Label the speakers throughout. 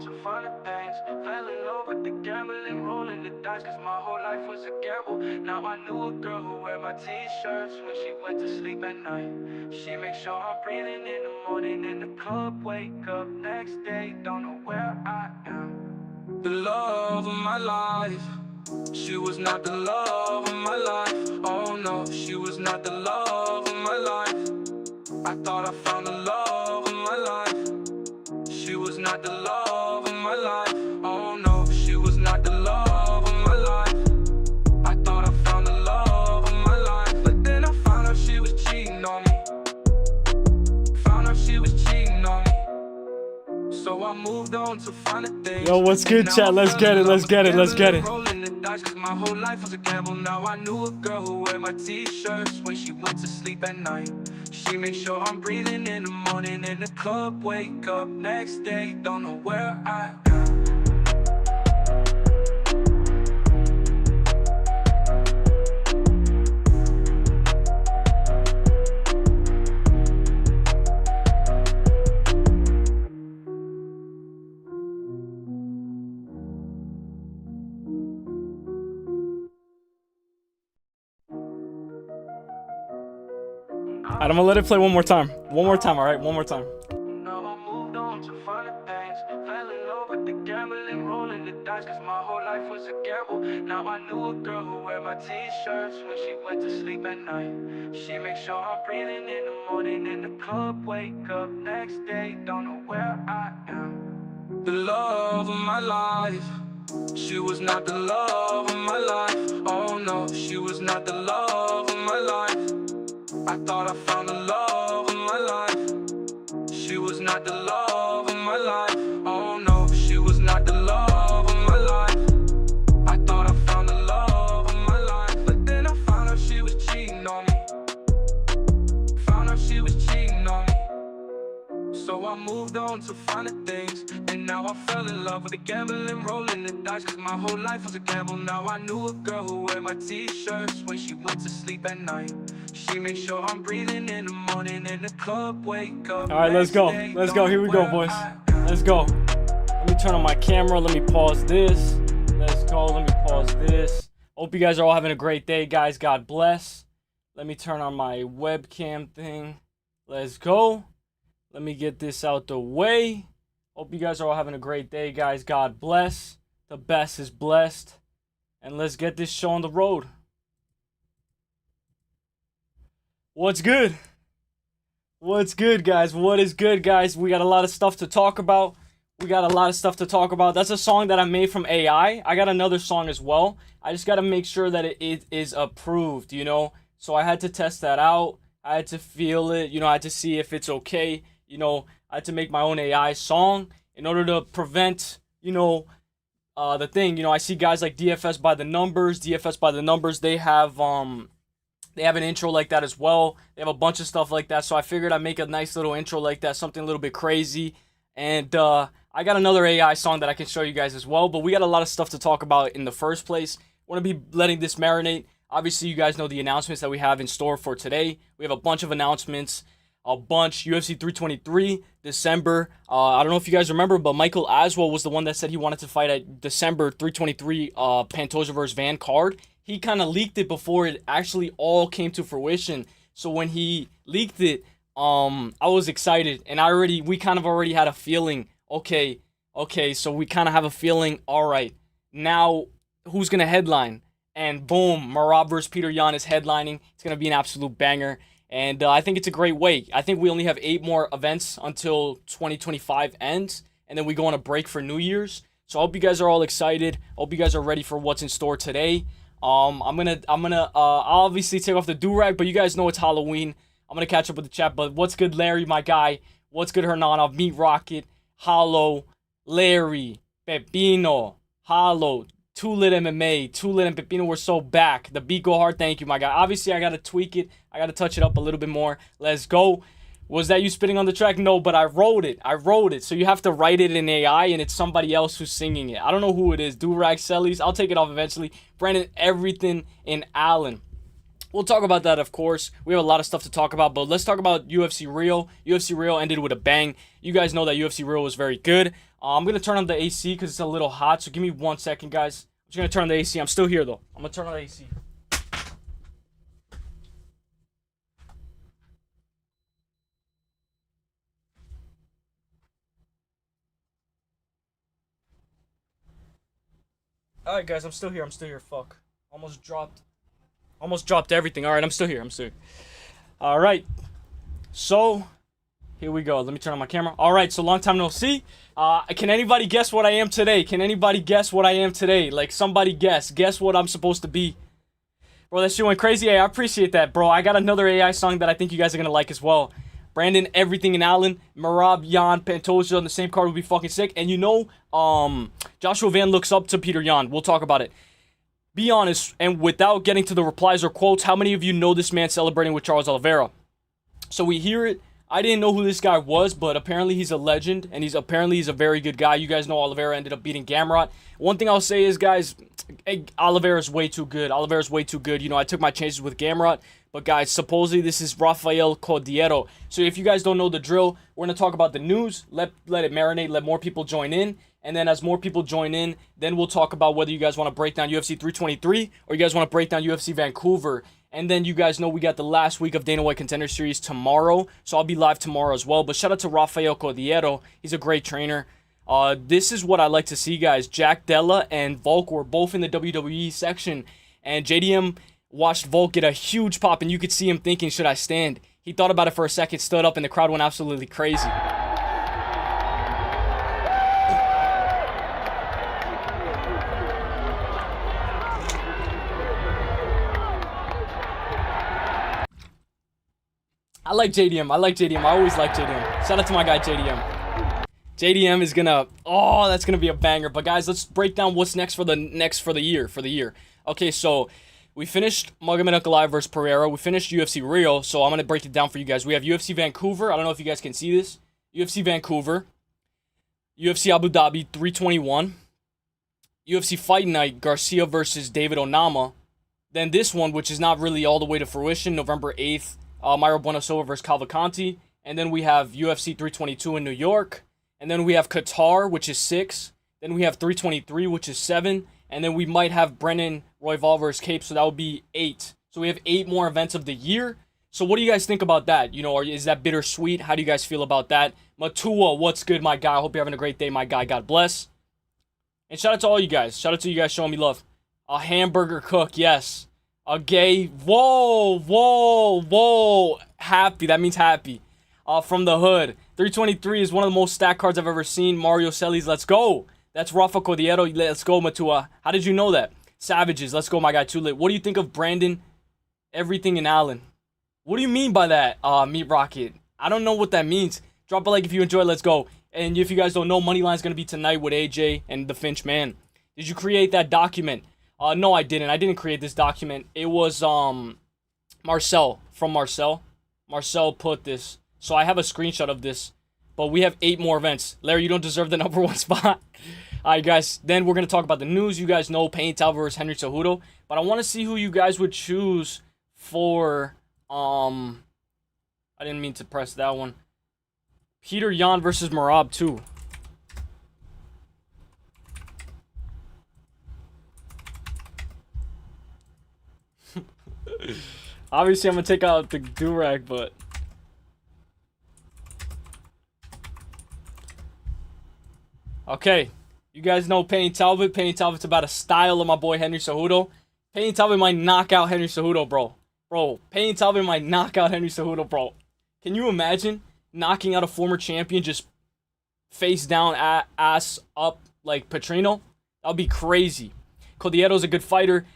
Speaker 1: on to finer things. Fell in love with the gambling, rolling the dice, cause my whole life was a gamble. Now I knew a girl who wear my t-shirts when she went to sleep at night. She makes sure I'm breathing in the morning in the club, wake up next day, don't know where I am. The love of my life, she was not the love of my life. Oh no, she was not the love of my life. I thought I found the love of my life. She was not the love of my life. Oh no, she was not the love of my life. I thought I found the love of my life, but then I found out she was cheating on me. Found out she was cheating on me. So I moved on to finer things.
Speaker 2: Yo, what's good, chat? Let's get it, let's get it, let's get it.
Speaker 1: Cause my whole life was a gamble. Now I knew a girl who wear my t-shirts when she went to sleep at night. She makes sure I'm breathing in the morning in the club, wake up next day, don't know where I am.
Speaker 2: Alright, I'm gonna let it play one more time. One more time, alright? One more time.
Speaker 1: Now I moved on to finer things. Fell in love with the gambling, rolling the dice, cause my whole life was a gamble. Now I knew a girl who wear my t-shirts when she went to sleep at night. She makes sure I'm breathing in the morning in the club, wake up next day, don't know where I am. The love of my life, she was not the love of my life. Oh no, she was not the love of my life. I thought I found the love of my life. She was not the love of my life. Oh no, she was not the love of my life. I thought I found the love of my life, but then I found out she was cheating on me. Found out she was cheating on me. So I moved on to finer things. And now I fell in love with the gambling, rolling the dice, cause my whole life was a gamble. Now I knew a girl who wear my t-shirts when she went to sleep at night. She makes sure I'm breathing in the morning in the club, wake up.
Speaker 2: Alright, let's go. Let's go. Here we go, boys. Let's go. Let me turn on my camera. Let me pause this. Let's go. Let me pause this. Hope you guys are all having a great day, guys. God bless. Let me turn on my webcam thing. Let's go. Let me get this out the way. Hope you guys are all having a great day, guys. God bless. The best is blessed. And let's get this show on the road. What's good? What's good, guys? What is good, guys? We got a lot of stuff to talk about. That's a song that I made from AI. I got another song as well. I just got to make sure that it is approved, you know? So I had to test that out. I had to feel it, you know, I had to see if it's okay. You know, I had to make my own AI song in order to prevent, you know, the thing. You know, I see guys like DFS by the numbers. They have an intro like that as well. They have a bunch of stuff like that. So I figured I'd make a nice little intro like that, something a little bit crazy. And I got another AI song that I can show you guys as well. But we got a lot of stuff to talk about in the first place. Want to be letting this marinate. Obviously, you guys know the announcements that we have in store for today. We have a bunch of announcements. UFC 323, December. I don't know if you guys remember, but Michael Aswell was the one that said he wanted to fight at December 323 Pantoja vs. Van card. He kind of leaked it before it actually all came to fruition. So when he leaked it, I was excited, and we kind of already had a feeling. Okay, so we kind of have a feeling. All right, now who's gonna headline? And boom, Merab vs. Peter Yan is headlining. It's gonna be an absolute banger, and I think it's a great way. I think we only have 8 more events until 2025 ends, and then we go on a break for New Year's. So I hope you guys are all excited. I hope you guys are ready for what's in store today. I'm gonna obviously take off the do-rag, but you guys know it's Halloween. I'm gonna catch up with the chat. But what's good, Larry, my guy? What's good, Hernan? Meet Rocket, Hollow, Larry, Pepino, Hollow, Too Lit MMA, Too Lit and Pepino were so back. The beat go hard. Thank you, my guy. Obviously, I gotta tweak it. I gotta touch it up a little bit more. Let's go. Was that you spitting on the track? No, but I wrote it. So you have to write it in AI, and it's somebody else who's singing it. I don't know who it is. Do-rag Uselyis. I'll take it off eventually. Brandon, everything in Allen. We'll talk about that, of course. We have a lot of stuff to talk about, but let's talk about UFC Rio. UFC Rio ended with a bang. You guys know that UFC Rio was very good. I'm going to turn on the AC because it's a little hot. So give me 1 second, guys. I'm just going to turn on the AC. I'm still here, though. I'm going to turn on the AC. Alright, guys. I'm still here. I'm still here. Fuck. Almost dropped everything. Alright, I'm still here. Alright. So, here we go. Let me turn on my camera. Alright, so long time no see. Can anybody guess what I am today? Like, somebody guess. Guess what I'm supposed to be. Bro, that shit went crazy. Hey, I appreciate that, bro. I got another AI song that I think you guys are gonna like as well. Brandon, Everything, and Allen. Merab, Yan, Pantoja on the same card would be fucking sick. And you know, Joshua Van looks up to Peter Yan. We'll talk about it. Be honest, and without getting to the replies or quotes, how many of you know this man celebrating with Charles Oliveira? So we hear it. I didn't know who this guy was, but apparently he's a legend, and he's a very good guy. You guys know Oliveira ended up beating Gamrot. One thing I'll say is, guys, Oliveira's way too good. You know, I took my chances with Gamrot, but guys, supposedly this is Rafael Cordeiro. So if you guys don't know the drill, we're going to talk about the news, let it marinate, let more people join in, and then as more people join in, then we'll talk about whether you guys want to break down UFC 323 or you guys want to break down UFC Vancouver. And then you guys know we got the last week of Dana White Contender Series tomorrow, so I'll be live tomorrow as well. But shout out to Rafael Cordeiro. He's a great trainer. This is what I like to see, guys. Jack Della and Volk were both in the WWE section, and JDM watched Volk get a huge pop, and you could see him thinking, should I stand? He thought about it for a second, stood up, and the crowd went absolutely crazy. I like JDM. I always like JDM. Shout out to my guy JDM. JDM is gonna, that's gonna be a banger. But guys, let's break down what's next for the year. Okay, so we finished Magomedov versus Pereira. We finished UFC Rio, so I'm gonna break it down for you guys. We have UFC Vancouver. I don't know if you guys can see this. UFC Vancouver, UFC Abu Dhabi 321, UFC Fight Night Garcia versus David Onama. Then this one, which is not really all the way to fruition, November 8th. Mayra Bueno Silva versus Cavalcanti. And then we have UFC 322 in New York. And then we have Qatar, which is 6. Then we have 323, which is 7. And then we might have Brennan Royval versus Cape, so that would be 8. So we have 8 more events of the year. So what do you guys think about that? You know, is that bittersweet? How do you guys feel about that? Matua, what's good, my guy? I hope you're having a great day, my guy. God bless. And shout out to all you guys. Shout out to you guys showing me love. A hamburger cook, yes. A gay, whoa, happy, that means happy. From the hood. 323 is one of the most stacked cards I've ever seen. Mario Uselyis, let's go. That's Rafa Cordeiro, let's go, Matua. How did you know that? Savages, let's go, my guy, Too Lit. What do you think of Brandon, Everything, and Allen? What do you mean by that, Meat Rocket? I don't know what that means. Drop a like if you enjoy, let's go. And if you guys don't know, Moneyline's going to be tonight with AJ and the Finch Man. Did you create that document? No, I didn't. I didn't create this document. It was, Marcel, from Marcel. Marcel put this. So I have a screenshot of this. But we have 8 more events. Larry, you don't deserve the number 1 spot. Alright, guys. Then we're going to talk about the news. You guys know Payne Talbot versus Henry Cejudo. But I want to see who you guys would choose for, I didn't mean to press that one. Peter Yan versus Merab, too. Obviously, I'm going to take out the durag, but... Okay. You guys know Payne Talbot. Payne Talbot's about a style of my boy Henry Cejudo. Payne Talbot might knock out Henry Cejudo, bro. Bro, Payne Talbot might knock out Henry Cejudo, bro. Can you imagine knocking out a former champion just face down, ass up like Petrino? That would be crazy. Cordiero's a good fighter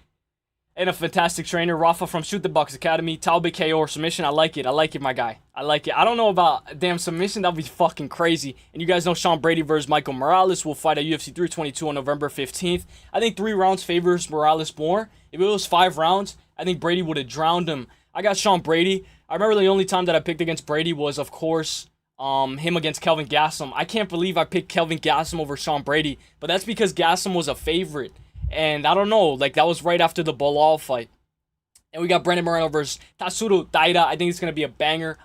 Speaker 2: and a fantastic trainer. Rafa from Shoot the Box Academy. Talbot KO or submission. I like it, my guy. I like it. I don't know about damn submission. That would be fucking crazy. And you guys know Sean Brady versus Michael Morales will fight at UFC 322 on November 15th. I think 3 rounds favors Morales more. If it was 5 rounds, I think Brady would have drowned him. I got Sean Brady. I remember the only time that I picked against Brady was, of course, him against Kelvin Gastelum. I can't believe I picked Kelvin Gastelum over Sean Brady, but that's because Gastelum was a favorite. And I don't know, like, that was right after the Bilal fight. And we got Brandon Moreno versus Tatsuro Taira. I think it's going to be a banger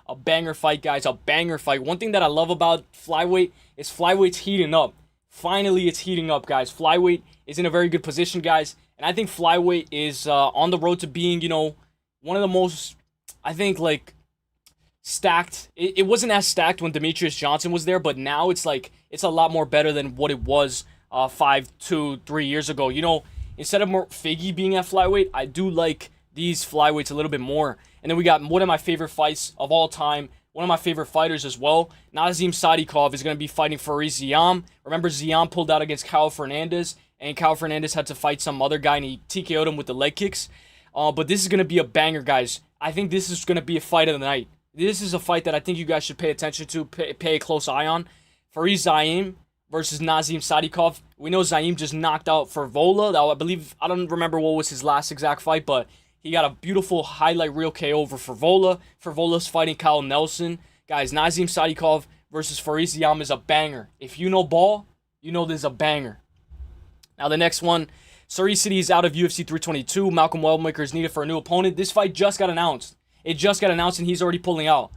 Speaker 2: fight, guys. A banger fight. One thing that I love about flyweight is flyweight's heating up. Finally, it's heating up, guys. Flyweight is in a very good position, guys. And I think flyweight is on the road to being, one of the most, I think, like, stacked. It wasn't as stacked when Demetrius Johnson was there, but now it's like, it's a lot more better than what it was 3 years ago. Instead of more Figgy being at flyweight, I do like these flyweights a little bit more. And then we got one of my favorite fights of all time, one of my favorite fighters as well. ZIAM Sadykhoov is going to be fighting ZIAM. Remember, ZIAM pulled out against Kyle Fernandez, and Kyle Fernandez had to fight some other guy, and he TKO'd him with the leg kicks. But this is going to be a banger, guys. I think this is going to be a fight of the night. This is a fight that I think you guys should pay attention to, pay a close eye on. ZIAM versus ZIAM Sadykhoov. We know ZIAM just knocked out Frevola. I don't remember what was his last exact fight, but he got a beautiful highlight reel KO over Frevola. Frevola's fighting Kyle Nelson. Guys, ZIAM Sadykhoov versus ZIAM is a banger. If you know ball, you know this is a banger. Now the next one, Surrey City is out of UFC 322. Malcolm Wellmaker is needed for a new opponent. This fight just got announced. It just got announced and he's already pulling out.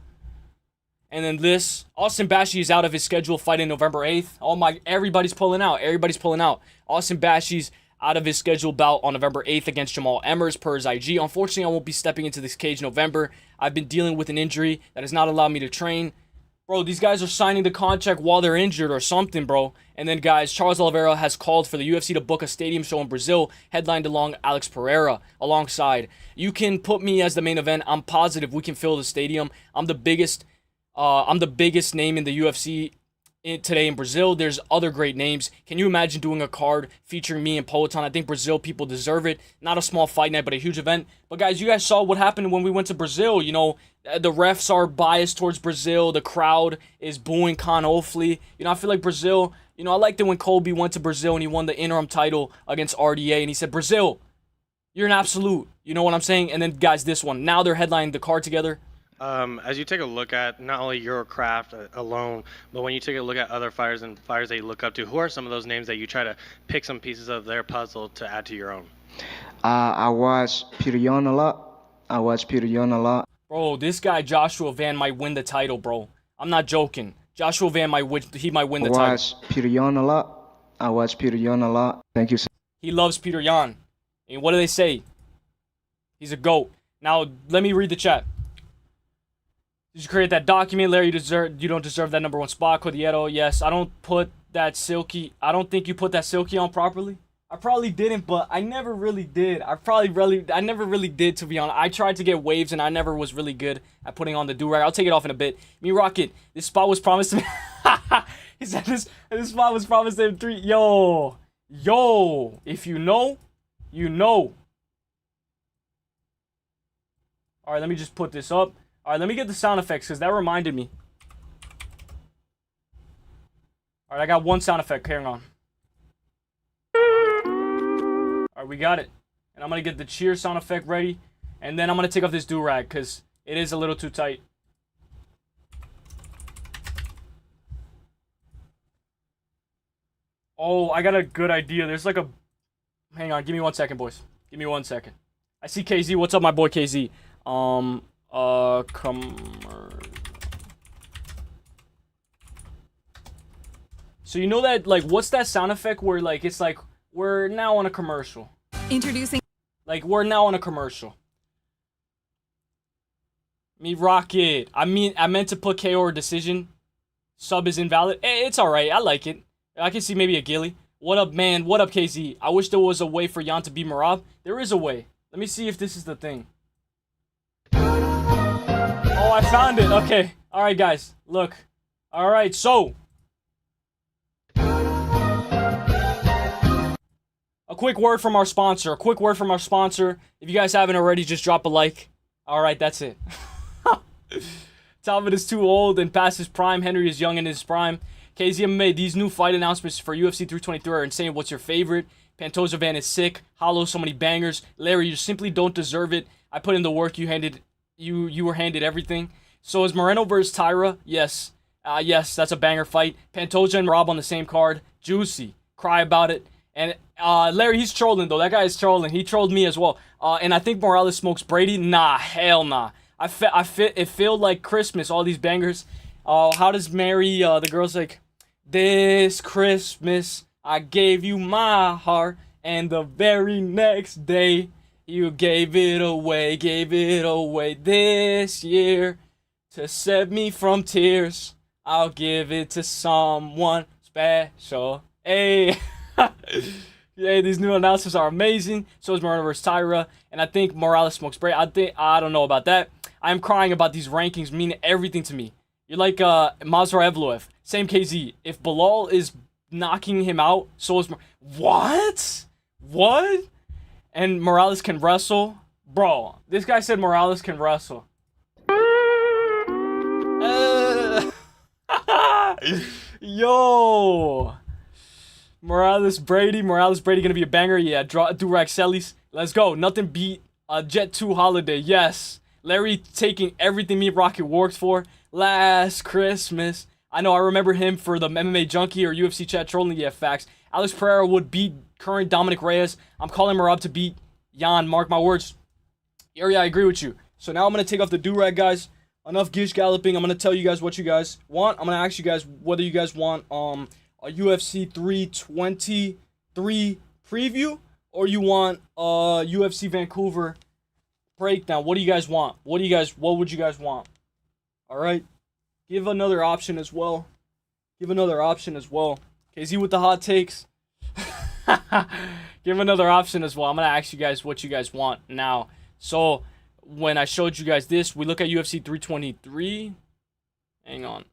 Speaker 2: And then this, Austin Bashi is out of his schedule fighting November 8th. Everybody's pulling out. Everybody's pulling out. Austin Bashi's out of his scheduled bout on November 8th against Jamal Emmers per his IG. Unfortunately, I won't be stepping into this cage in November. I've been dealing with an injury that has not allowed me to train. Bro, these guys are signing the contract while they're injured or something, bro. And then, guys, Charles Oliveira has called for the UFC to book a stadium show in Brazil, headlined along Alex Pereira alongside. You can put me as the main event. I'm positive we can fill the stadium. I'm the biggest name in the UFC today in Brazil. There's other great names. Can you imagine doing a card featuring me and Poetan? I think Brazil people deserve it. Not a small fight night, but a huge event. But guys, you guys saw what happened when we went to Brazil. The refs are biased towards Brazil. The crowd is booing Khan Ofli. I feel like Brazil, I liked it when Colby went to Brazil and he won the interim title against RDA. And he said, Brazil, you're an absolute. You know what I'm saying? And then, guys, this one. Now they're headlining the card together.
Speaker 3: As you take a look at not only your craft alone, but when you take a look at other fighters and fighters that you look up to, who are some of those names that you try to pick some pieces of their puzzle to add to your own?
Speaker 4: I watch Peter Yan a lot.
Speaker 2: Bro, this guy Joshua Van might win the title, bro. I'm not joking. Joshua Van might win the title.
Speaker 4: I watch Peter Yan a lot. Thank you, sir.
Speaker 2: He loves Peter Yan. And what do they say? He's a GOAT. Now, let me read the chat. Did you create that document, Larry? You don't deserve that #1 spot. Cordillero, yes. I don't think you put that silky on properly. I probably didn't, but I never really did. I never really did, to be honest. I tried to get waves, and I never was really good at putting on the do-rag. I'll take it off in a bit. Me Rocket, this spot was promised to me. He said this spot was promised to him 3. Yo. If you know, you know. All right, let me just put this up. All right, let me get the sound effects because that reminded me. All right, I got one sound effect. Hang on. All right, we got it. And I'm going to get the cheer sound effect ready. And then I'm going to take off this do-rag because it is a little too tight. Oh, I got a good idea. There's like a... Hang on, give me 1 second, boys. Give me 1 second. I see KZ. What's up, my boy KZ? So you know that, like, what's that sound effect where, like, it's like we're now on a commercial?
Speaker 5: Introducing.
Speaker 2: Like, we're now on a commercial. Me Rocket. I meant to put KO or decision. Sub is invalid. It's alright. I like it. I can see maybe a Gilly. What up, man? What up, KZ? I wish there was a way for Jan to beat Merab. There is a way. Let me see if this is the thing. Oh, I found it. Okay. Alright, guys. Look. Alright, so. A quick word from our sponsor. If you guys haven't already, just drop a like. Alright, that's it. Talbot is too old and past his prime. Henry is young in his prime. KZMA, these new fight announcements for UFC 323 are insane. What's your favorite? Pantoja Van is sick. Hollow, so many bangers. Larry, you simply don't deserve it. I put in the work. You were handed everything. So is Moreno vs Taira? Yes. Yes, that's a banger fight. Pantoja and Rob on the same card. Juicy. Cry about it. And Larry, he's trolling, though. That guy is trolling. He trolled me as well. And I think Morales smokes Brady. Nah, hell nah. It felt like Christmas, all these bangers. How does Mary, the girl's like, This Christmas, I gave you my heart, and the very next day, you gave it away, this year. To save me from tears, I'll give it to someone special. Hey, yeah, these new announcers are amazing. So is MORENO vs TAIRA, and I think Morales smokes Brady. I don't know about that. I'm crying about these rankings mean everything to me. You're like Mazhar Evloev, same KZ. If Bilal is knocking him out, so is what? And Morales can wrestle, bro. This guy said Morales can wrestle. Yo, Morales Brady gonna be a banger. Yeah, do Uselyis. Let's go. Nothing beat a Jet 2 holiday. Yes, Larry taking everything me and Rocket worked for last Christmas. I know, I remember him for the MMA Junkie or UFC chat trolling. Yeah, facts. Alex Pereira would beat current Dominic Reyes. I'm calling Merab to beat Jan. Mark my words. Yeah, I agree with you. So now I'm going to take off the do-rag, guys. Enough gish galloping. I'm going to tell you guys what you guys want. I'm going to ask you guys whether you guys want a UFC 323 preview or you want a UFC Vancouver breakdown. What do you guys want? What would you guys want? All right. Give another option as well. KZ with the hot takes. Give another option as well. I'm going to ask you guys what you guys want now. So, when I showed you guys this, we look at UFC 323. Hang on.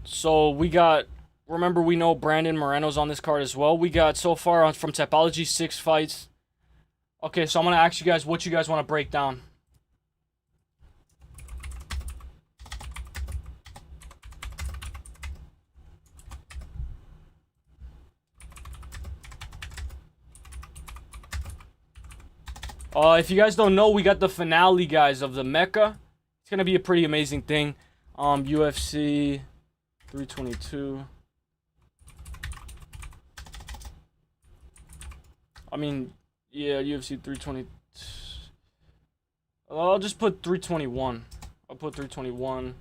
Speaker 2: So, we got... Remember, we know Brandon Moreno's on this card as well. We got, so far, from Tapology, 6 fights. Okay, so I'm going to ask you guys what you guys want to break down. If you guys don't know, we got the finale, guys, of the Mecca. It's going to be a pretty amazing thing. UFC 322. I mean, yeah, UFC 320. I'll just put 321. I'll put 321.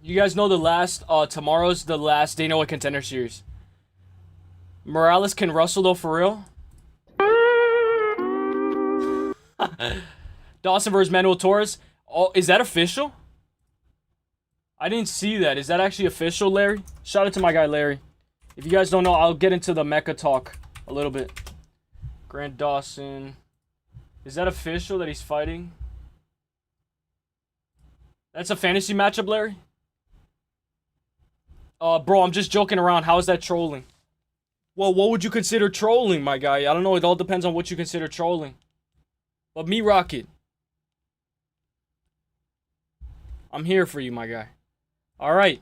Speaker 2: You guys know the last, tomorrow's the last Dana White Contender Series. Morales can wrestle though, for real? Dawson versus Manuel Torres. Oh, is that official? I didn't see that. Is that actually official, Larry? Shout out to my guy, Larry. If you guys don't know, I'll get into the Mecca talk a little bit. Grant Dawson. Is that official that he's fighting? That's a fantasy matchup, Larry? Bro, I'm just joking around. How is that trolling? Well, what would you consider trolling, my guy? I don't know. It all depends on what you consider trolling. But me, Rocket. I'm here for you, my guy. Alright.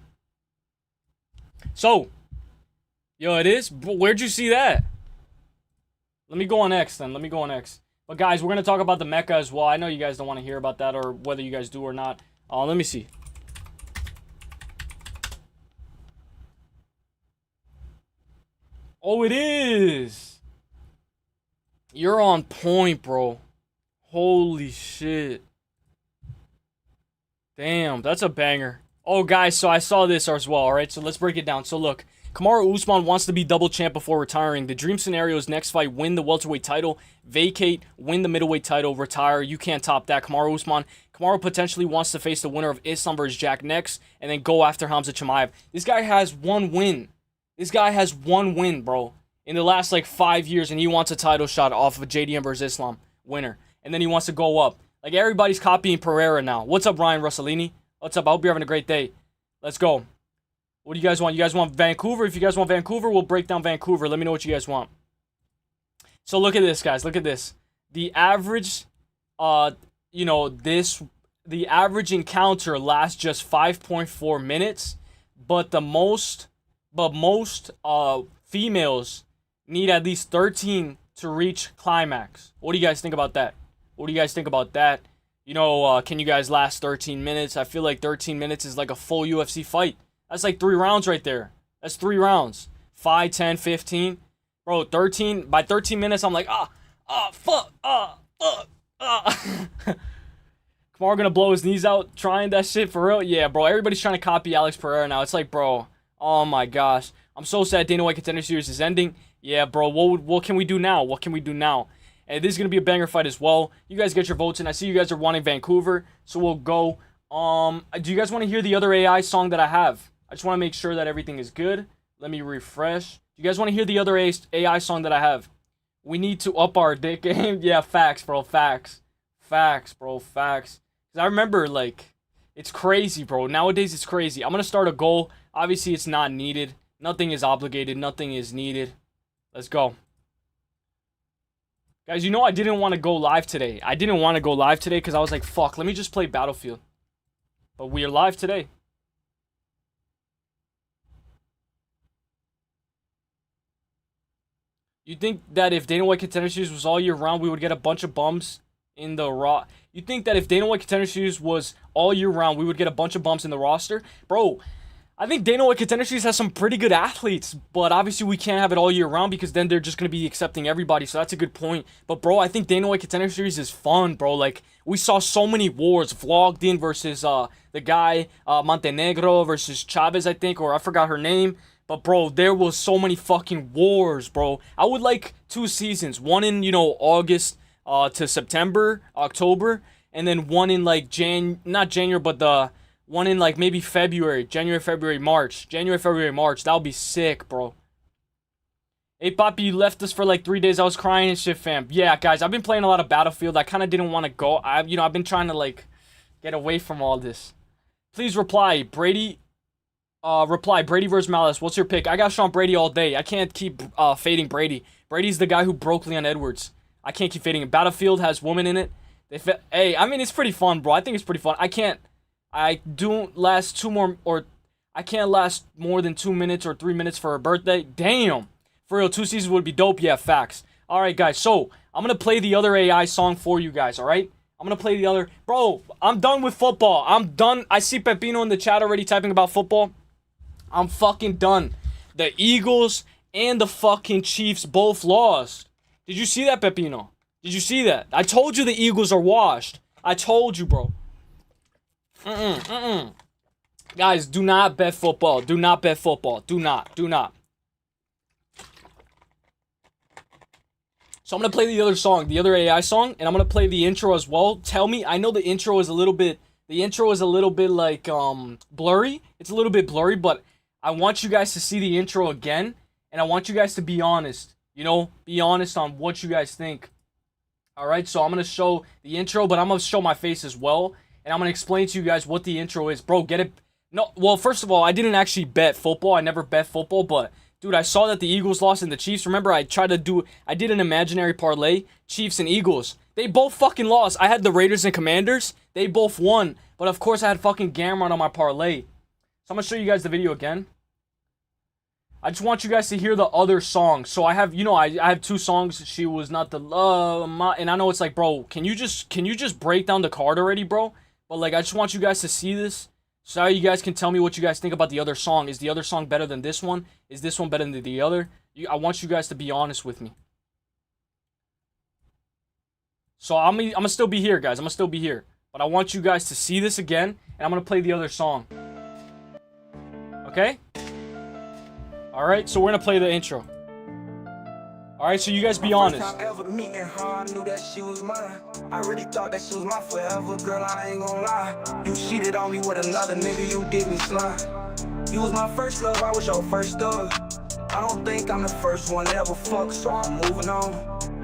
Speaker 2: So. Yo, it is? Where'd you see that? Let me go on X, then. But, guys, we're going to talk about the Mecca as well. I know you guys don't want to hear about that or whether you guys do or not. Let me see. Oh, it is. You're on point, bro. Holy shit. Damn, that's a banger. Oh, guys, so I saw this as well, alright? So let's break it down. So look, Kamaru Usman wants to be double champ before retiring. The dream scenario is next fight, win the welterweight title, vacate, win the middleweight title, retire. You can't top that. Kamaru Usman. Kamaru potentially wants to face the winner of Islam versus Jack next, and then go after Hamza Chimaev. This guy has one win. Bro. In the last, 5 years, and he wants a title shot off of a JDM versus Islam winner. And then he wants to go up. Like, everybody's copying Pereira now. What's up, Ryan Rossellini? What's up? I hope you're having a great day. Let's go. What do you guys want? You guys want Vancouver? If you guys want Vancouver, we'll break down Vancouver. Let me know what you guys want. So, look at this, guys. Look at this. The average, the average encounter lasts just 5.4 minutes. But most females need at least 13 to reach climax. What do you guys think about that? You know, can you guys last 13 minutes? I feel like 13 minutes is like a full UFC fight. That's like 3 rounds right there. That's 3 rounds. 5, 10, 15. Bro, 13. By 13 minutes, I'm like, fuck. Kamara gonna blow his knees out trying that shit for real? Yeah, bro. Everybody's trying to copy Alex Pereira now. It's like, bro, oh my gosh. I'm so sad Dana White Contender Series is ending. Yeah, bro, what can we do now? What can we do now? And this is going to be a banger fight as well. You guys get your votes in. I see you guys are wanting Vancouver, so we'll go. Do you guys want to hear the other AI song that I have? I just want to make sure that everything is good. Let me refresh. Do you guys want to hear the other AI song that I have? We need to up our dick game. Yeah, facts, bro, facts. Facts, bro, facts. Because I remember, like, it's crazy, bro. Nowadays, it's crazy. I'm going to start a goal. Obviously, it's not needed. Nothing is obligated. Nothing is needed. Let's go. Guys, you know I didn't want to go live today. I didn't want to go live today because I was like, fuck, let me just play Battlefield. But we are live today. You think that if Dana White Contender Series was all year round, we would get a bunch of bumps in the raw? You think that if Dana White Contender Series was all year round, we would get a bunch of bumps in the roster? Bro, I think Dana White Contender Series has some pretty good athletes, but obviously we can't have it all year round because then they're just going to be accepting everybody, so that's a good point. But, bro, I think Dana White Contender Series is fun, bro. Like, we saw so many wars. Vlogged in versus the guy, Montenegro versus Chavez, I think, or I forgot her name. But, bro, there was so many fucking wars, bro. I would like 2 seasons. One in, you know, August to September, October, and then one in, like, not January, but the one in, like, maybe February. January, February, March. January, February, March. That would be sick, bro. Hey, Poppy, you left us for, like, 3 days. I was crying and shit, fam. Yeah, guys, I've been playing a lot of Battlefield. I kind of didn't want to go. I've been trying to, like, get away from all this. Please reply. Brady versus Malice. What's your pick? I got Sean Brady all day. I can't keep fading Brady. Brady's the guy who broke Leon Edwards. I can't keep fading him. Battlefield has women in it. Hey, I mean, it's pretty fun, bro. I think it's pretty fun. I can't last more than 2 minutes or 3 minutes for her birthday. Damn. For real, 2 seasons would be dope. Yeah, facts. All right, guys. So, I'm going to play the other AI song for you guys, all right? I'm going to play the other. Bro, I'm done with football. I'm done. I see Pepino in the chat already typing about football. I'm fucking done. The Eagles and the fucking Chiefs both lost. Did you see that, Pepino? Did you see that? I told you the Eagles are washed. I told you, bro. Guys, do not bet football. Do not bet football. Do not. So I'm going to play the other song, the other AI song, and I'm going to play the intro as well. Tell me, I know the intro is a little bit like, blurry. It's a little bit blurry, but I want you guys to see the intro again, and I want you guys to be honest. You know, be honest on what you guys think. Alright, so I'm going to show the intro, but I'm going to show my face as well. And I'm going to explain to you guys what the intro is. Bro, get it? No, well, first of all, I didn't actually bet football. I never bet football, but, dude, I saw that the Eagles lost and the Chiefs. Remember, I did an imaginary parlay. Chiefs and Eagles. They both fucking lost. I had the Raiders and Commanders. They both won. But, of course, I had fucking Gamrot on my parlay. So I'm going to show you guys the video again. I just want you guys to hear the other song. So I have, I have 2 songs. She was not the love, and I know it's like, bro, can you just break down the card already, bro? But, like, I just want you guys to see this so you guys can tell me what you guys think about the other song. Is the other song better than this one? Is this one better than the other? I want you guys to be honest with me. So I'm gonna still be here, guys. I'm gonna still be here. But I want you guys to see this again, and I'm gonna play the other song. Okay? Alright, so we're gonna play the intro. Alright, so you guys be honest.
Speaker 1: First time ever meeting her, I knew that she was mine. I really thought that she was my forever, girl, I ain't gon' lie. You cheated on me with another nigga, you did me slime. You was my first love, I was your first thug. I don't think I'm the first one to ever fuck, so I'm moving on.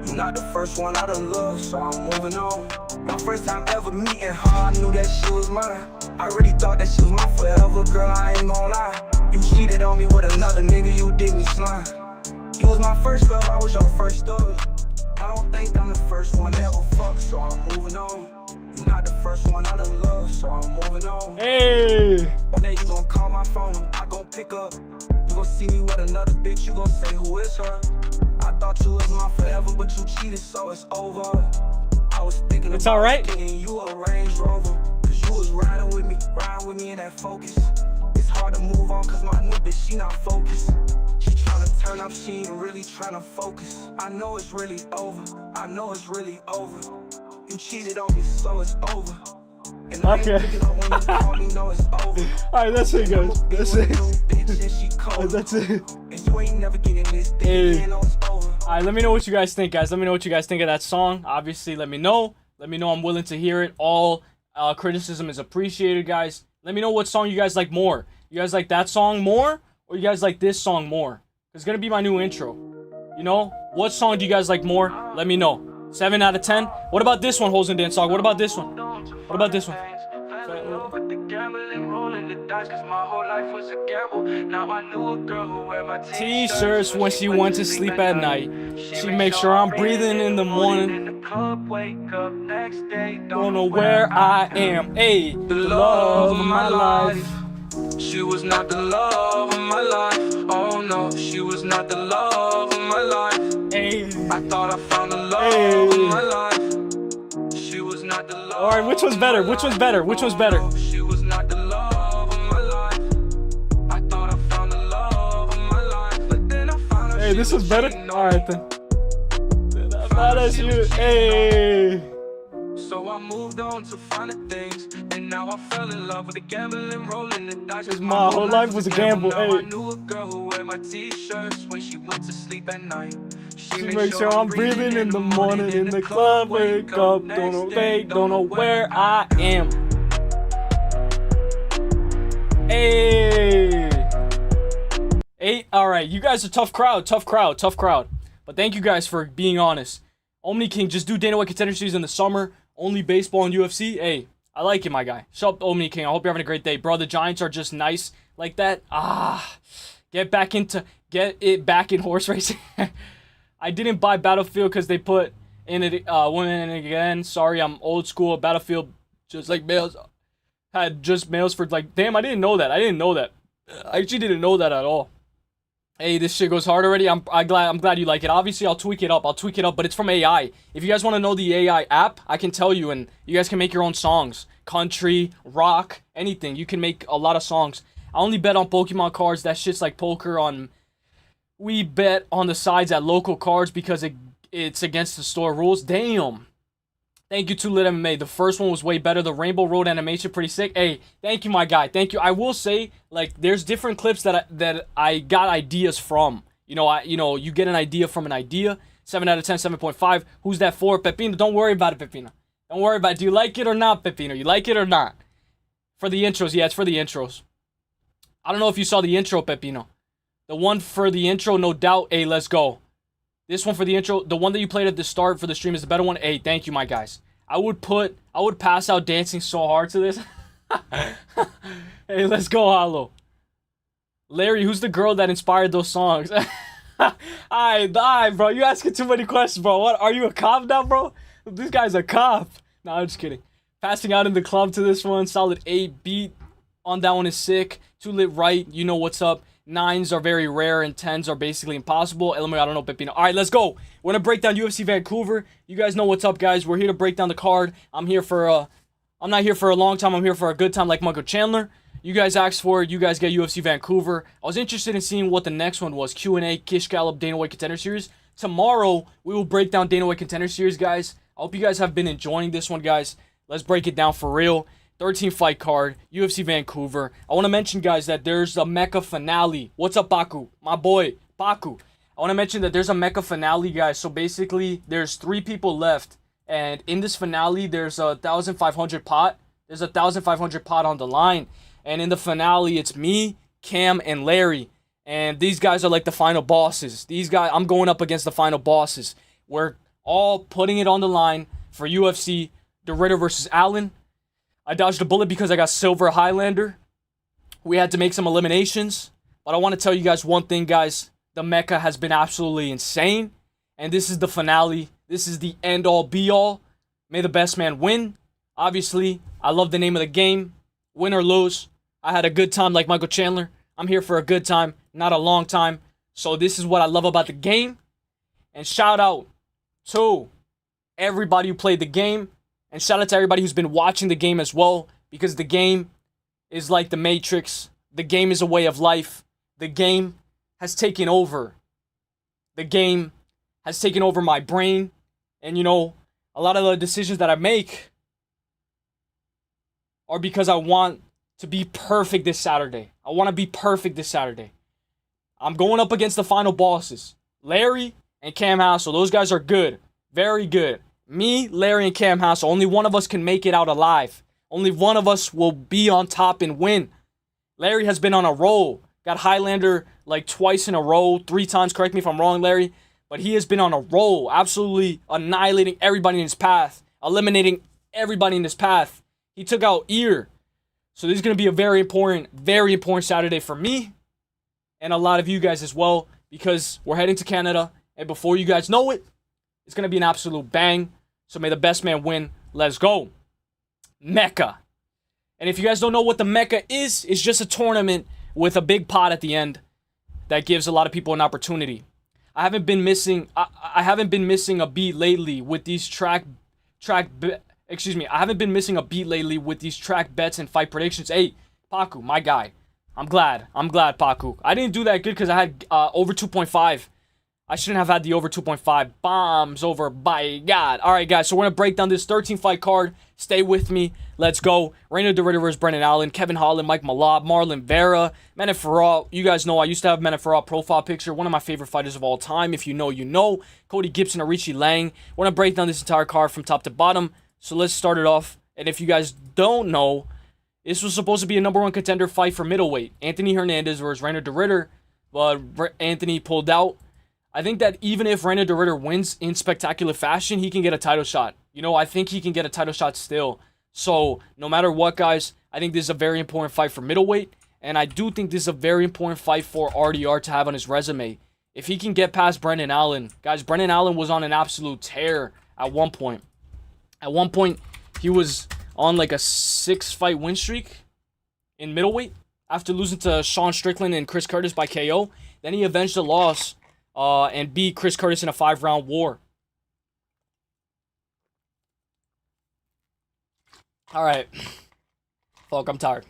Speaker 1: You not the first one I done loved, so I'm moving on. My first time ever meeting her, I knew that she was mine. I really thought that she was my forever, girl, I ain't gon' lie. You cheated on me with another nigga, you did me slime. You was my first love, I was your first thug. I don't think I'm the first one ever fuck, so I'm moving on. You not the first one I done love, so I'm moving on.
Speaker 2: Hey!
Speaker 1: One day you gon' call my phone, I gon' pick up. You gon' see me with another bitch, you gon' say who is her. I thought you was my forever, but you cheated, so it's over. I was thinking
Speaker 2: It's
Speaker 1: about
Speaker 2: alright.
Speaker 1: getting you a Range Rover, cause you was riding with me in that Focus. It's hard to move on cause my new bitch, she not focused. She tryna turn up, she ain't really tryna focus. I know it's really over, I know it's really over. You cheated on me, so it's over. And I ain't
Speaker 2: Okay.
Speaker 1: picking up when you call me, know it's over.
Speaker 2: Alright, that's it, guys. That's it.
Speaker 1: Alright,
Speaker 2: That's it.
Speaker 1: and you ain't never getting this thing
Speaker 2: Hey.
Speaker 1: again, know it's over.
Speaker 2: Alright, let me know what you guys think, guys. Let me know what you guys think of that song. Obviously, let me know. Let me know. I'm willing to hear it. All criticism is appreciated, guys. Let me know what song you guys like more. You guys like that song more, or you guys like this song more? It's gonna be my new intro. You know, what song do you guys like more? Let me know. 7 out of 10. What about this one, Holes and Dance Dog? What about this one? What about this one? T-shirts when she went to sleep at night. She makes sure I'm breathing in the morning. Don't know where I am. Hey, the love of my life.
Speaker 1: She was not the love of my life. Oh no, she was not the love of my life.
Speaker 2: Hey.
Speaker 1: I thought I found the love of my life. She was not the love.
Speaker 2: Alright, which one's better? Which one's better? Which one's better?
Speaker 1: She was not the love of my life. I thought I found the love of my life, but then I found her.
Speaker 2: Hey, this was better? Alright then. That's you. Hey.
Speaker 1: So I moved on to finer things, and now I fell in love with the gambling, rolling the dice.
Speaker 2: 'Cause my whole life was a gamble.
Speaker 1: Now I
Speaker 2: Hey.
Speaker 1: knew a girl who wear my t-shirts when she went to sleep at night.
Speaker 2: She makes sure I'm breathing in the morning in the club. Wake up, don't know they don't know where I am. Hey. 8. Alright, you guys are tough crowd. But thank you guys for being honest. Omni King, just do Dana White Contender Series in the summer. Only baseball and UFC. Hey, I like it, my guy. Shut up, Omni King. I hope you're having a great day. Bro, the Giants are just nice like that. Get it back in horse racing. I didn't buy Battlefield because they put in it women again. Sorry, I'm old school. Battlefield just like males had just males for like. Damn, I didn't know that. I actually didn't know that at all. Hey, this shit goes hard already. I'm glad you like it. Obviously, I'll tweak it up, but it's from AI. If you guys want to know the AI app, I can tell you, and you guys can make your own songs. Country, rock, anything. You can make a lot of songs. I only bet on Pokemon cards. That shit's like poker on... We bet on the sides at local cards because it's against the store rules. Damn. Thank you, 2 Lit MMA. The first one was way better. The Rainbow Road animation, pretty sick. Hey, thank you, my guy. Thank you. I will say, like, there's different clips that I got ideas from. You know, you get an idea from an idea. 7 out of 10, 7.5. Who's that for? Pepino. Don't worry about it, Pepino. Don't worry about it. Do you like it or not, Pepino? You like it or not? For the intros. Yeah, it's for the intros. I don't know if you saw the intro, Pepino. The one for the intro, no doubt. Hey, let's go. This one for the intro, the one that you played at the start for the stream is the better one. Hey, thank you, my guys. I would pass out dancing so hard to this. Hey, let's go, Hollow. Larry, who's the girl that inspired those songs? Alright, bro. You asking too many questions, bro. What? Are you a cop now, bro? This guy's a cop. Nah, I'm just kidding. Passing out in the club to this one. Solid 8. Beat on that one is sick. 2 Lit right. You know what's up. 9s are very rare and 10s are basically impossible. I don't know, Pepino. Alright, let's go. We're gonna break down UFC Vancouver. You guys know what's up, guys. We're here to break down the card. I'm not here for a long time. I'm here for a good time like Michael Chandler. You guys asked for it. You guys get UFC Vancouver. I was interested in seeing what the next one was. QNA, Kish Gallup, Dana White Contender Series. Tomorrow, we will break down Dana White Contender Series, guys. I hope you guys have been enjoying this one, guys. Let's break it down for real. 13 fight card, UFC Vancouver. I want to mention, guys, that there's a Mecca finale. What's up, Baku? My boy, Baku. I want to mention that there's a Mecca finale, guys. So basically, there's 3 people left. And in this finale, there's a 1,500 pot. There's a 1,500 pot on the line. And in the finale, it's me, Cam, and Larry. And these guys are like the final bosses. These guys, I'm going up against the final bosses. We're all putting it on the line for UFC. DeRitter versus Allen. I dodged a bullet because I got Silver Highlander. We had to make some eliminations. But I want to tell you guys one thing, guys. The Mecca has been absolutely insane. And this is the finale. This is the end-all, be-all. May the best man win. Obviously, I love the name of the game. Win or lose. I had a good time like Michael Chandler. I'm here for a good time, not a long time. So this is what I love about the game. And shout out to everybody who played the game, and shout out to everybody who's been watching the game as well, because the game is like the Matrix. The game is a way of life. The game has taken over. The game has taken over my brain. And you know, a lot of the decisions that I make are because I want to be perfect this Saturday. I want to be perfect this Saturday. I'm going up against the final bosses. Larry and Cam Hassel. Those guys are good. Very good. Me, Larry, and Cam Hassel. Only one of us can make it out alive. Only one of us will be on top and win. Larry has been on a roll. Got Highlander like twice in a row. 3 times. Correct me if I'm wrong, Larry. But he has been on a roll. Absolutely annihilating everybody in his path. Eliminating everybody in his path. He took out Ear. So this is going to be a very important Saturday for me. And a lot of you guys as well. Because we're heading to Canada. And before you guys know it, it's going to be an absolute bang. So may the best man win. Let's go. Mecca. And if you guys don't know what the Mecca is, it's just a tournament with a big pot at the end that gives a lot of people an opportunity. I haven't been missing a beat lately with these I haven't been missing a beat lately with these track bets and fight predictions. Hey, Paku, my guy. I'm glad, Paku. I didn't do that good because I had over 2.5. I shouldn't have had the over 2.5. Bombs over, by God. All right, guys, so we're going to break down this 13-fight card. Stay with me. Let's go. Reina de Ritter versus Brendan Allen. Kevin Holland, Mike Malab, Marlon Vera, Menen Farah. You guys know I used to have Menen Farah profile picture. One of my favorite fighters of all time. If you know, you know. Cody Gibson, Arichi Lang. We're going to break down this entire card from top to bottom. So let's start it off. And if you guys don't know, this was supposed to be a number 1 contender fight for middleweight. Anthony Hernandez versus Reina de Ritter. But Anthony pulled out. I think that even if Reina de Ritter wins in spectacular fashion, he can get a title shot. You know, I think he can get a title shot still. So, no matter what, guys, I think this is a very important fight for middleweight. And I do think this is a very important fight for RDR to have on his resume. If he can get past Brendan Allen. Guys, Brendan Allen was on an absolute tear at one point. At one point, he was on like a 6-fight win streak in middleweight after losing to Sean Strickland and Chris Curtis by KO. Then he avenged the loss and beat Chris Curtis in a 5-round war. All right. Fuck, I'm tired.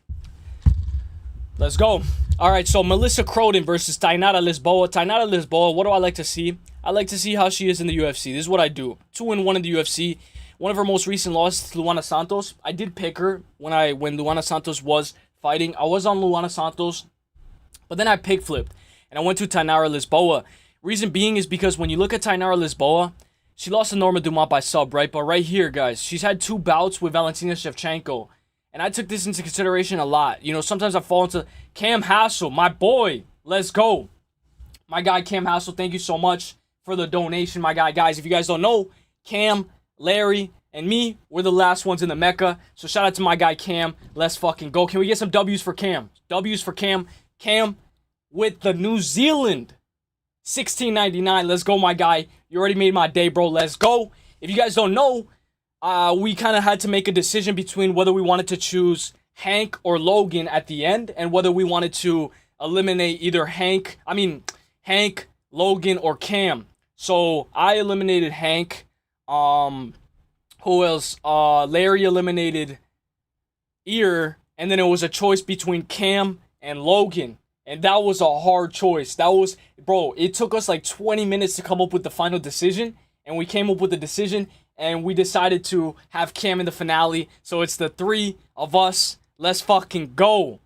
Speaker 2: Let's go. All right, so Melissa Croden versus Tainara Lisboa. Tainara Lisboa, what do I like to see? I like to see how she is in the UFC. This is what I do. 2-1 in the UFC. One of her most recent losses to Luana Santos. I did pick her when Luana Santos was fighting. I was on Luana Santos, but then I pick flipped, and I went to Tainara Lisboa. Reason being is because when you look at Tainara Lisboa, she lost to Norma Dumont by sub, right? But right here, guys, she's had 2 bouts with Valentina Shevchenko. And I took this into consideration a lot. You know, sometimes I fall into Cam Hassel, my boy. Let's go. My guy, Cam Hassel, thank you so much for the donation, my guy. Guys, if you guys don't know, Cam, Larry, and me, we're the last ones in the Mecca. So shout out to my guy, Cam. Let's fucking go. Can we get some W's for Cam? W's for Cam. Cam with the New Zealand $16.99. Let's go, my guy. You already made my day, bro. Let's go. If you guys don't know, we kind of had to make a decision between whether we wanted to choose Hank or Logan at the end, and whether we wanted to eliminate either Hank, Logan, or Cam. So I eliminated Hank. Who else? Larry eliminated Ear, and then it was a choice between Cam and Logan. And that was a hard choice. Bro, it took us like 20 minutes to come up with the final decision. And we came up with the decision. And we decided to have Cam in the finale. So it's the 3 of us. Let's fucking go.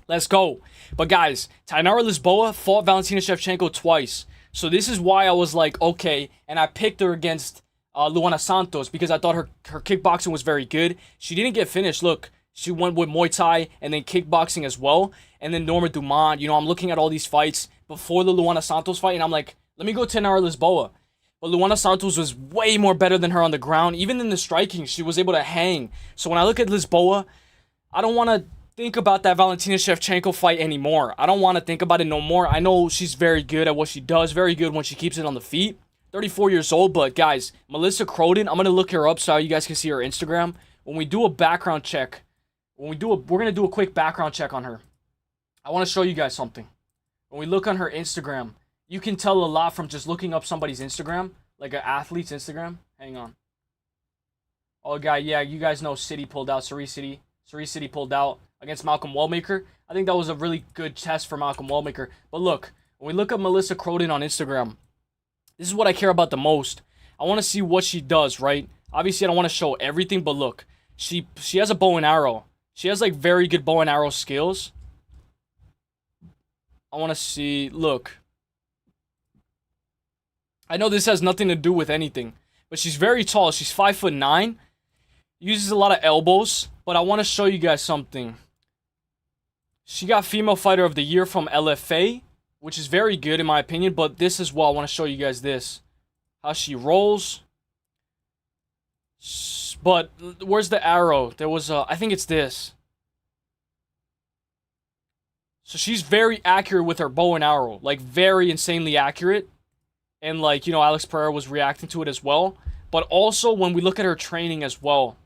Speaker 2: Let's go. But guys, Tainara Lisboa fought Valentina Shevchenko twice. So this is why I was like, okay. And I picked her against Luana Santos because I thought her kickboxing was very good. She didn't get finished. Look, she went with Muay Thai and then kickboxing as well. And then Norma Dumont. You know, I'm looking at all these fights before the Luana Santos fight, and I'm like, let me go Tainara Lisboa. But Luana Santos was way more better than her on the ground. Even in the striking, she was able to hang. So when I look at Lisboa, I don't want to think about that Valentina Shevchenko fight anymore. I don't want to think about it no more. I know she's very good at what she does. Very good when she keeps it on the feet. 34 years old, but guys, Melissa Croden, I'm going to look her up so you guys can see her Instagram. When we do a background check, we're going to do a quick background check on her. I want to show you guys something. When we look on her Instagram, you can tell a lot from just looking up somebody's Instagram, like an athlete's Instagram. Hang on. Oh, guy, yeah, you guys know City pulled out. Cerise City pulled out against Malcolm Wellmaker. I think that was a really good test for Malcolm Wellmaker. But look, when we look at Melissa Croden on Instagram, this is what I care about the most. I want to see what she does, right? Obviously, I don't want to show everything, but look, she has a bow and arrow. She has, like, very good bow and arrow skills. I want to see, look. I know this has nothing to do with anything, but she's very tall. She's 5'9". Uses a lot of elbows, but I want to show you guys something. She got Female Fighter of the Year from LFA, which is very good in my opinion, but this as well, I want to show you guys this. How she rolls. But where's the arrow? There was a, I think it's this. So she's very accurate with her bow and arrow. Like, very insanely accurate. And, like, you know, Alex Pereira was reacting to it as well. But also, when we look at her training as well,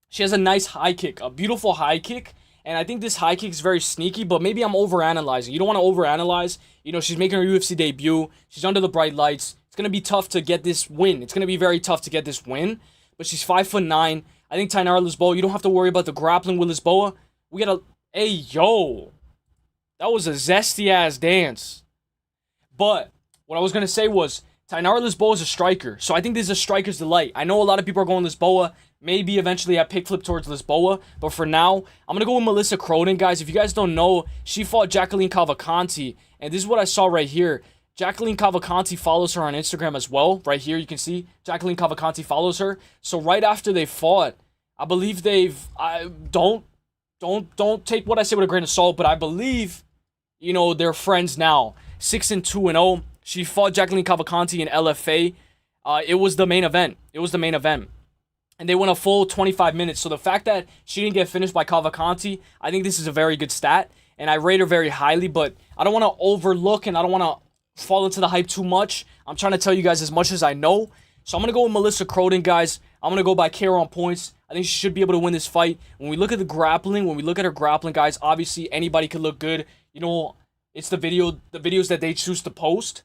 Speaker 2: she has a nice high kick. A beautiful high kick. And I think this high kick is very sneaky, but maybe I'm overanalyzing. You don't want to overanalyze. You know, she's making her UFC debut. She's under the bright lights. It's going to be tough to get this win. It's going to be very tough to get this win. But she's 5'9". I think Tainara Lisboa, you don't have to worry about the grappling with Lisboa. We got a... Hey, yo. That was a zesty-ass dance. But what I was going to say was, Tainara Lisboa is a striker. So I think this is a striker's delight. I know a lot of people are going Lisboa. Maybe eventually I pick flip towards Lisboa. But for now, I'm going to go with Melissa Croden, guys. If you guys don't know, she fought Jacqueline Cavalcanti. And this is what I saw right here. Jacqueline Cavalcanti follows her on Instagram as well. Right here, you can see Jacqueline Cavalcanti follows her. So right after they fought, I believe they've... Don't take what I say with a grain of salt, but I believe, you know, they're friends now. 6-2-0. She fought Jacqueline Cavalcanti in LFA. It was the main event. And they went a full 25 minutes. So the fact that she didn't get finished by Cavalcanti, I think this is a very good stat. And I rate her very highly, but I don't want to overlook and I don't want to fall into the hype too much. I'm trying to tell you guys as much as I know. So I'm going to go with Melissa Croden, guys. I'm going to go by KO on points. I think she should be able to win this fight. When we look at the grappling, her grappling, guys, obviously anybody could look good. You know, it's the videos that they choose to post.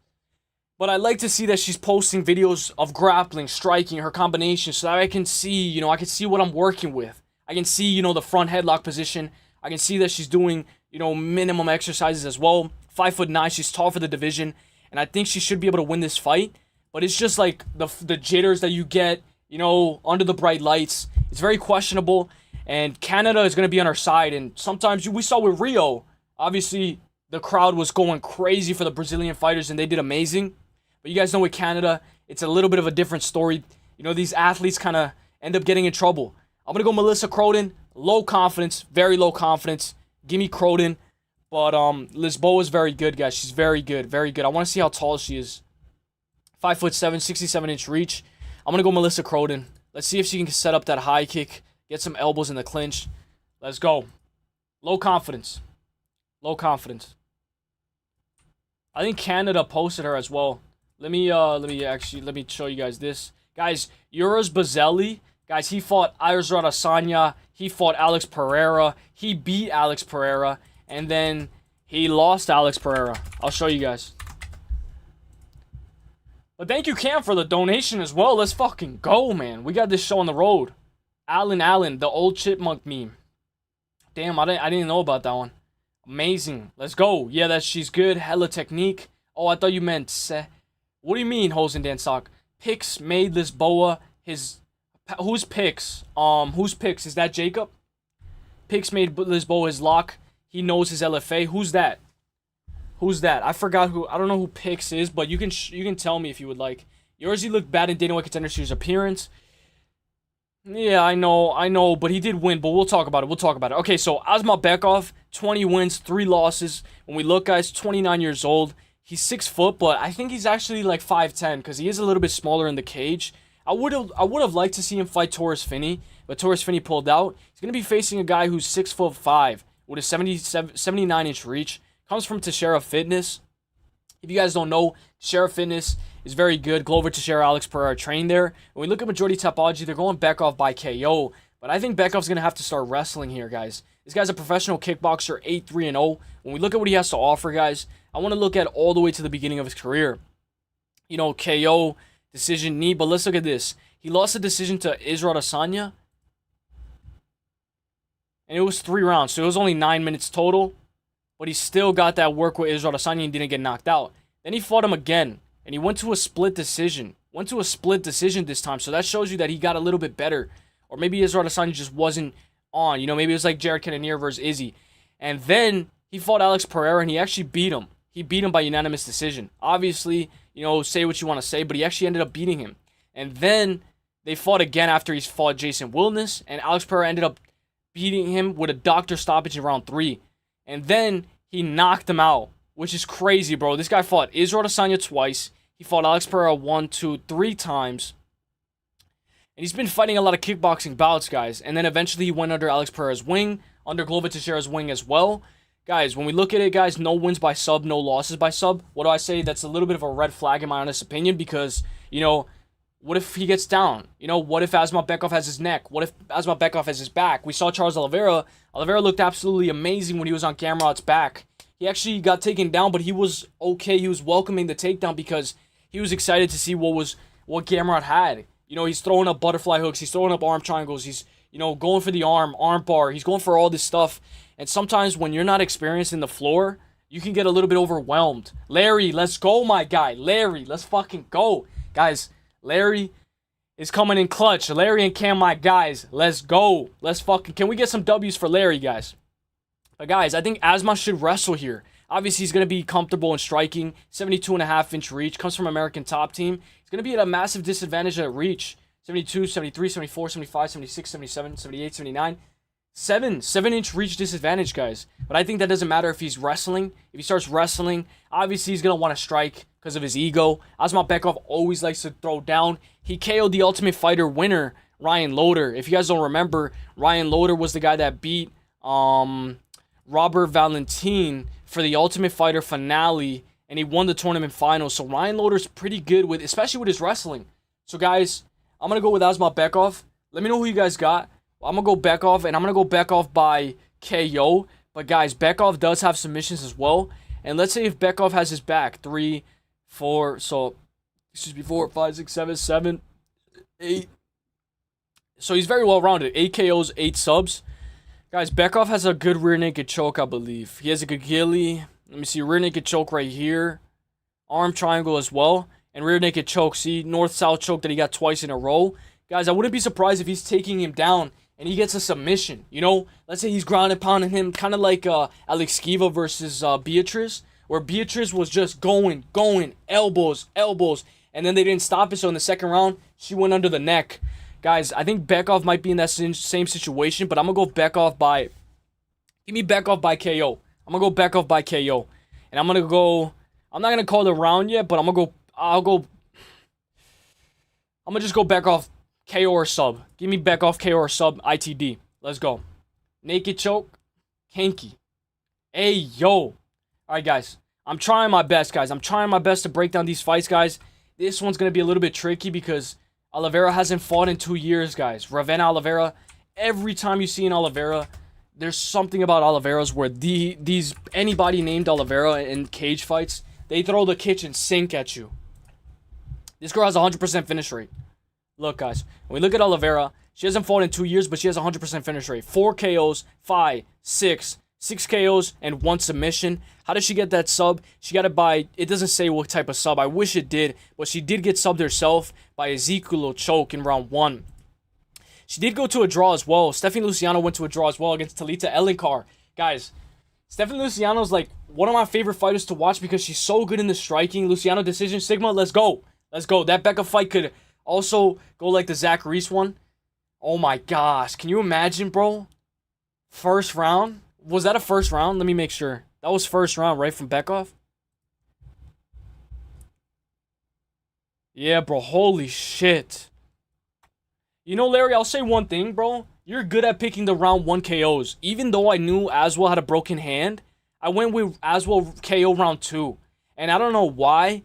Speaker 2: But I like to see that she's posting videos of grappling, striking, her combinations, so that I can see, you know, I can see what I'm working with. I can see, you know, the front headlock position. I can see that she's doing, you know, minimum exercises as well. 5'9", she's tall for the division, and I think she should be able to win this fight. But it's just like the jitters that you get, you know, under the bright lights. It's very questionable, and Canada is going to be on her side. And sometimes we saw with Rio, obviously the crowd was going crazy for the Brazilian fighters, and they did amazing. But you guys know with Canada, it's a little bit of a different story. You know, these athletes kind of end up getting in trouble. I'm going to go Melissa Croden. Low confidence. Very low confidence. Give me Croden. But Lisboa is very good, guys. She's very good. Very good. I want to see how tall she is. 5'7", 67-inch reach. I'm going to go Melissa Croden. Let's see if she can set up that high kick. Get some elbows in the clinch. Let's go. Low confidence. Low confidence. I think Canada posted her as well. Let me show you guys this. Guys, Euros Bazelli, guys, he fought Ayazar Adesanya. He fought Alex Pereira. He beat Alex Pereira. And then he lost Alex Pereira. I'll show you guys. But thank you, Cam, for the donation as well. Let's fucking go, man. We got this show on the road. Allen, the old chipmunk meme. Damn, I didn't know about that one. Amazing. Let's go. Yeah, she's good. Hella technique. Oh, I thought you meant... What do you mean, Hosen Dansock? Picks made Lisboa his... Who's Picks? Who's Picks? Is that Jacob? Picks made Lisboa his lock. He knows his LFA. Who's that? Who's that? I forgot who... I don't know who Picks is, but you can tell me if you would like. Yorzy looked bad in Dana White Contender Series appearance. Yeah, I know, but he did win, but we'll talk about it. Okay, so Asmabekov, 20 wins, 3 losses. When we look, guys, 29 years old. He's 6 foot, but I think he's actually like 5'10", because he is a little bit smaller in the cage. I would have liked to see him fight Taurus Finney, but Taurus Finney pulled out. He's going to be facing a guy who's 6'5", with a 79-inch reach. Comes from Teixeira Fitness. If you guys don't know, Teixeira Fitness is very good. Glover Teixeira, Alex Pereira trained there. When we look at majority topology, they're going Bekov by KO. But I think Bekov's going to have to start wrestling here, guys. This guy's a professional kickboxer, 8-3-0. When we look at what he has to offer, guys, I want to look at all the way to the beginning of his career. You know, KO, decision, knee, but let's look at this. He lost the decision to Israel Adesanya. And it was 3 rounds, so it was only 9 minutes total. But he still got that work with Israel Adesanya and didn't get knocked out. Then he fought him again, and he went to a split decision. Went to a split decision this time, so that shows you that he got a little bit better. Or maybe Israel Adesanya just wasn't on. You know, maybe it was like Jared Cannonier versus Izzy. And then he fought Alex Pereira, and he actually beat him. He beat him by unanimous decision. Obviously, you know, say what you want to say, but he actually ended up beating him. And then they fought again after he fought Jason Wilness, and Alex Pereira ended up beating him with a doctor stoppage in round 3. And then he knocked him out, which is crazy, bro. This guy fought Israel Adesanya twice. He fought Alex Pereira 1, 2, 3 times. And he's been fighting a lot of kickboxing bouts, guys. And then eventually he went under Alex Pereira's wing, under Glover Teixeira's wing as well. Guys, when we look at it, guys, no wins by sub, no losses by sub. What do I say? That's a little bit of a red flag in my honest opinion because, you know, what if he gets down? You know, what if Asmabekov has his neck? What if Asmabekov has his back? We saw Charles Oliveira. Oliveira looked absolutely amazing when he was on Gamrot's back. He actually got taken down, but he was okay. He was welcoming the takedown because he was excited to see what Gamrot had. You know, he's throwing up butterfly hooks. He's throwing up arm triangles. He's, you know, going for the arm bar. He's going for all this stuff. And sometimes when you're not experienced in the floor, you can get a little bit overwhelmed. Larry, let's go, my guy. Larry, let's fucking go. Guys, Larry is coming in clutch. Larry and Cam, my guys. Let's go. Can we get some W's for Larry, guys? But guys, I think Asma should wrestle here. Obviously, he's going to be comfortable in striking. 72.5-inch reach. Comes from American Top Team. He's going to be at a massive disadvantage at reach. 72, 73, 74, 75, 76, 77, 78, 79. 7-inch reach disadvantage, guys. But I think that doesn't matter if he's wrestling. If he starts wrestling, obviously he's going to want to strike because of his ego. Asmabekov always likes to throw down. He KO'd the Ultimate Fighter winner, Ryan Loder. If you guys don't remember, Ryan Loder was the guy that beat Robert Valentin for the Ultimate Fighter finale, and he won the tournament finals. So Ryan Loder's pretty good with, especially with his wrestling. So guys, I'm going to go with Asmabekov. Let me know who you guys got. I'm going to go Bekov, and I'm going to go Bekov by KO. But guys, Bekov does have submissions as well. And let's say if Bekov has his back, 3, 4, so, excuse me, 4, 5, 6, 7, 7, 8. So he's very well-rounded. 8 KOs, 8 subs. Guys, Bekov has a good rear naked choke, I believe. He has a good ghillie. Let me see, rear naked choke right here. Arm triangle as well. And rear naked choke. See, north-south choke that he got twice in a row. Guys, I wouldn't be surprised if he's taking him down and he gets a submission. You know, let's say he's ground and pounding him, kind of like Alex Skiva versus Beatrice, where Beatrice was just going, elbows, and then they didn't stop it. So in the second round, she went under the neck. Guys, I think Bekov might be in that same situation, but I'm going to go Bekov by... Give me Bekov by KO. I'm going to go Bekov by KO. And I'm going to go... I'm not going to call the round yet, but I'm going to go... I'm going to just go Bekov KO or sub. Give me Bekov KO or sub ITD. Let's go. Naked choke. Hanky. Hey, yo. Alright, guys. I'm trying my best, guys. I'm trying my best to break down these fights, guys. This one's going to be a little bit tricky because Oliveira hasn't fought in 2 years, guys. Ravenna Oliveira. Every time you see an Oliveira, there's something about Oliveira's where anybody named Oliveira in cage fights, they throw the kitchen sink at you. This girl has a 100% finish rate. Look, guys, when we look at Oliveira, she hasn't fought in 2 years, but she has a 100% finish rate. 4 KOs, 5, 6 KOs, and 1 submission. How does she get that sub? She got it by, it doesn't say what type of sub. I wish it did, but she did get subbed herself by Ezekiel choke in round 1. She did go to a draw as well. Stephanie Luciano went to a draw as well against Talita Elinkar. Guys, Stephanie Luciano's like one of my favorite fighters to watch because she's so good in the striking. Luciano decision, Sigma, let's go. Let's go. That Becca fight could also go like the Zach Reese one. Oh my gosh. Can you imagine, bro? First round? Was that a first round? Let me make sure. That was first round, right, from Bekov? Yeah, bro. Holy shit. You know, Larry, I'll say one thing, bro. You're good at picking the round 1 KOs. Even though I knew Aswell had a broken hand, I went with Aswell KO round 2. And I don't know why.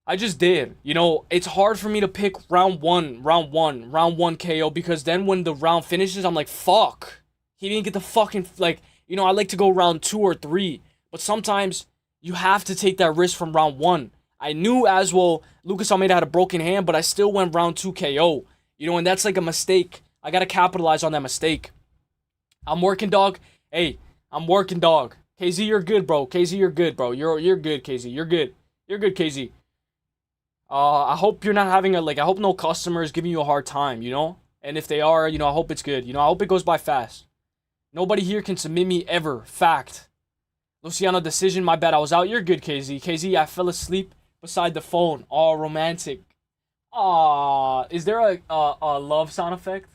Speaker 2: I just did. You know, it's hard for me to pick round 1 KO because then when the round finishes, I'm like, fuck. He didn't get the fucking, like, you know, I like to go round 2 or 3. But sometimes you have to take that risk from round 1. I knew as well Lucas Almeida had a broken hand, but I still went round 2 KO. You know, and that's like a mistake. I got to capitalize on that mistake. I'm working, dog. Hey, I'm working, dog. KZ, you're good, bro. KZ, you're good, bro. You're good, KZ. You're good. You're good, KZ. I hope you're not having I hope no customers giving you a hard time, you know? And if they are, you know, I hope it's good. You know, I hope it goes by fast. Nobody here can submit me ever. Fact. Luciano decision, my bad. I was out. You're good, KZ. KZ, I fell asleep beside the phone. All romantic. Is there a love sound effect?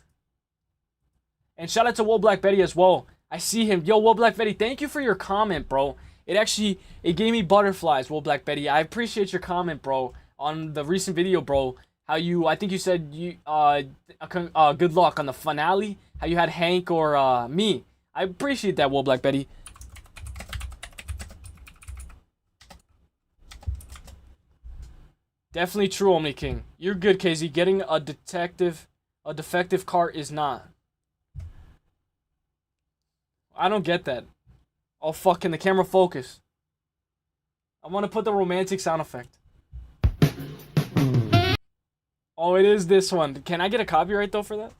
Speaker 2: And shout out to Will Black Betty as well. I see him. Yo, Will Black Betty, thank you for your comment, bro. It gave me butterflies, Will Black Betty. I appreciate your comment, bro, on the recent video, bro. I think you said good luck on the finale. How you had Hank or me. I appreciate that, Will Black Betty. Definitely true, Omni King. You're good, KZ. Getting a defective car is not. I don't get that. Oh, fucking the camera focus. I want to put the romantic sound effect. Oh, it is this one. Can I get a copyright, though, for that?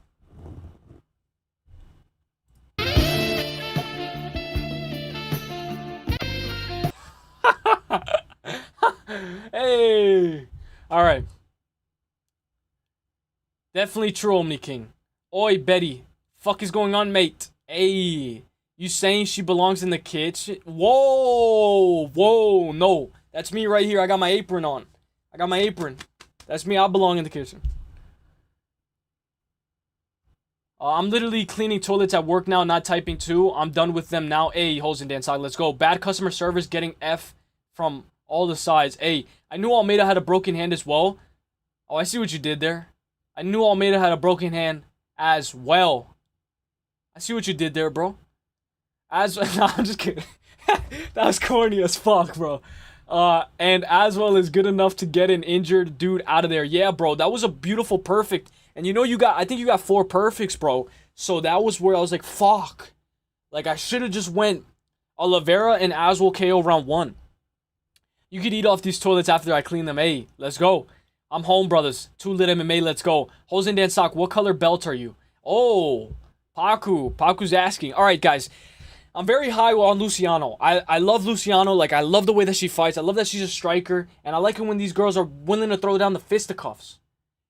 Speaker 2: Hey! Alright. Definitely true, Omni King. Oi, Betty. Fuck is going on, mate? Hey. You saying she belongs in the kitchen? Whoa! Whoa! No. That's me right here. I got my apron on. I got my apron. That's me. I belong in the kitchen. I'm literally cleaning toilets at work now, not typing too. I'm done with them now. Hey, Hosen Dan side, let's go. Bad customer service getting F from all the sides. Hey, I knew Almeida had a broken hand as well. Oh, I see what you did there. I knew Almeida had a broken hand as well. I see what you did there, bro. No, I'm just kidding. That was corny as fuck, bro. And as well is good enough to get an injured dude out of there. Yeah, bro, that was a beautiful perfect. And you know I think you got 4 perfects, bro. So that was where I was like, fuck. Like, I should have just went Oliveira and Aswell KO round 1. You could eat off these toilets after I clean them. Hey, let's go. I'm home, brothers. 2 lit MMA, let's go. Hosen Dan Sock, what color belt are you? Oh, Paku. Paku's asking. All right, guys. I'm very high on Luciano. I love Luciano. Like, I love the way that she fights. I love that she's a striker. And I like it when these girls are willing to throw down the fisticuffs.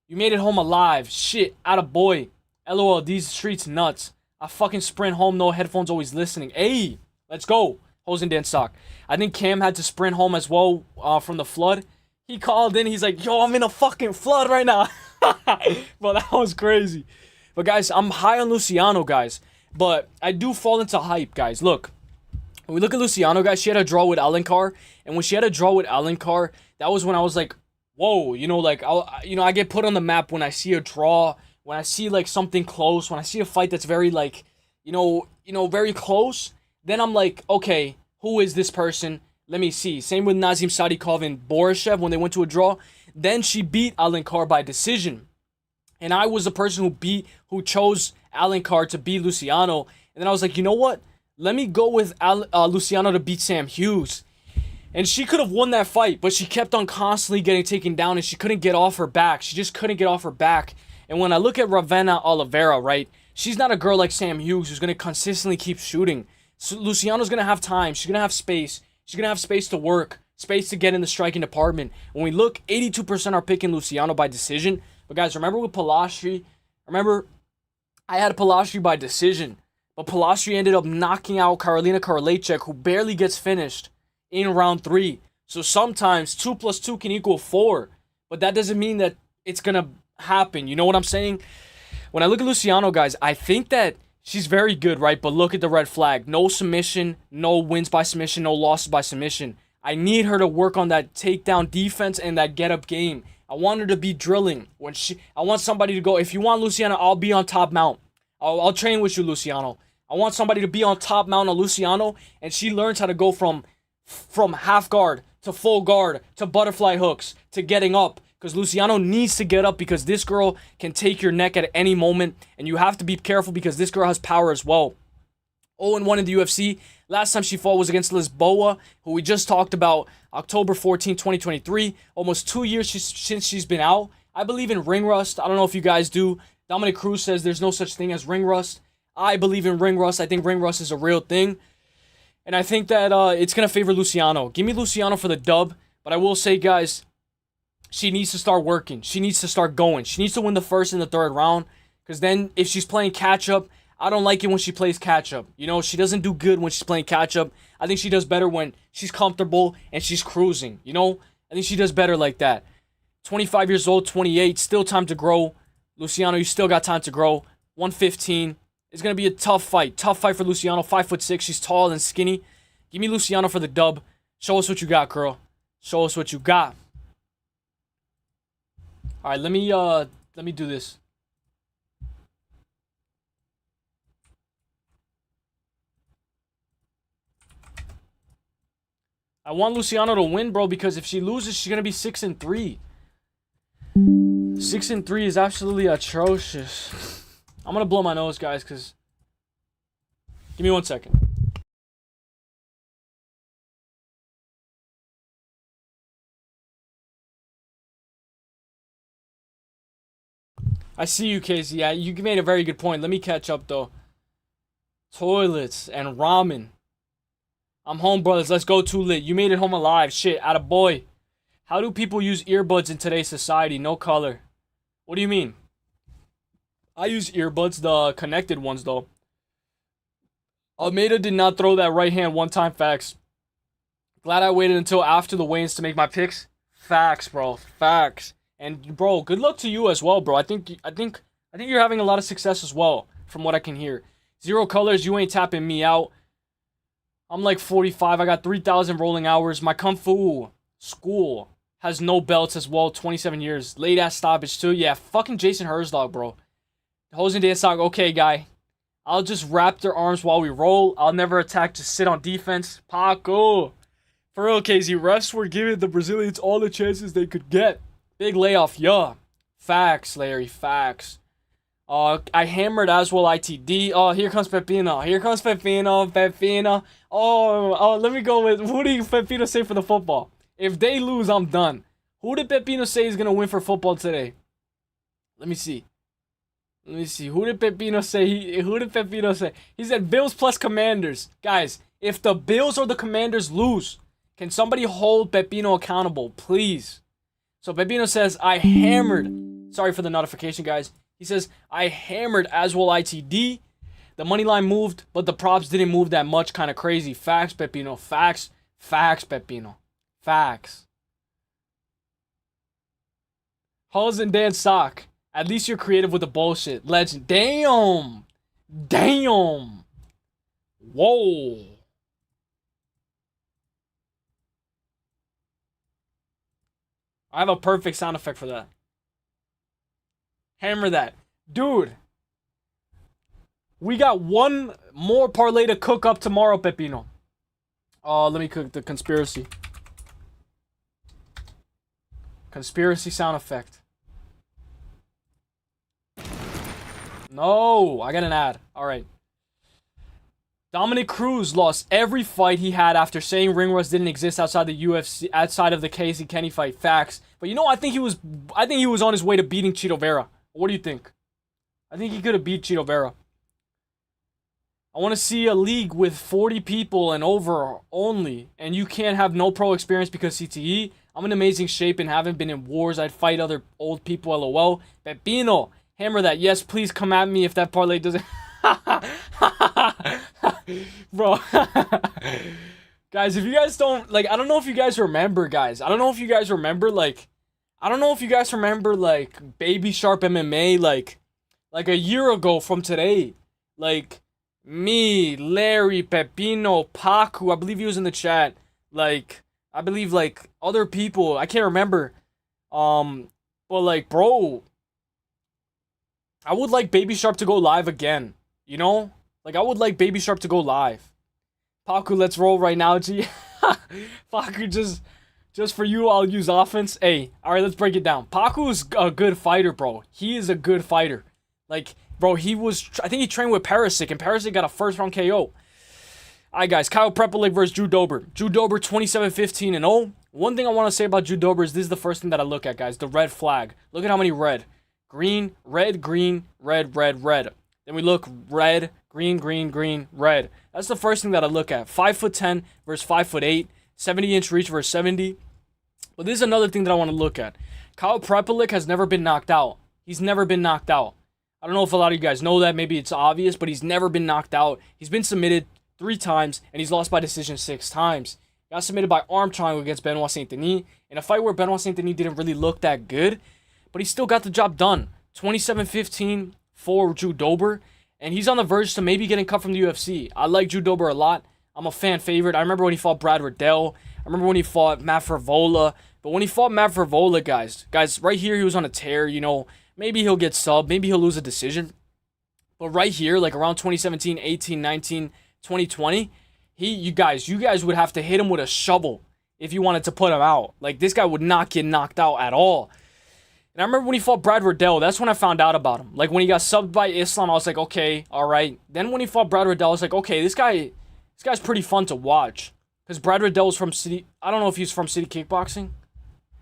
Speaker 2: You made it home alive. Shit, atta boy. LOL, these streets nuts. I fucking sprint home, no headphones, always listening. Hey, let's go. Hosen Dan Sock. I think Cam had to sprint home as well from the flood. He called in. He's like, yo, I'm in a fucking flood right now. Bro, that was crazy. But, guys, I'm high on Luciano, guys. But I do fall into hype, guys. Look, when we look at Luciano, guys, she had a draw with Alencar. And when she had a draw with Alencar, that was when I was like, whoa, you know, like, I get put on the map when I see a draw, when I see, like, something close, when I see a fight that's very, like, you know, very close. Then I'm like, okay, who is this person? Let me see. Same with Nazim Sadykov and Borishev when they went to a draw. Then she beat Alencar by decision. And I was the person who chose Alencar to beat Luciano. And then I was like, you know what? Let me go with Luciano to beat Sam Hughes. And she could have won that fight, but she kept on constantly getting taken down and she couldn't get off her back. She just couldn't get off her back. And when I look at Ravena Oliveira, right? She's not a girl like Sam Hughes who's going to consistently keep shooting. So Luciano's going to have time. She's going to have space. She's going to have space to work, space to get in the striking department. When we look, 82% are picking Luciano by decision. But guys, remember with Palastri? Remember, I had Palastri by decision. But Palastri ended up knocking out Karolina Karolejczyk, who barely gets finished in round 3. So sometimes 2 plus 2 can equal 4. But that doesn't mean that it's going to happen. You know what I'm saying? When I look at Luciano, guys, I think that she's very good, right? But look at the red flag. No submission, no wins by submission, no losses by submission. I need her to work on that takedown defense and that get-up game. I want her to be drilling. I want somebody to go, if you want Luciano, I'll be on top mount. I'll train with you, Luciano. I want somebody to be on top mount on Luciano, and she learns how to go from half guard to full guard to butterfly hooks to getting up. Because Luciano needs to get up because this girl can take your neck at any moment. And you have to be careful because this girl has power as well. 0-1 in the UFC. Last time she fought was against Lisboa, who we just talked about, October 14, 2023. Almost 2 years since she's been out. I believe in ring rust. I don't know if you guys do. Dominic Cruz says there's no such thing as ring rust. I believe in ring rust. I think ring rust is a real thing. And I think that it's going to favor Luciano. Give me Luciano for the dub. But I will say, guys, she needs to start working. She needs to start going. She needs to win the first and the third round. Because then if she's playing catch-up, I don't like it when she plays catch-up. You know, she doesn't do good when she's playing catch-up. I think she does better when she's comfortable and she's cruising. You know, I think she does better like that. 25 years old, 28, still time to grow. Luciano, you still got time to grow. 115. It's going to be a tough fight. Tough fight for Luciano. 5'6". She's tall and skinny. Give me Luciano for the dub. Show us what you got, girl. Show us what you got. All right, let me do this. I want Luciano to win, bro, because if she loses, she's going to be 6-3. 6-3 is absolutely atrocious. I'm going to blow my nose, guys, because... Give me 1 second. I see you, Casey. Yeah, you made a very good point. Let me catch up, though. Toilets and ramen. I'm home, brothers. Let's go, too lit. You made it home alive. Shit, atta boy. How do people use earbuds in today's society? No color. What do you mean? I use earbuds, the connected ones, though. Almeida did not throw that right hand one time. Facts. Glad I waited until after the weigh-ins to make my picks. Facts, bro. Facts. And bro, good luck to you as well, bro. I think you're having a lot of success as well, from what I can hear. Zero colors, you ain't tapping me out. I'm like 45. I got 3,000 rolling hours. My Kung Fu school has no belts as well. 27 years. Late ass stoppage too. Yeah, fucking Jason Herzog, bro. Hosen Dance Dog, okay, guy. I'll just wrap their arms while we roll. I'll never attack, just sit on defense. Paco. For real, Casey, refs were giving the Brazilians all the chances they could get. Big layoff, yeah. Facts, Larry, facts. I hammered as well ITD. Oh, here comes Pepino. Here comes Pepino. Pepino. Oh, let me go with, who did Pepino say for the football? If they lose, I'm done. Who did Pepino say is going to win for football today? Let me see. Who did Pepino say? Who did Pepino say? He said Bills plus Commanders. Guys, if the Bills or the Commanders lose, can somebody hold Pepino accountable, please? So Pepino says, I hammered. Sorry for the notification, guys. He says, I hammered as well ITD. The money line moved, but the props didn't move that much. Kind of crazy. Facts, Pepino. Facts. Facts, Pepino. Facts. Hulls and Dan Sock. At least you're creative with the bullshit. Legend. Damn. Damn. Whoa. I have a perfect sound effect for that. Hammer that. Dude. We got one more parlay to cook up tomorrow, Pepino. Let me cook the conspiracy. Conspiracy sound effect. No, I got an ad. Alright. Dominic Cruz lost every fight he had after saying ring rust didn't exist outside the UFC, outside of the Casey Kenny fight. Facts. But you know, I think he was on his way to beating Chito Vera. What do you think? I think he could have beat Chito Vera. I want to see a league with 40 people and over only, and you can't have no pro experience because CTE. I'm in amazing shape and haven't been in wars. I'd fight other old people, LOL. Pepino, hammer that. Yes, please come at me if that parlay doesn't... Bro. Guys, if you guys don't, like, I don't know if you guys remember, guys. I don't know if you guys remember, like, Baby Sharp MMA, like a year ago from today. Like, me, Larry, Pepino, Paku, I believe he was in the chat. Like, I believe, like, other people, I can't remember. But, like, bro, I would like Baby Sharp to go live again. You know? Like, I would like Baby Sharp to go live. Paku, let's roll right now, G. Paku, just for you, I'll use offense. Hey, alright, let's break it down. Paku's a good fighter, bro. He is a good fighter. Like, bro, I think he trained with Perisic, and Perisic got a first-round KO. Alright, guys. Kyle Prepelic versus Drew Dober. Drew Dober 27-15-0. One thing I want to say about Drew Dober is this is the first thing that I look at, guys. The red flag. Look at how many red. Green, red, green, red, red, red. Then we look red, green, green, green, red. That's the first thing that I look at. 5'10" versus 5'8". 70-inch reach versus 70. But this is another thing that I want to look at. Kyle Prepelic has never been knocked out. He's never been knocked out. I don't know if a lot of you guys know that. Maybe it's obvious, but he's never been knocked out. He's been submitted 3 times, and he's lost by decision 6 times. He got submitted by arm triangle against Benoit Saint-Denis in a fight where Benoit Saint-Denis didn't really look that good, but he still got the job done. 27-15 for Drew Dober, and he's on the verge to maybe getting cut from the UFC. I like Drew Dober a lot. I'm a fan favorite. I remember when he fought Brad Riddell. I remember when he fought Matt Frevola. But when he fought Matt Frevola, guys, right here he was on a tear. You know, maybe he'll get subbed. Maybe he'll lose a decision. But right here, like around 2017, 18, 19, 2020, you guys would have to hit him with a shovel if you wanted to put him out. Like, this guy would not get knocked out at all. And I remember when he fought Brad Riddell, that's when I found out about him. Like, when he got subbed by Islam, I was like, okay, all right. Then when he fought Brad Riddell, I was like, okay, this guy's pretty fun to watch. Because Brad Riddell was from City... I don't know if he's from City Kickboxing.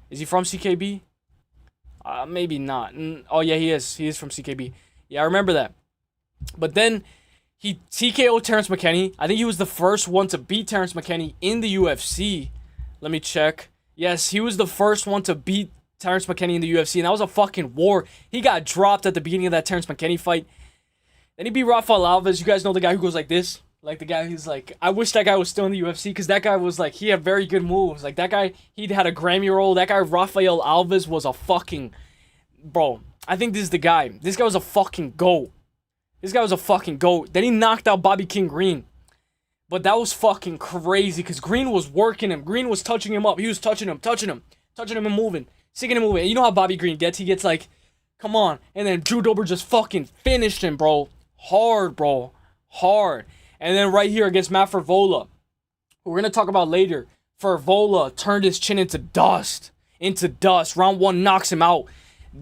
Speaker 2: Is he from CKB? Maybe not. Oh, yeah, he is. He is from CKB. Yeah, I remember that. But then he TKO'd Terrence McKinney. I think he was the first one to beat Terrence McKinney in the UFC. Let me check. Yes, he was the first one to beat Terrence McKinney in the UFC, and that was a fucking war. He got dropped at the beginning of that Terrence McKinney fight. Then he beat Rafael Alves. You guys know the guy who goes like this? Like, the guy who's like, I wish that guy was still in the UFC, because that guy was like, he had very good moves. Like, that guy, he'd had a Grammy roll. That guy, Rafael Alves, was a fucking... Bro, I think this is the guy. This guy was a fucking GOAT. This guy was a fucking GOAT. Then he knocked out Bobby King Green. But that was fucking crazy, because Green was working him. Green was touching him up. He was touching him and moving. Sticking and moving. And you know how Bobby Green gets? He gets like, come on. And then Drew Dober just fucking finished him, bro. Hard, bro. Hard. And then right here against Matt Frevola, who we're going to talk about later, Frevola turned his chin into dust. Round 1 knocks him out.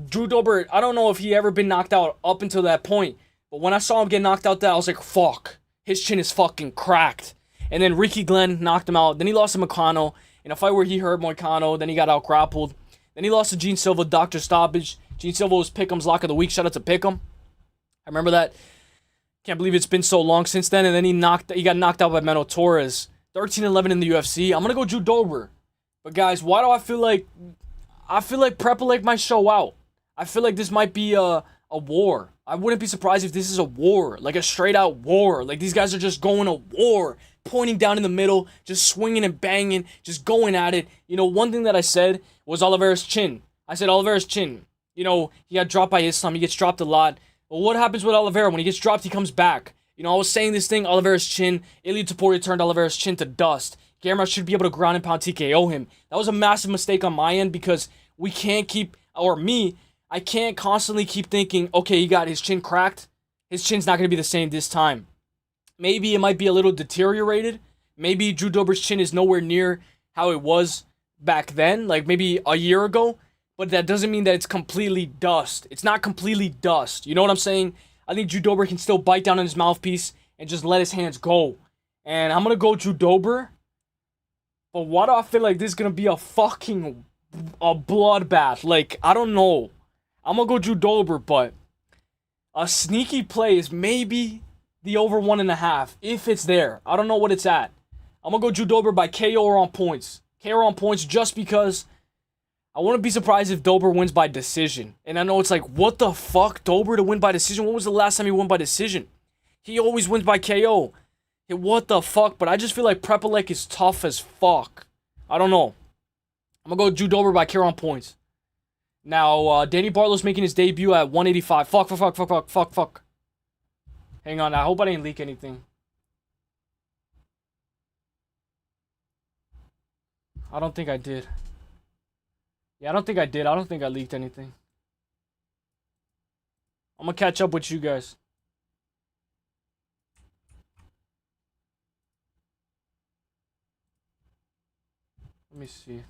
Speaker 2: Drew Dober, I don't know if he ever been knocked out up until that point. But when I saw him get knocked out there, I was like, fuck. His chin is fucking cracked. And then Ricky Glenn knocked him out. Then he lost to Moicano in a fight where he hurt Moicano. Then he got out grappled. Then he lost to Gene Silva, Dr. Stoppage. Gene Silva was Pick'em's lock of the week. Shout out to Pick'em. I remember that. Can't believe it's been so long since then. And then he got knocked out by Meno Torres. 13-11 in the UFC. I'm gonna go Drew Dober. But guys, why do I feel like Prepelic might show out? I feel like this might be a war. I wouldn't be surprised if this is a war. Like a straight out war. Like these guys are just going to war. Pointing down in the middle. Just swinging and banging. Just going at it. You know, one thing that I said was Oliveira's chin. I said Oliveira's chin. You know, he got dropped by Islam. He gets dropped a lot. But what happens with Oliveira? When he gets dropped, he comes back. You know, I was saying this thing, Oliveira's chin. Ilia Topuria turned Oliveira's chin to dust. Gamrot should be able to ground and pound TKO him. That was a massive mistake on my end because we can't keep, or me, I can't constantly keep thinking, okay, he got his chin cracked. His chin's not going to be the same this time. Maybe it might be a little deteriorated. Maybe Drew Dober's chin is nowhere near how it was back then, like maybe a year ago. But that doesn't mean that it's completely dust. It's not completely dust. You know what I'm saying? I think Drew Dober can still bite down on his mouthpiece and just let his hands go. And I'm going to go Drew Dober. But why do I feel like this is going to be a fucking bloodbath? Like, I don't know. I'm going to go Drew Dober, but a sneaky play is maybe the over 1.5, if it's there. I don't know what it's at. I'm going to go Drew Dober by KO or on points. KO or on points just because I wouldn't be surprised if Dober wins by decision. And I know it's like, what the fuck? Dober to win by decision? When was the last time he won by decision? He always wins by KO. Hey, what the fuck? But I just feel like Prepelic is tough as fuck. I don't know. I'm going to go Drew Dober by KO on points. Now, Danny Barlow's making his debut at 185. Fuck. Hang on, I hope I didn't leak anything. I don't think I did. Yeah, I don't think I did. I don't think I leaked anything. I'm gonna catch up with you guys. Let me see.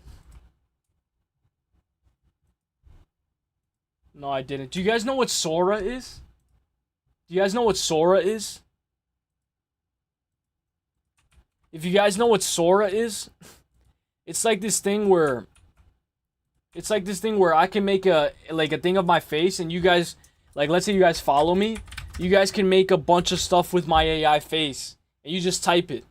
Speaker 2: No, I didn't. Do you guys know what Sora is? Do you guys know what Sora is? If you guys know what Sora is, it's like this thing where I can make a thing of my face, and you guys, like, let's say you guys follow me, you guys can make a bunch of stuff with my AI face, and you just type it.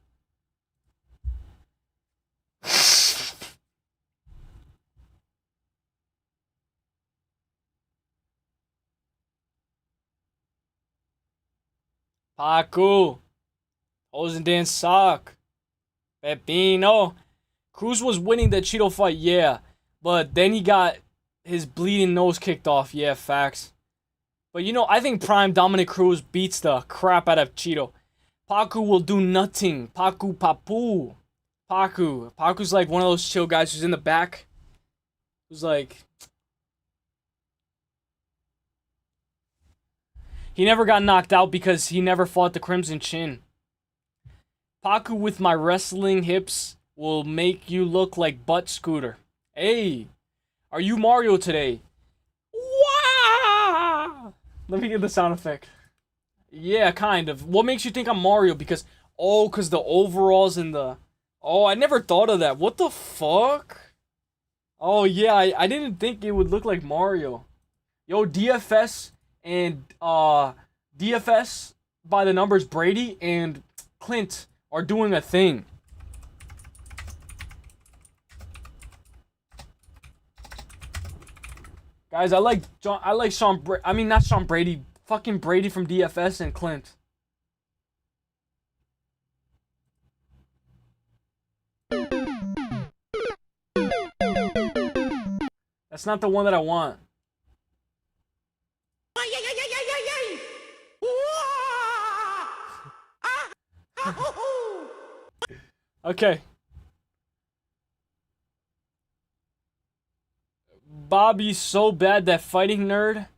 Speaker 2: Pacu. Ozendan suck. Pepino. Cruz was winning the Cheeto fight, yeah. But then he got his bleeding nose kicked off. Yeah, facts. But you know, I think Prime Dominic Cruz beats the crap out of Cheeto. Pacu will do nothing. Pacu Papu. Pacu's like one of those chill guys who's in the back. Who's like... He never got knocked out because he never fought the Crimson Chin. Pacu with my wrestling hips will make you look like Butt Scooter. Hey, are you Mario today? Wah! Let me get the sound effect. Yeah, kind of. What makes you think I'm Mario? Because the overalls and the... Oh, I never thought of that. What the fuck? Oh, yeah, I didn't think it would look like Mario. Yo, DFS and, DFS by the numbers, Brady and Clint are doing a thing. Guys, I like not Sean Brady, fucking Brady from DFS and Clint. That's not the one that I want. Okay. Bobby's so bad that fighting nerd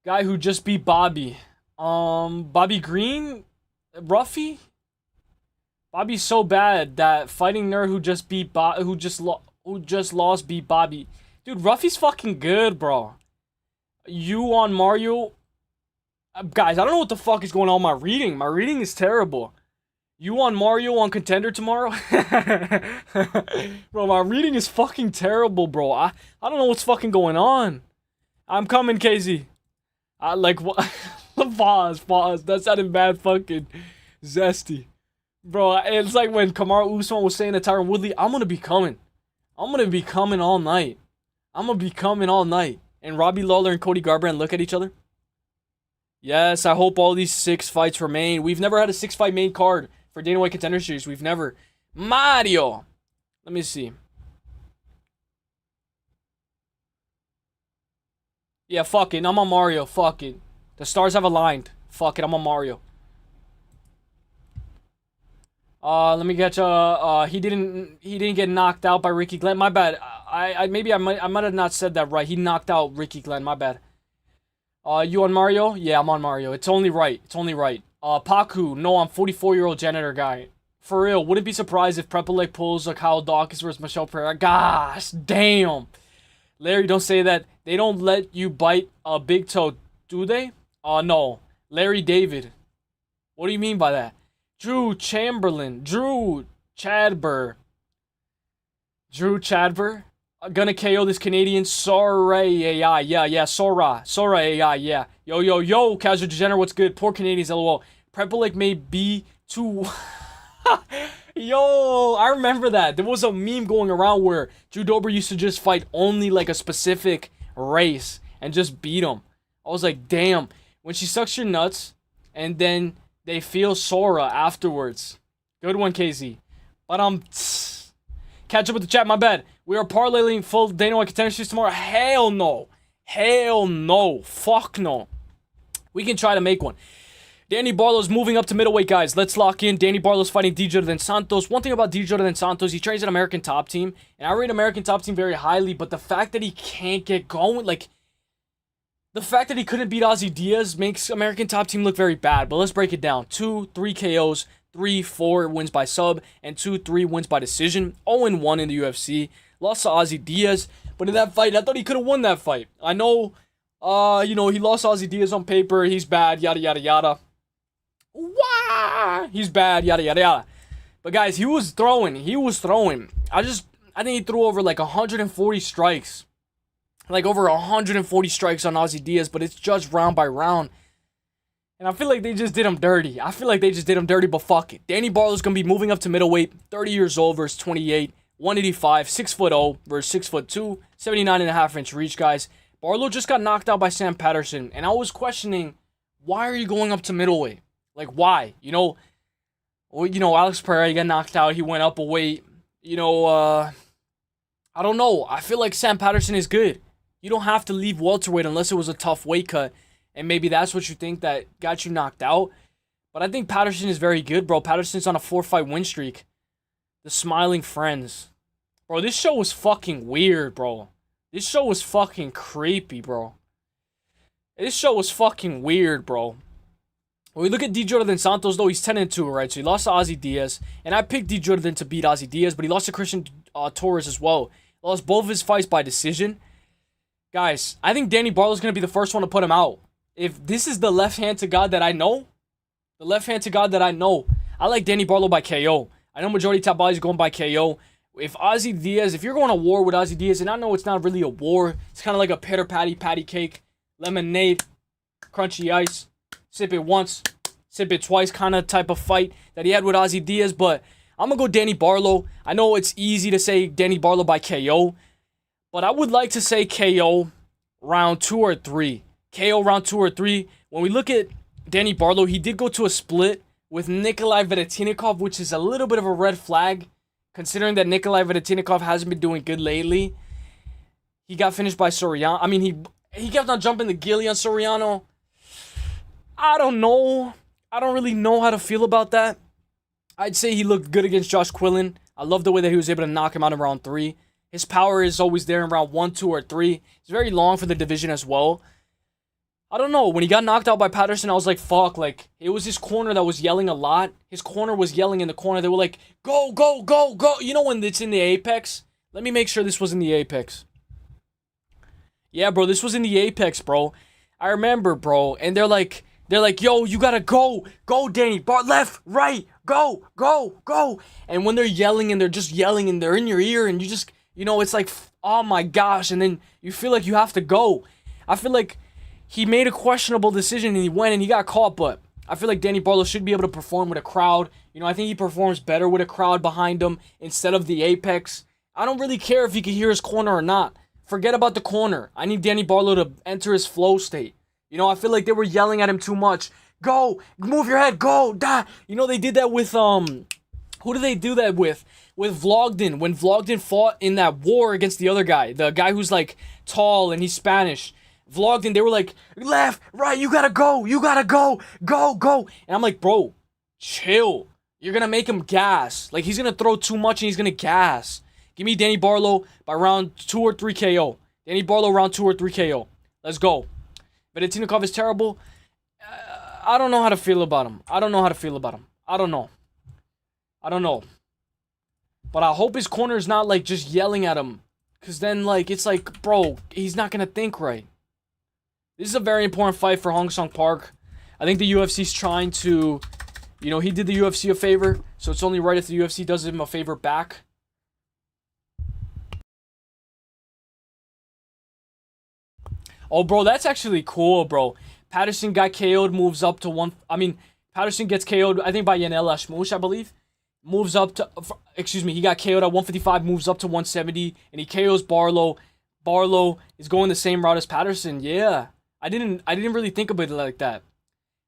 Speaker 2: guy who just beat Bobby. Bobby Green? Ruffy? Bobby's so bad that fighting nerd who just beat who just lost beat Bobby. Dude, Ruffy's fucking good, bro. You on Mario? Guys, I don't know what the fuck is going on with my reading. My reading is terrible. You on Mario on Contender tomorrow? Bro, my reading is fucking terrible, bro. I don't know what's fucking going on. I'm coming, KZ. Like, what? Pause. That sounded bad fucking zesty. Bro, it's like when Kamaru Usman was saying to Tyron Woodley, I'm gonna be coming. I'm gonna be coming all night. And Robbie Lawler and Cody Garbrandt look at each other. Yes, I hope all these 6 fights remain. We've never had a 6-fight main card for Dana White Contender Series. We've never. Mario. Let me see. Yeah, fuck it. I'm on Mario. Fuck it. The stars have aligned. Fuck it. I'm on Mario. Let me get you. He didn't get knocked out by Ricky Glenn. My bad. I might have not said that right. He knocked out Ricky Glenn. My bad. You on Mario? Yeah, I'm on Mario. It's only right. Pacu. No, I'm 44-year-old janitor guy. For real, wouldn't be surprised if Prepolek pulls a Kyle Dawkins versus Michelle Pereira. Gosh, damn. Larry, don't say that. They don't let you bite a big toe, do they? No. Larry David. What do you mean by that? Drew Chadber. Gonna KO this Canadian Sora AI. Yeah, Sora AI, yeah. Yo, Casual Degenerate, what's good? Poor Canadians, lol. Prepolek may be too... Yo, I remember that. There was a meme going around where Drew Dober used to just fight only like a specific race and just beat him. I was like, damn. When she sucks your nuts and then they feel Sora afterwards. Good one, KZ. But catch up with the chat, my bad. We are parlaying full Dana White Contender Series tomorrow. Hell no. Fuck no. We can try to make one. Danny Barlow's moving up to middleweight, guys. Let's lock in. Danny Barlow's fighting D. Jordan Santos. One thing about D. Jordan Santos, he trains at American Top Team. And I rate American Top Team very highly. But the fact that he can't get going, like... The fact that he couldn't beat Ozzy Diaz makes American Top Team look very bad. But let's break it down. 2-3 KOs. 3-4 wins by sub. And 2-3 wins by decision. 0-1 in the UFC. Lost to Ozzy Diaz. But in that fight, I thought he could have won that fight. I know, he lost Ozzy Diaz on paper. He's bad, yada, yada, yada. Wah! He's bad, yada, yada, yada. But guys, he was throwing. I think he threw over like 140 strikes. Like over 140 strikes on Ozzy Diaz, but it's judged round by round. And I feel like they just did him dirty. But fuck it. Danny Barlow's going to be moving up to middleweight. 30 years old versus 28. 185. 6'0" versus 6'2". 79.5-inch reach, guys. Barlow just got knocked out by Sam Patterson. And I was questioning, why are you going up to middleweight? Like, why? Alex Pereira got knocked out. He went up a weight. I don't know. I feel like Sam Patterson is good. You don't have to leave welterweight unless it was a tough weight cut. And maybe that's what you think that got you knocked out. But I think Patterson is very good, bro. Patterson's on a 4-fight win streak. The Smiling Friends. Bro, this show was fucking weird, bro. This show was fucking creepy, bro. This show was fucking weird, bro. When we look at Jordan Santos, though, he's 10-2, right? So he lost to Ozzy Diaz. And I picked Jordan to beat Ozzy Diaz, but he lost to Christian Torres as well. He lost both of his fights by decision. Guys, I think Danny Barlow's going to be the first one to put him out. If this is the left hand to God that I know, I like Danny Barlow by KO. I know majority top bodies going by KO. If you're going to war with Ozzy Diaz, and I know it's not really a war, it's kind of like a patty cake, lemonade, crunchy ice, sip it once, sip it twice kind of type of fight that he had with Ozzy Diaz, but I'm going to go Danny Barlow. I know it's easy to say Danny Barlow by KO, but I would like to say KO round 2 or 3. KO round 2 or 3. When we look at Danny Barlow, he did go to a split with Nikolai Vedetinikov, which is a little bit of a red flag, considering that Nikolai Vedetinikov hasn't been doing good lately. He got finished by Soriano. I mean, he kept on jumping the gilly on Soriano. I don't know. I don't really know how to feel about that. I'd say he looked good against Josh Quillen. I love the way that he was able to knock him out in round 3. His power is always there in round 1, 2, or 3. He's very long for the division as well. I don't know. When he got knocked out by Patterson, I was like, fuck. Like, it was his corner that was yelling a lot. His corner was yelling in the corner. They were like, go, go, go, go. You know when it's in the apex? Let me make sure this was in the apex. Yeah, bro. This was in the apex, bro. I remember, bro. And they're like, yo, you gotta go. Go, Danny. Left, right. Go, go, go. And when they're yelling and they're just yelling and they're in your ear and you just, it's like, oh my gosh. And then you feel like you have to go. I feel like he made a questionable decision and he went and he got caught, but I feel like Danny Barlow should be able to perform with a crowd. I think he performs better with a crowd behind him instead of the apex. I don't really care if he can hear his corner or not. Forget about the corner. I need Danny Barlow to enter his flow state. I feel like they were yelling at him too much. Go, move your head, go, die. They did that with, who did they do that with? With Vlogden. When Vlogden fought in that war against the other guy. The guy who's like tall and he's Spanish. Vlogged, they were like, left, right, you gotta go, go, go. And I'm like, bro, chill. You're gonna make him gas. Like, he's gonna throw too much and he's gonna gas. Give me Danny Barlow by round 2 or 3 KO. Danny Barlow round 2 or 3 KO. Let's go. Vedetinikov is terrible. I don't know how to feel about him. I don't know. But I hope his corner is not, like, just yelling at him. Because then, like, it's like, bro, he's not gonna think right. This is a very important fight for Hong Sung Park. I think the UFC's trying to, he did the UFC a favor, so it's only right if the UFC does him a favor back. Oh, bro, that's actually cool, bro. Patterson got KO'd, moves up to Patterson gets KO'd, I think, by Yanel Ashmouche, I believe. Moves up to, he got KO'd at 155, moves up to 170, and he KOs Barlow. Barlow is going the same route as Patterson. Yeah. I didn't really think about it like that.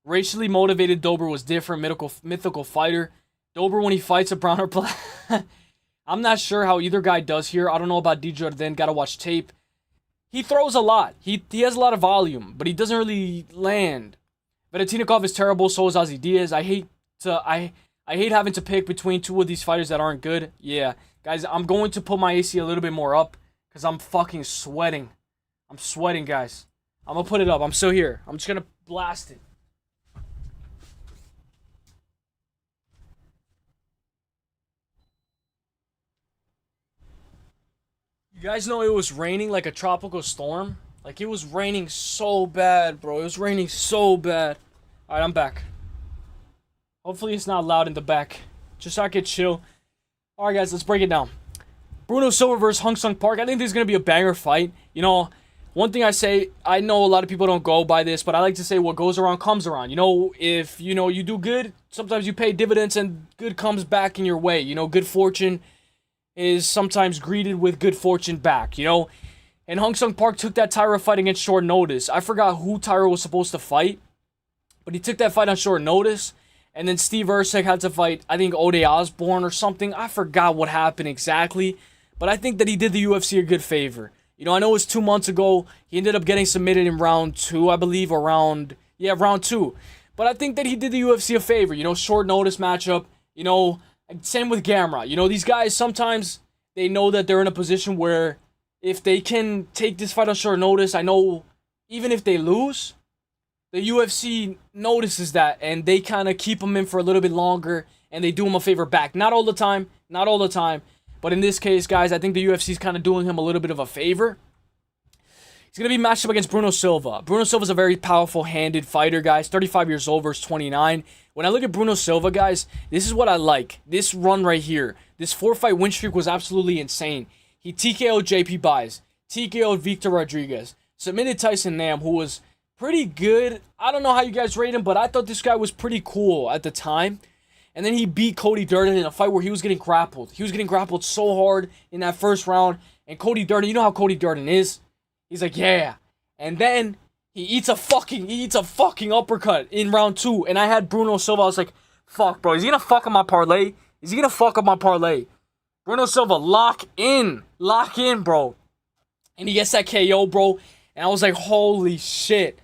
Speaker 2: Racially motivated Dober was different, mythical fighter. Dober, when he fights a brown or black, I'm not sure how either guy does here. I don't know about Jordan, gotta watch tape. He throws a lot. He has a lot of volume, but he doesn't really land. Vedetinikov is terrible, so is Ozzy Diaz. I hate having to pick between two of these fighters that aren't good. Yeah, guys, I'm going to put my AC a little bit more up because I'm fucking sweating. I'm sweating, guys. I'm going to put it up. I'm still here. I'm just going to blast it. You guys know it was raining like a tropical storm? Like, it was raining so bad, bro. It was raining so bad. Alright, I'm back. Hopefully it's not loud in the back. just so I could chill. All right, guys, let's break it down. Bruno Silva versus Hong Sung Park. I think this is going to be a banger fight. You know, one thing I say, I know a lot of people don't go by this, but I like to say what goes around comes around. You know, if, you know, you do good, sometimes you pay dividends and good comes back in your way. You know, good fortune is sometimes greeted with good fortune back, you know. And Hong Sung Park took that Taira fight against short notice. I forgot who Taira was supposed to fight, but he took that fight on short notice. And then Steve Erceg had to fight, I think, Ode Osborne or something. I forgot what happened exactly. But I think that he did the UFC a good favor. You know, I know it was 2 months ago. He ended up getting submitted in round 2, I believe, or round 2. But I think that he did the UFC a favor. You know, short notice matchup. You know, same with Gamrot. You know, these guys, sometimes they know that they're in a position where if they can take this fight on short notice, I know even if they lose, the UFC notices that and they kind of keep them in for a little bit longer and they do him a favor back. Not all the time. But in this case, guys, I think the UFC is kind of doing him a little bit of a favor. He's going to be matched up against Bruno Silva. Bruno Silva is a very powerful handed fighter, guys. 35 years old versus 29. When I look at Bruno Silva, guys, this is what I like. This run right here. This 4-fight win streak was absolutely insane. He TKO'd JP Buys. TKO'd Victor Rodriguez. Submitted Tyson Nam, who was pretty good. I don't know how you guys rate him, but I thought this guy was pretty cool at the time. And then he beat Cody Durden in a fight where he was getting grappled. He was getting grappled so hard in that first round. And Cody Durden, you know how Cody Durden is. He's like, yeah. And then he eats a fucking uppercut in round 2. And I had Bruno Silva. I was like, fuck, bro. Is he gonna fuck up my parlay? Bruno Silva, lock in, bro. And he gets that KO, bro. And I was like, holy shit.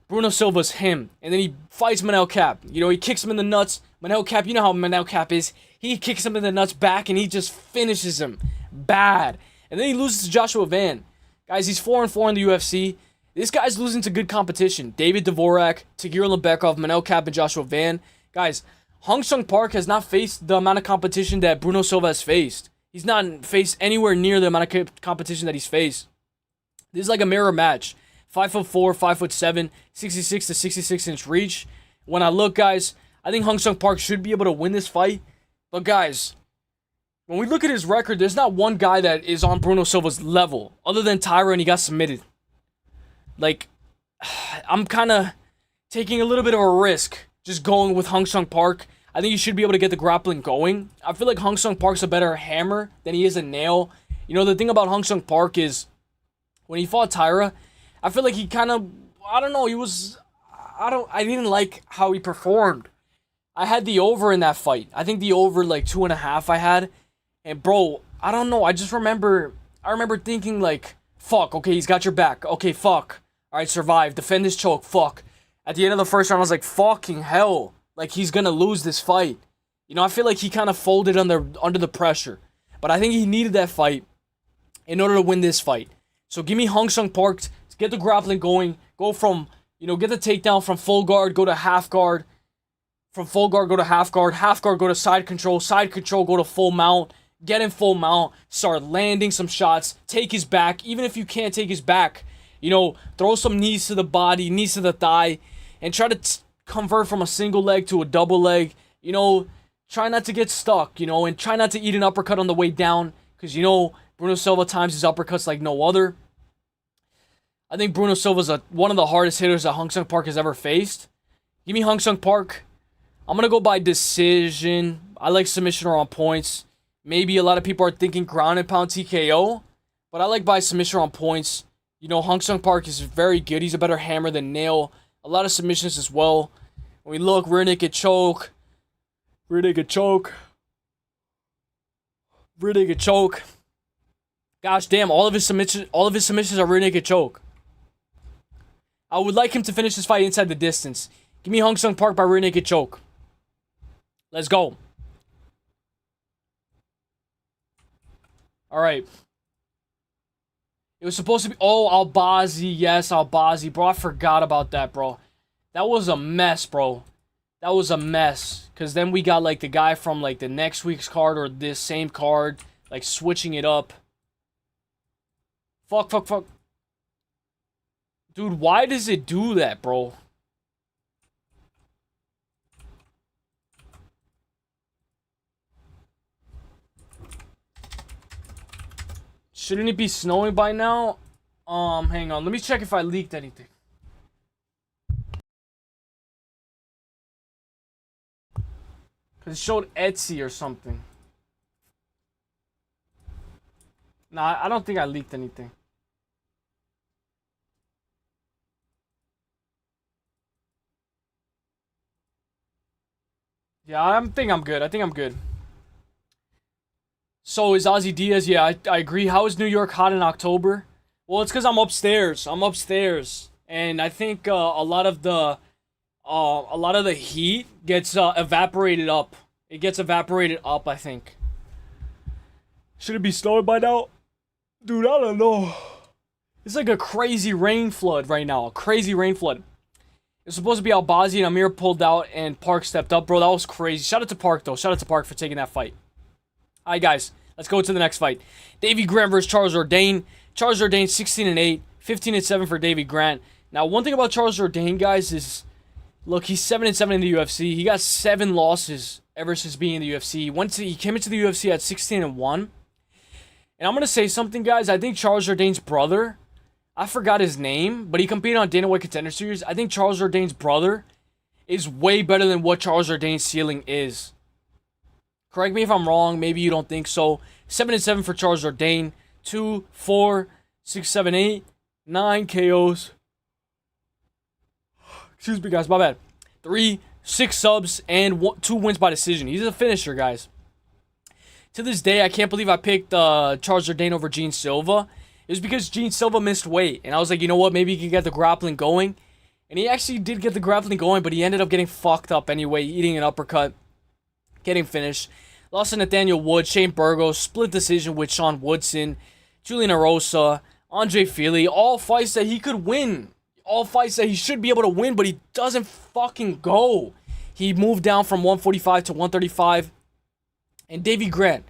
Speaker 2: Bruno Silva's him. And then he fights Manel Cap. You know, he kicks him in the nuts. Manel Cap, you know how Manel Cap is. He kicks him in the nuts back and he just finishes him. Bad. And then he loses to Joshua Van. Guys, he's 4-4 in the UFC. This guy's losing to good competition. David Dvorak, Tagir Lebekov, Manel Cap, and Joshua Van. Guys, Hong Sung Park has not faced the amount of competition that Bruno Silva has faced. He's not faced anywhere near the amount of competition that he's faced. This is like a mirror match. 5'4", 5'7", 66 to 66-inch reach. When I look, guys, I think Hong Sung Park should be able to win this fight. But, guys, when we look at his record, there's not one guy that is on Bruno Silva's level other than Taira, and he got submitted. Like, I'm kind of taking a little bit of a risk just going with Hong Sung Park. I think he should be able to get the grappling going. I feel like Hong Sung Park's a better hammer than he is a nail. You know, the thing about Hong Sung Park is when he fought Taira, I feel like he kind of, I don't know, I didn't like how he performed. I had the over in that fight. I think the over, like, 2.5 I had. And, bro, I don't know, I remember thinking, like, fuck, okay, he's got your back. Okay, fuck. Alright, survive. Defend this choke. Fuck. At the end of the first round, I was like, fucking hell. Like, he's gonna lose this fight. You know, I feel like he kind of folded under the pressure. But I think he needed that fight in order to win this fight. So give me Hong Sung Park to get the grappling going. Go from, you know, get the takedown from full guard, go to half guard. From full guard, go to half guard. Half guard, go to side control. Side control, go to full mount. Get in full mount. Start landing some shots. Take his back. Even if you can't take his back, you know, throw some knees to the body, knees to the thigh. And try to convert from a single leg to a double leg. You know, try not to get stuck, you know, and try not to eat an uppercut on the way down. Because, you know, Bruno Silva times his uppercuts like no other. I think Bruno Silva's one of the hardest hitters that Hong Sung Park has ever faced. Give me Hong Sung Park. I'm going to go by decision. I like submission or on points. Maybe a lot of people are thinking ground and pound TKO. But I like by submission or on points. You know, Hong Sung Park is very good. He's a better hammer than nail. A lot of submissions as well. When we look, rear naked choke. Rear naked choke. Rear naked choke. Gosh damn, all of his submissions are rear naked choke. I would like him to finish this fight inside the distance. Give me Hong Sung Park by rear naked choke. Let's go. Alright. It was supposed to be... Oh, Albazi. Yes, Albazi. Bro, I forgot about that, bro. That was a mess, bro. That was a mess. Because then we got, like, the guy from, like, the next week's card or this same card. Like, switching it up. Fuck. Dude, why does it do that, bro? Shouldn't it be snowing by now? Hang on. Let me check if I leaked anything. Cause it showed Etsy or something. Nah, I don't think I leaked anything. Yeah, I think I'm good. I think I'm good. So is Ozzy Diaz? Yeah, I agree. How is New York hot in October? Well, it's because I'm upstairs. I'm upstairs, and I think a lot of the heat gets evaporated up. It gets evaporated up, I think. Should it be snowing by now? Dude, I don't know. It's like a crazy rain flood right now. A crazy rain flood. It's supposed to be Albazi and Amir pulled out and Park stepped up. Bro, that was crazy. Shout out to Park, though. Shout out to Park for taking that fight. Alright, guys. Let's go to the next fight. Davey Grant versus Charles Jourdain. Charles Jourdain 16-8. 15-7 for Davey Grant. Now, one thing about Charles Jourdain, guys, is... Look, he's 7-7 in the UFC. He got 7 losses ever since being in the UFC. He came into the UFC at 16-1. And I'm going to say something, guys. I think Charles Jourdain's brother... I forgot his name, but he competed on Dana White Contender Series. I think Charles Jourdain's brother is way better than what Charles Jourdain's ceiling is. Correct me if I'm wrong. Maybe you don't think so. 7-7 for Charles Jourdain. 2, 4, 6, 7, 8, 9 KOs. Excuse me, guys. My bad. 3, 6 subs, and 2 wins by decision. He's a finisher, guys. To this day, I can't believe I picked Charles Jourdain over Gene Silva. It was because Gene Silva missed weight. And I was like, you know what? Maybe he can get the grappling going. And he actually did get the grappling going, but he ended up getting fucked up anyway, eating an uppercut, getting finished. Lost to Nathaniel Wood, Shane Burgos, split decision with Sean Woodson, Julian Erosa, Andre Fili. All fights that he could win. All fights that he should be able to win, but he doesn't fucking go. He moved down from 145 to 135. And Davey Grant,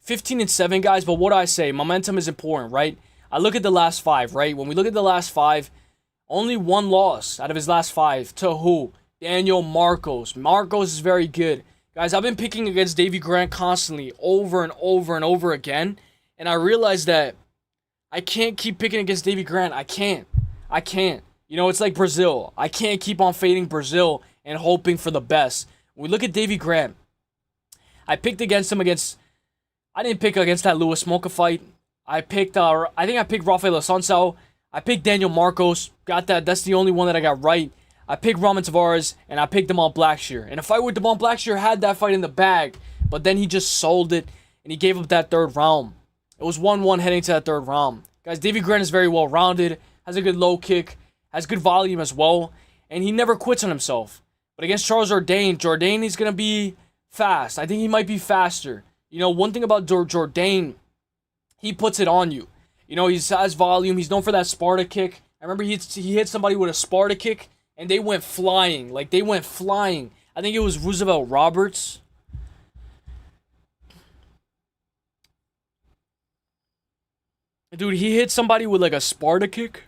Speaker 2: 15-7, guys. But what do I say? Momentum is important, right? I look at the last 5, right? When we look at the last 5, only 1 loss out of his last 5. To who? Daniel Marcos. Marcos is very good. Guys, I've been picking against Davey Grant constantly, over and over and over again. And I realized that I can't keep picking against Davey Grant. I can't. You know, it's like Brazil. I can't keep on fading Brazil and hoping for the best. When we look at Davey Grant, I picked against him I didn't pick against that Lewis Smoka fight. I think I picked Rafael Assunção. I picked Daniel Marcos. Got that. That's the only one that I got right. I picked Roman Tavares, and I picked Damon Blackshear. And a fight with Damon Blackshear had that fight in the bag, but then he just sold it, and he gave up that 3rd round. It was 1-1 heading to that 3rd round. Guys, Davey Grant is very well-rounded, has a good low kick, has good volume as well, and he never quits on himself. But against Charles Jourdain is going to be fast. I think he might be faster. You know, one thing about Jourdain, he puts it on you. You know, he has volume. He's known for that Sparta kick. I remember he hit somebody with a Sparta kick, and they went flying. Like, they went flying. I think it was Roosevelt Roberts. Dude, he hit somebody with, like, a Sparta kick.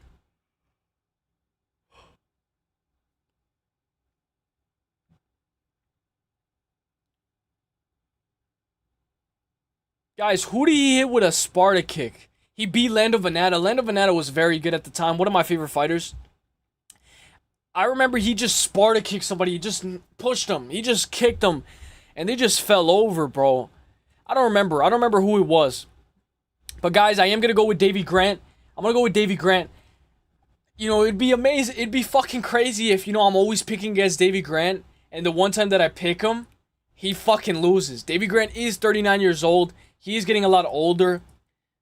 Speaker 2: Guys, who did he hit with a Sparta kick? He beat Lando Venata. Lando Venata was very good at the time. One of my favorite fighters. I remember he just Sparta kicked somebody. He just pushed them. He just kicked them. And they just fell over, bro. I don't remember who it was. But guys, I am going to go with Davey Grant. I'm going to go with Davey Grant. You know, it'd be amazing. It'd be fucking crazy if, you know, I'm always picking against Davey Grant. And the one time that I pick him, he fucking loses. Davey Grant is 39 years old. He is getting a lot older.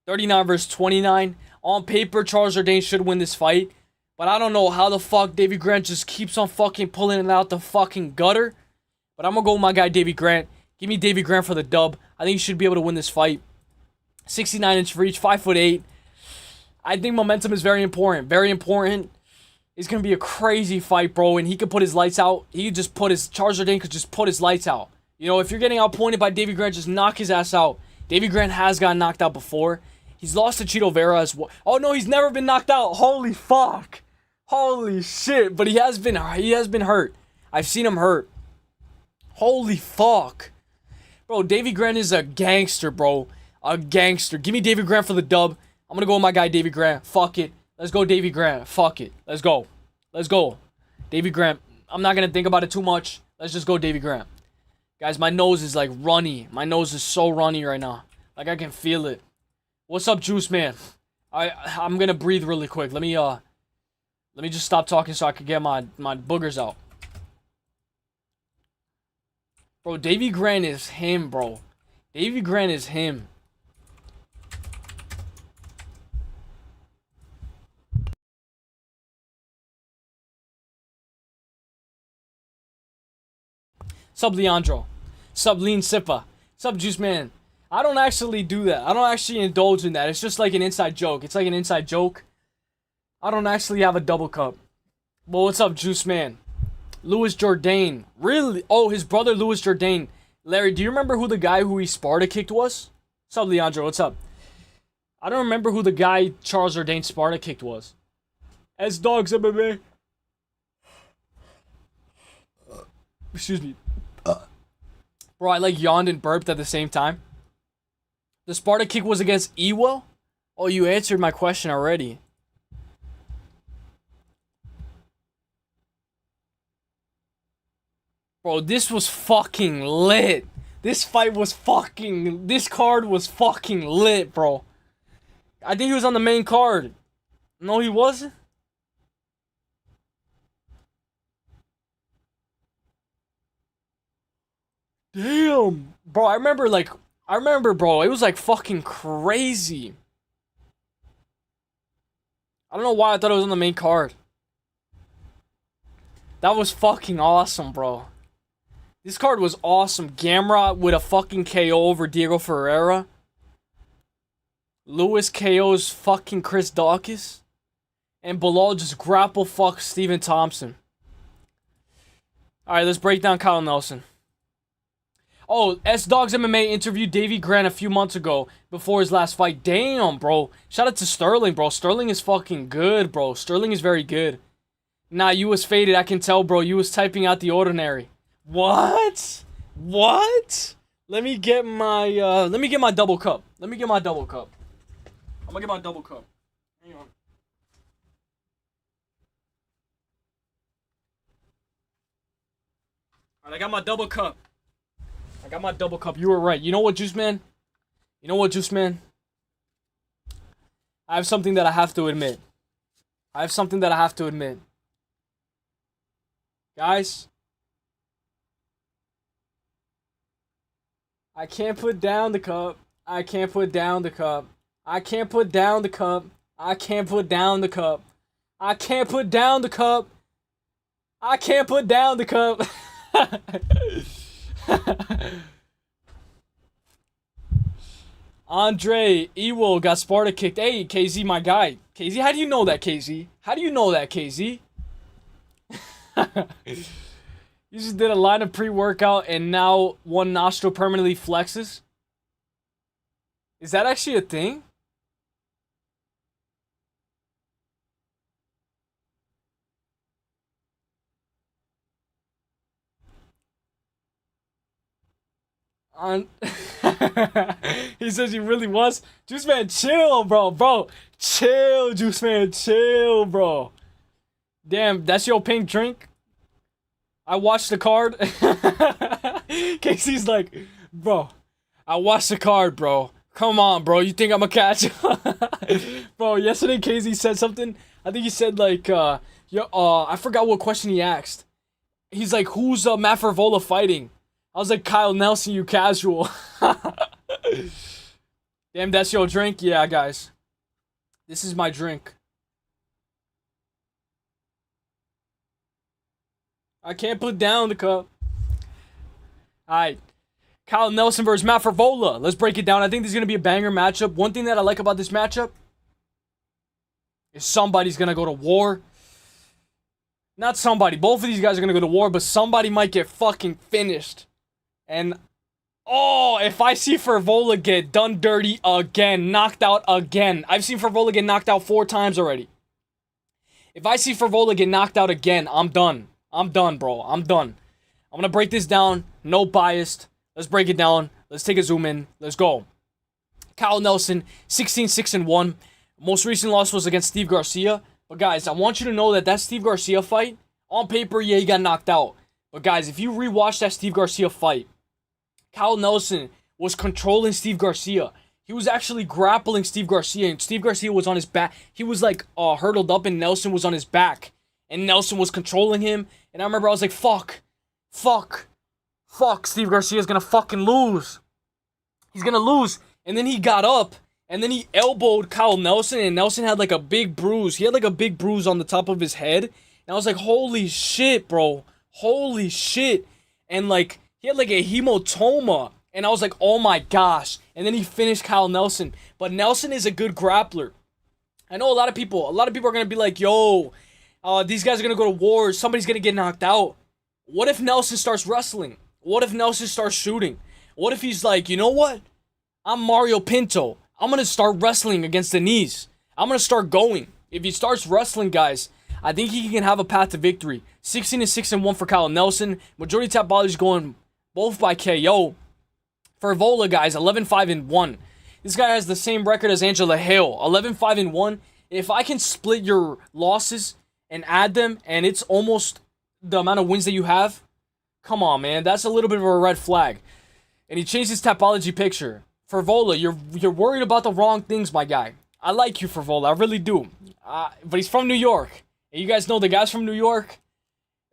Speaker 2: 39 versus 29. On paper, Charles Jourdain should win this fight. But I don't know how the fuck Davey Grant just keeps on fucking pulling it out the fucking gutter. But I'm going to go with my guy Davey Grant. Give me Davey Grant for the dub. I think he should be able to win this fight. 69-inch reach, 5'8". I think momentum is very important. Very important. It's going to be a crazy fight, bro. And he could put his lights out. Charles Jourdain could just put his lights out. You know, if you're getting outpointed by Davey Grant, just knock his ass out. Davey Grant has gotten knocked out before. He's lost to Chito Vera as well. Oh, no, he's never been knocked out. Holy fuck. Holy shit. But he has been hurt. I've seen him hurt. Holy fuck. Bro, Davey Grant is a gangster, bro. A gangster. Give me Davey Grant for the dub. I'm gonna go with my guy, Davy Grant. Fuck it. Let's go, Davy Grant. Fuck it. Let's go. Let's go. Davy Grant. I'm not gonna think about it too much. Let's just go Davy Grant. Guys, my nose is like runny. My nose is so runny right now. Like I can feel it. What's up, Juice Man? I'm gonna breathe really quick. Let me just stop talking so I can get my boogers out. Bro, Davy Grant is him, bro. Davy Grant is him. Sub Leandro. Sub Lean Sippa. Sub Juice Man. I don't actually do that. I don't actually indulge in that. It's just like an inside joke. It's like an inside joke. I don't actually have a double cup. Well, what's up, Juice Man? Louis Jourdain. Really? Oh, his brother Louis Jourdain. Larry, do you remember who the guy who he Sparta kicked was? Sub Leandro, what's up? I don't remember who the guy Charles Jourdain Sparta kicked was. S Dogs MMA. Excuse me. Bro, I like yawned and burped at the same time. The Sparta kick was against Ewell? Oh, you answered my question already. Bro, this was fucking lit. This card was fucking lit, bro. I think he was on the main card. No, he wasn't. Damn. Bro, I remember, bro, it was like fucking crazy. I don't know why I thought it was on the main card. That was fucking awesome, bro. This card was awesome. Gamrot with a fucking KO over Diego Ferreira. Lewis KO's fucking Chris Dawkins. And Bilal just grapple fuck Stephen Thompson. Alright, let's break down Kyle Nelson. Oh, S-Dogs MMA interviewed Davy Grant a few months ago before his last fight. Damn, bro. Shout out to Sterling, bro. Sterling is fucking good, bro. Sterling is very good. Nah, you was faded. I can tell, bro. You was typing out the ordinary. What? What? Let me get my double cup. I'm gonna get my double cup. Hang on. Alright, I got my double cup. You were right. You know what, Juice Man? I have something that I have to admit. Guys. I can't put down the cup. I can't put down the cup. Andre Ewell got Sparta kicked. Hey, KZ, my guy. KZ, how do you know that, KZ? You just did a line of pre-workout and now one nostril permanently flexes? Is that actually a thing? He says he really was. Juice Man, chill, bro. Chill, Juice Man, chill, bro. Damn, that's your pink drink? I watched the card. Casey's like, bro, I watched the card, bro. Come on, bro. You think I'm a catch? Bro, yesterday Casey said something. I think he said like, I forgot what question he asked. He's like, who's Matt Fervola fighting? I was like, Kyle Nelson, you casual. Damn, that's your drink? Yeah, guys. This is my drink. I can't put down the cup. Alright. Kyle Nelson versus Matt Fervola. Let's break it down. I think this is going to be a banger matchup. One thing that I like about this matchup is somebody's going to go to war. Not somebody. Both of these guys are going to go to war, but somebody might get fucking finished. And, oh, if I see Fervola get done dirty again, knocked out again. I've seen Fervola get knocked out 4 times already. If I see Fervola get knocked out again, I'm done. I'm done, bro. I'm done. I'm going to break this down. No biased. Let's break it down. Let's take a zoom in. Let's go. Kyle Nelson, 16-6-1. Most recent loss was against Steve Garcia. But guys, I want you to know that that Steve Garcia fight, on paper, yeah, he got knocked out. But guys, if you rewatch that Steve Garcia fight, Kyle Nelson was controlling Steve Garcia. He was actually grappling Steve Garcia, and Steve Garcia was on his back. He was like hurdled up, and Nelson was on his back. And Nelson was controlling him. And I remember I was like, fuck. Steve Garcia's gonna fucking lose. He's gonna lose. And then he got up, and then he elbowed Kyle Nelson, and Nelson had like a big bruise. He had like a big bruise on the top of his head. And I was like, holy shit, bro. Holy shit. And like, he had like a hematoma. And I was like, oh my gosh. And then he finished Kyle Nelson. But Nelson is a good grappler. I know a lot of people are going to be like, yo, these guys are going to go to war. Somebody's going to get knocked out. What if Nelson starts wrestling? What if Nelson starts shooting? What if he's like, you know what? I'm Mario Pinto. I'm going to start wrestling against the knees. I'm going to start going. If he starts wrestling, guys, I think he can have a path to victory. 16-6-1 for Kyle Nelson. Majority tap bodies going both by KO. For Vola, guys, 11-5-1. This guy has the same record as Angela Hale. 11-5-1. If I can split your losses and add them, and it's almost the amount of wins that you have, come on, man. That's a little bit of a red flag. And he changed his Tapology picture. For Vola, you're worried about the wrong things, my guy. I like you for Vola. I really do. But he's from New York. And you guys know the guys from New York,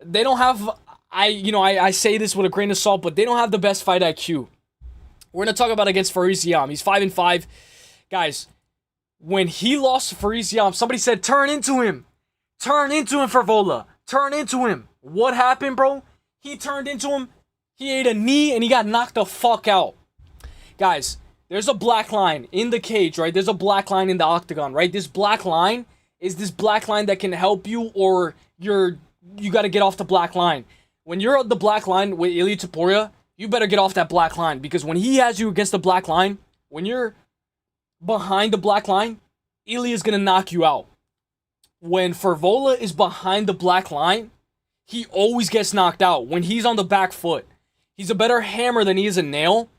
Speaker 2: they don't have... I say this with a grain of salt, but they don't have the best fight IQ. We're going to talk about against ZIAM. He's 5-5. Guys, when he lost to ZIAM, somebody said, turn into him. Turn into him for Vola. Turn into him. What happened, bro? He turned into him. He ate a knee, and he got knocked the fuck out. Guys, there's a black line in the cage, right? There's a black line in the octagon, right? This black line is this black line that can help you, or you got to get off the black line. When you're on the black line with Ilia Topuria, you better get off that black line, because when he has you against the black line, when you're behind the black line, Ilia is going to knock you out. When Fervola is behind the black line, he always gets knocked out when he's on the back foot. He's a better hammer than he is a nail.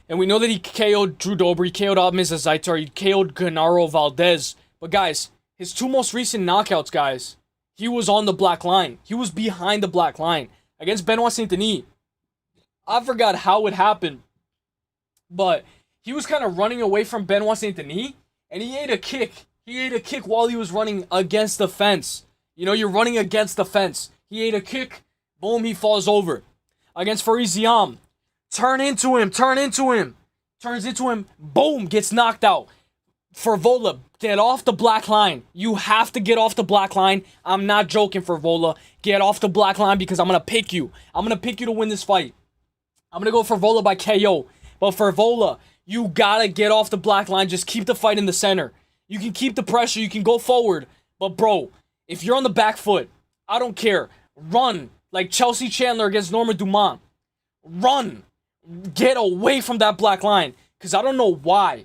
Speaker 2: And we know that he KO'd Drew Dober, he KO'd Almas Azaitar, he KO'd Genaro Valdez. But guys, his two most recent knockouts, guys, he was on the black line. He was behind the black line. Against Benoit Saint-Denis, I forgot how it happened, but he was kind of running away from Benoit Saint-Denis, and he ate a kick. He ate a kick while he was running against the fence. You know, you're running against the fence. He ate a kick. Boom, he falls over. Against ZIAM, turn into him. Turns into him. Boom, gets knocked out. For Vola, get off the black line. You have to get off the black line. I'm not joking, for Vola. Get off the black line, because I'm going to pick you. I'm going to pick you to win this fight. I'm going to go for Vola by KO. But for Vola, you got to get off the black line. Just keep the fight in the center. You can keep the pressure. You can go forward. But bro, if you're on the back foot, I don't care. Run like Chelsea Chandler against Norma Dumont. Run. Get away from that black line. Because I don't know why.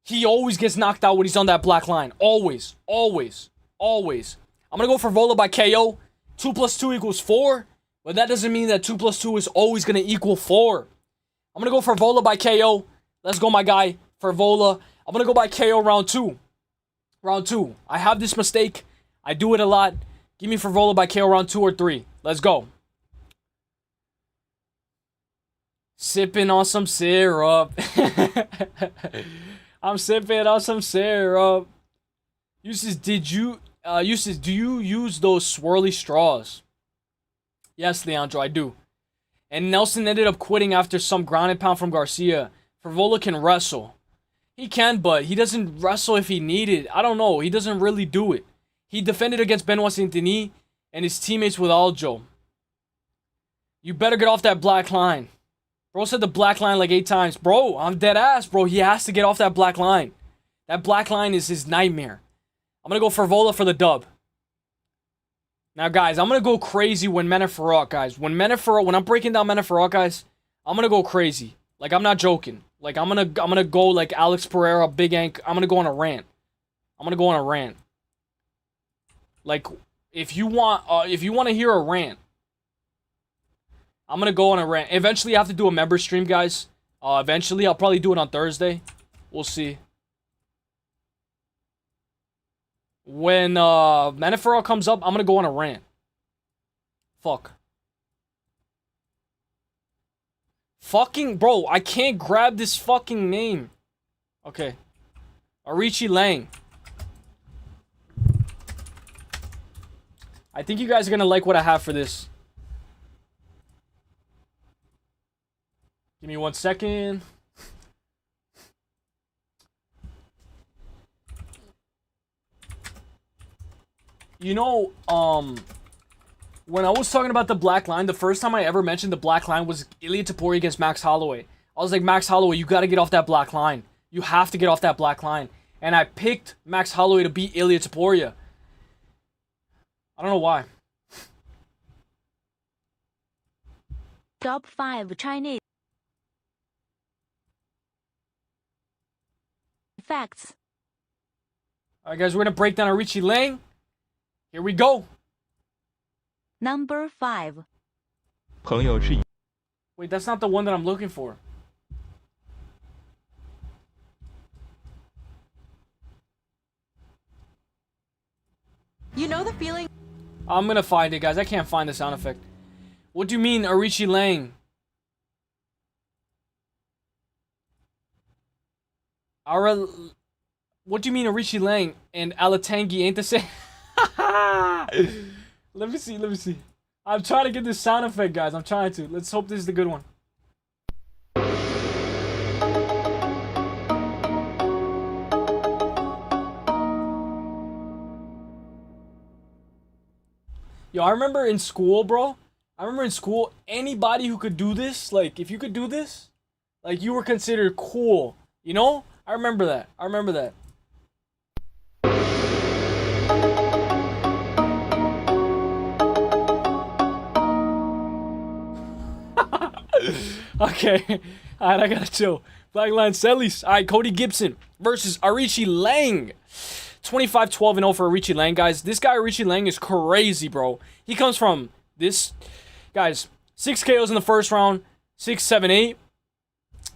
Speaker 2: He always gets knocked out when he's on that black line. Always. I'm going to go for Vola by KO. 2 + 2 = 4. But that doesn't mean that 2 + 2 is always going to equal 4. I'm going to go for Vola by KO. Let's go, my guy. For Vola. I'm going to go by KO round 2. Round 2. I have this mistake. I do it a lot. Give me for Vola by KO round 2 or 3. Let's go. Sipping on some syrup. I'm sipping on some syrup. Uselyis, do you use those swirly straws? Yes, Leandro, I do. And Nelson ended up quitting after some ground and pound from Garcia. Fervola can wrestle. He can, but he doesn't wrestle if he needed. I don't know. He doesn't really do it. He defended against Benoit Saint-Denis and his teammates with Aljo. You better get off that black line. Bro said the black line like 8 times. Bro, I'm dead ass, bro. He has to get off that black line. That black line is his nightmare. I'm going to go for Vola for the dub. Now, guys, I'm going to go crazy when Meneferot, guys. When I'm breaking down Meneferot, guys, I'm going to go crazy. Like, I'm not joking. Like, I'm gonna go like Alex Pereira, Big Ank. I'm going to go on a rant. Like, if you want to hear a rant, I'm going to go on a rant. Eventually, I have to do a member stream, guys. Eventually, I'll probably do it on Thursday. We'll see. When Manafero comes up, I'm gonna go on a rant. Fuck. Fucking bro, I can't grab this fucking name. Okay. Arichi Lang. I think you guys are gonna like what I have for this. Give me 1 second. You know, when I was talking about the black line, the first time I ever mentioned the black line was Ilia Topuria against Max Holloway. I was like, Max Holloway, you gotta get off that black line. You have to get off that black line. And I picked Max Holloway to beat Ilia Topuria. I don't know why.
Speaker 5: Top 5 Chinese facts.
Speaker 2: Alright guys, we're gonna break down Arichi Lang. Here we go.
Speaker 5: Number 5.
Speaker 6: 朋友是
Speaker 2: Wait, that's not the one that I'm looking for.
Speaker 7: You know the feeling?
Speaker 2: I'm gonna find it, guys. I can't find the sound effect. What do you mean, Arichi Lang? What do you mean, Arichi Lang and Alatangi ain't the same? Let me see. I'm trying to get this sound effect, guys. I'm trying to. Let's hope this is the good one. Yo, I remember in school, bro. I remember in school, anybody who could do this, like, if you could do this, like, you were considered cool. You know? I remember that. Okay. Alright, I gotta chill. Black Line Uselyis. Alright, Cody Gibson versus Arichi Lang. 25-12-0 for Arichi Lang, guys. This guy, Arichi Lang, is crazy, bro. He comes from this... Guys, 6 KOs in the first round. 6, 7, 8.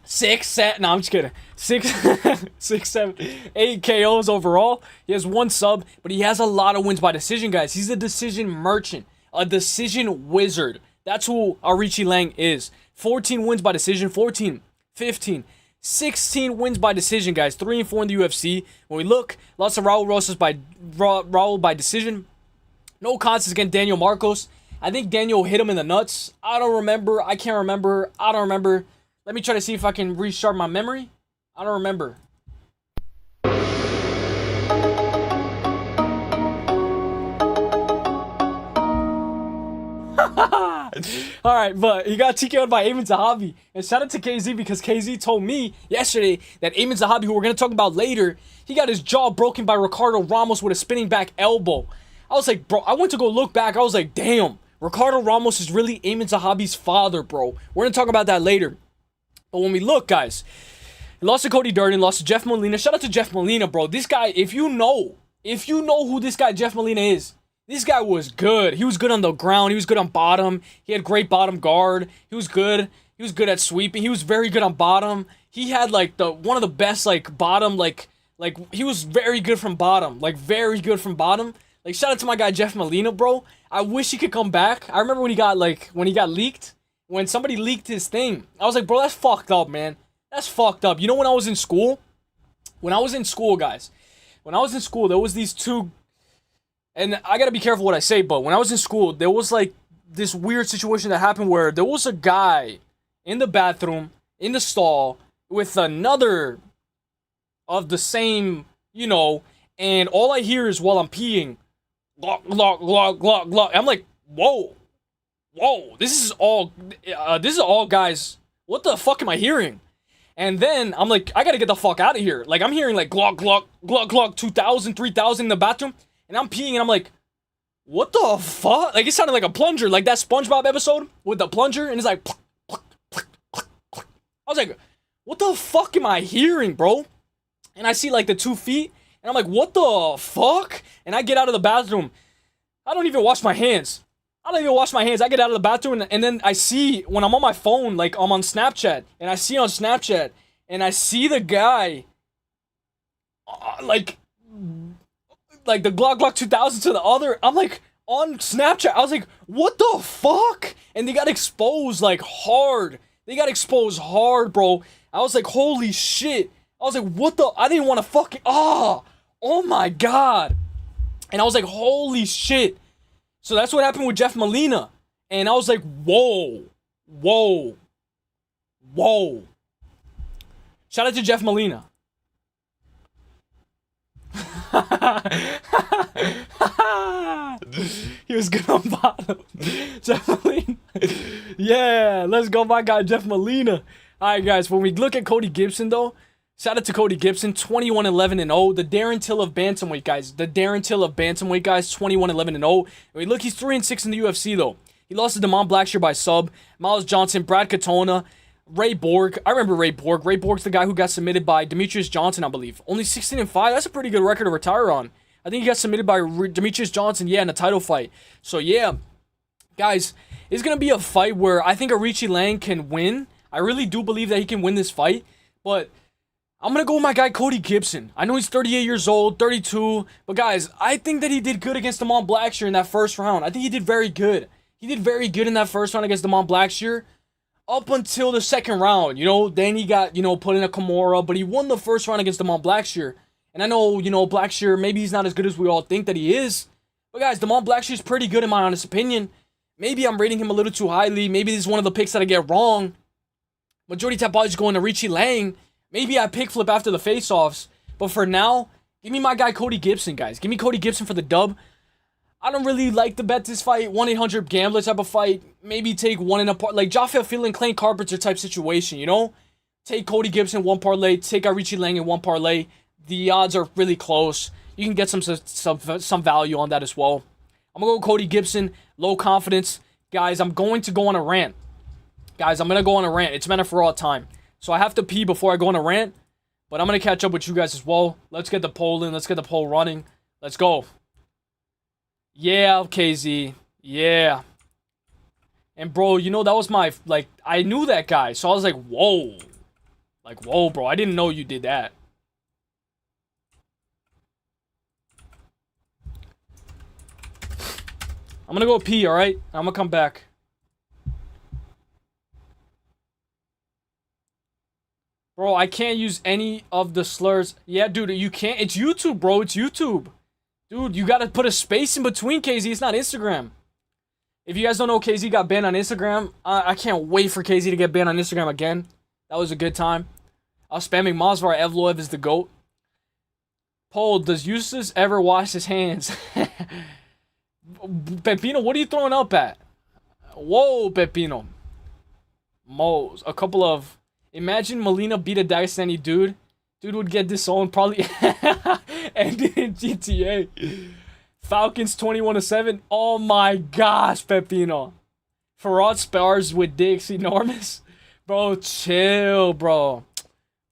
Speaker 2: 6, 7... No, I'm just kidding. 6, 7, 8 KOs overall. He has 1 sub, but he has a lot of wins by decision, guys. He's a decision merchant. A decision wizard. That's who Arichi Lang is. 14 wins by decision. 14, 15, 16 wins by decision, guys. 3 and 4 in the UFC. When we look, lots of Raul Rosas by Raul by decision. No contests against Daniel Marcos. I think Daniel hit him in the nuts. I don't remember. I can't remember. I don't remember. Let me try to see if I can restart my memory. I don't remember. Alright, but he got TKO'd by Amin Zahabi. And shout out to KZ because KZ told me yesterday that Amin Zahabi, who we're going to talk about later, he got his jaw broken by Ricardo Ramos with a spinning back elbow. I was like, bro, I went to go look back. I was like, damn, Ricardo Ramos is really Amin Zahabi's father, bro. We're going to talk about that later. But when we look, guys, he lost to Cody Durden, lost to Jeff Molina. Shout out to Jeff Molina, bro. This guy, if you know who this guy Jeff Molina is, this guy was good. He was good on the ground. He was good on bottom. He had great bottom guard. He was good. He was good at sweeping. He was very good on bottom. He had like one of the best like bottom like he was very good from bottom. Like very good from bottom. Like shout out to my guy Jeff Molina, bro. I wish he could come back. I remember when he got leaked. When somebody leaked his thing. I was like, bro, that's fucked up, man. That's fucked up. You know when I was in school? When I was in school, guys. When I was in school, there was these two... And I gotta be careful what I say, but when I was in school, there was like this weird situation that happened where there was a guy in the bathroom, in the stall, with another of the same, you know, and all I hear is while I'm peeing, glok, glok, glok, glok, glok. I'm like, whoa, this is all guys, what the fuck am I hearing? And then I'm like, I gotta get the fuck out of here. Like, I'm hearing like glok, glok, glok, glok, 2,000, 3,000 in the bathroom. And I'm peeing and I'm like, what the fuck? Like, it sounded like a plunger. Like that SpongeBob episode with the plunger. And it's like, I was like, what the fuck am I hearing, bro? And I see like the 2 feet. And I'm like, what the fuck? And I get out of the bathroom. I don't even wash my hands. I get out of the bathroom and then I see, when I'm on my phone, like I'm on Snapchat. And I see on Snapchat. And I see the guy, like... like the Glock 2000 to the other. I'm like on Snapchat. I was like, what the fuck? And they got exposed like hard. They got exposed hard, bro. I was like, holy shit. I was like, what the? I didn't want to fucking. Oh my god. And I was like, holy shit. So that's what happened with Jeff Molina. And I was like, whoa. Shout out to Jeff Molina. He was good on bottom. Jeff Molina. Yeah, let's go, my guy, Jeff Molina. Alright, guys, when we look at Cody Gibson, though, shout out to Cody Gibson, 21-11-0. The Darren Till of Bantamweight, guys. 21-11-0. And we look, he's 3-6 in the UFC, though. He lost to Damon Blackshear by sub. Miles Johnson, Brad Katona, Ray Borg. I remember Ray Borg. Ray Borg's the guy who got submitted by Demetrius Johnson, I believe. Only 16-5. That's a pretty good record to retire on. I think he got submitted by Demetrius Johnson, yeah, in a title fight. So, yeah, guys, it's going to be a fight where I think Arichi Lang can win. I really do believe that he can win this fight. But I'm going to go with my guy, Cody Gibson. I know he's 38 years old, 32. But, guys, I think that he did good against Damon Blackshear in that first round. I think he did very good. He did very good in that first round against Damon Blackshear. Up until the second round, you know, then he got, you know, put in a Kimura, but he won the first round against Damon Blackshear. And I know, you know, Blackshear, maybe he's not as good as we all think that he is. But guys, Damon Blackshear's pretty good in my honest opinion. Maybe I'm rating him a little too highly. Maybe this is one of the picks that I get wrong. Majority typology going to Richie Lang. Maybe I pick flip after the face-offs. But for now, give me my guy Cody Gibson, guys. Give me Cody Gibson for the dub. I don't really like to bet this fight. 1-800 gambler type of fight. Maybe take one in a part. Like Jaffa Phelan, Clayton Carpenter type situation, you know? Take Cody Gibson one parlay. Take Arichi Lang in one parlay. The odds are really close. You can get some value on that as well. I'm going to go Cody Gibson. Low confidence. Guys, I'm going to go on a rant. It's meant for all time. So I have to pee before I go on a rant. But I'm going to catch up with you guys as well. Let's get the poll in. Let's get the poll running. Let's go. Yeah, KZ. Yeah. And bro, you know, that was my, like, I knew that guy. So I was like, whoa. Like, whoa, bro. I didn't know you did that. I'm gonna go pee, alright? I'm gonna come back. Bro, I can't use any of the slurs. Yeah, dude, you can't. It's YouTube, bro. It's YouTube. Dude, you gotta put a space in between, KZ. It's not Instagram. If you guys don't know, KZ got banned on Instagram. I can't wait for KZ to get banned on Instagram again. That was a good time. I was spamming Masvar Evloev is the GOAT. Poll, does Uselyis ever wash his hands? Pepino, what are you throwing up at? Whoa, Pepino. Moles. A couple of... Imagine Molina beat a Dagestani dude. Dude would get disowned probably. Ended in GTA. Falcons 21-7. Oh my gosh, Pepino. Farad spars with dicks enormous. Bro, chill, bro.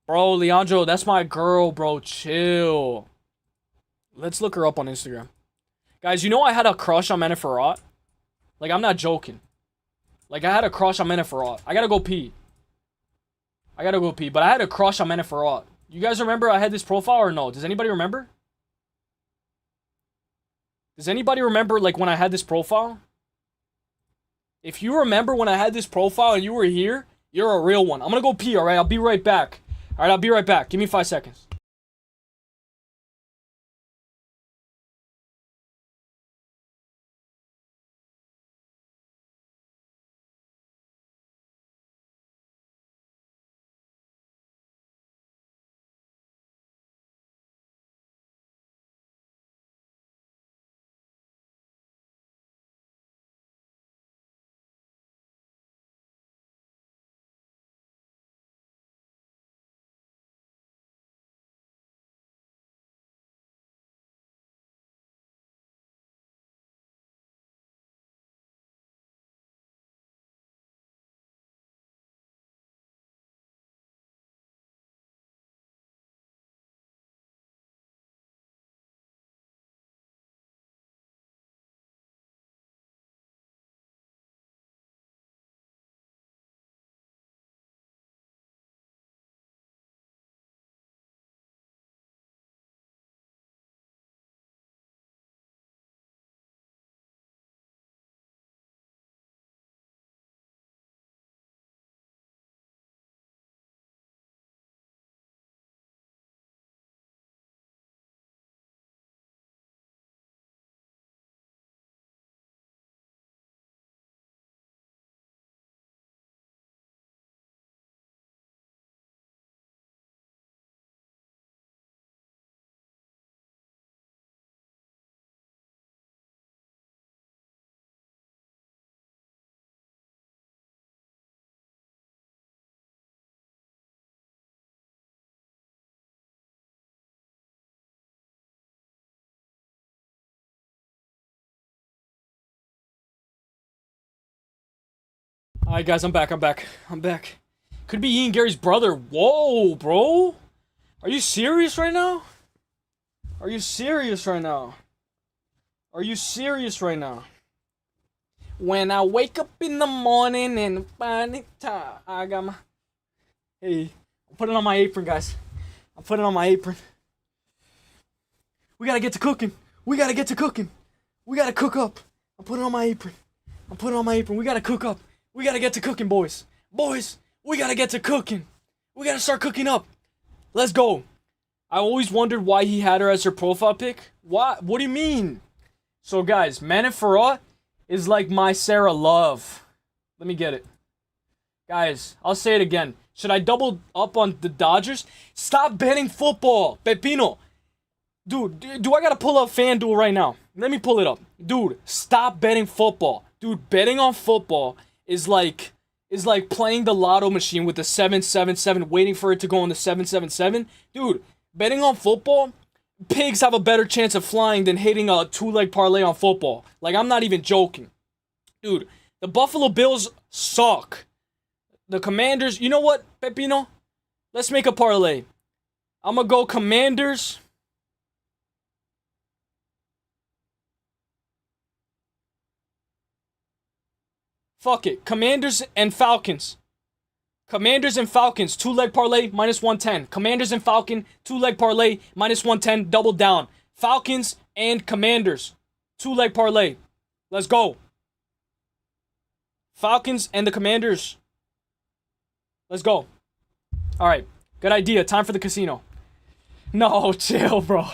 Speaker 2: Bro, Leandro, that's my girl, bro. Chill. Let's look her up on Instagram. Guys, you know I had a crush on Mena Farad? Like, I'm not joking. Like, I had a crush on Mena Farad. I gotta go pee. But I had a crush on Mena Farad. You guys remember I had this profile or no? Does anybody remember? Does anybody remember, like, when I had this profile? If you remember when I had this profile and you were here, you're a real one. I'm gonna go pee, alright? I'll be right back. Alright, I'll be right back. Give me 5 seconds. Alright, guys, I'm back. Could be Ian Gary's brother. Whoa, bro. Are you serious right now? Are you serious right now? When I wake up in the morning and find it time, I got my... Hey, I'm putting on my apron, guys. I'm putting on my apron. We gotta get to cooking. We gotta cook up. I'm putting on my apron. We gotta cook up. We gotta get to cooking, boys. We gotta get to cooking. We gotta start cooking up. Let's go. I always wondered why he had her as her profile pic. What do you mean? So, guys, Manon Farah is like my Sarah Love. Let me get it. Guys, I'll say it again. Should I double up on the Dodgers? Stop betting football, Pepino. Dude, do I gotta pull up FanDuel right now? Let me pull it up. Dude, stop betting football. Dude, betting on football is like playing the lotto machine with the 777, waiting for it to go on the 777. Dude, betting on football, pigs have a better chance of flying than hitting a 2-leg parlay on football. Like, I'm not even joking. Dude, the Buffalo Bills suck. The Commanders, you know what, Pepino? Let's make a parlay. I'm gonna go Commanders. Fuck it. Commanders and Falcons. 2-leg parlay, minus 110. Commanders and Falcon, 2-leg parlay, minus 110, double down. Falcons and Commanders, 2-leg parlay. Let's go. Falcons and the Commanders. Let's go. Alright, good idea. Time for the casino. No, chill, bro.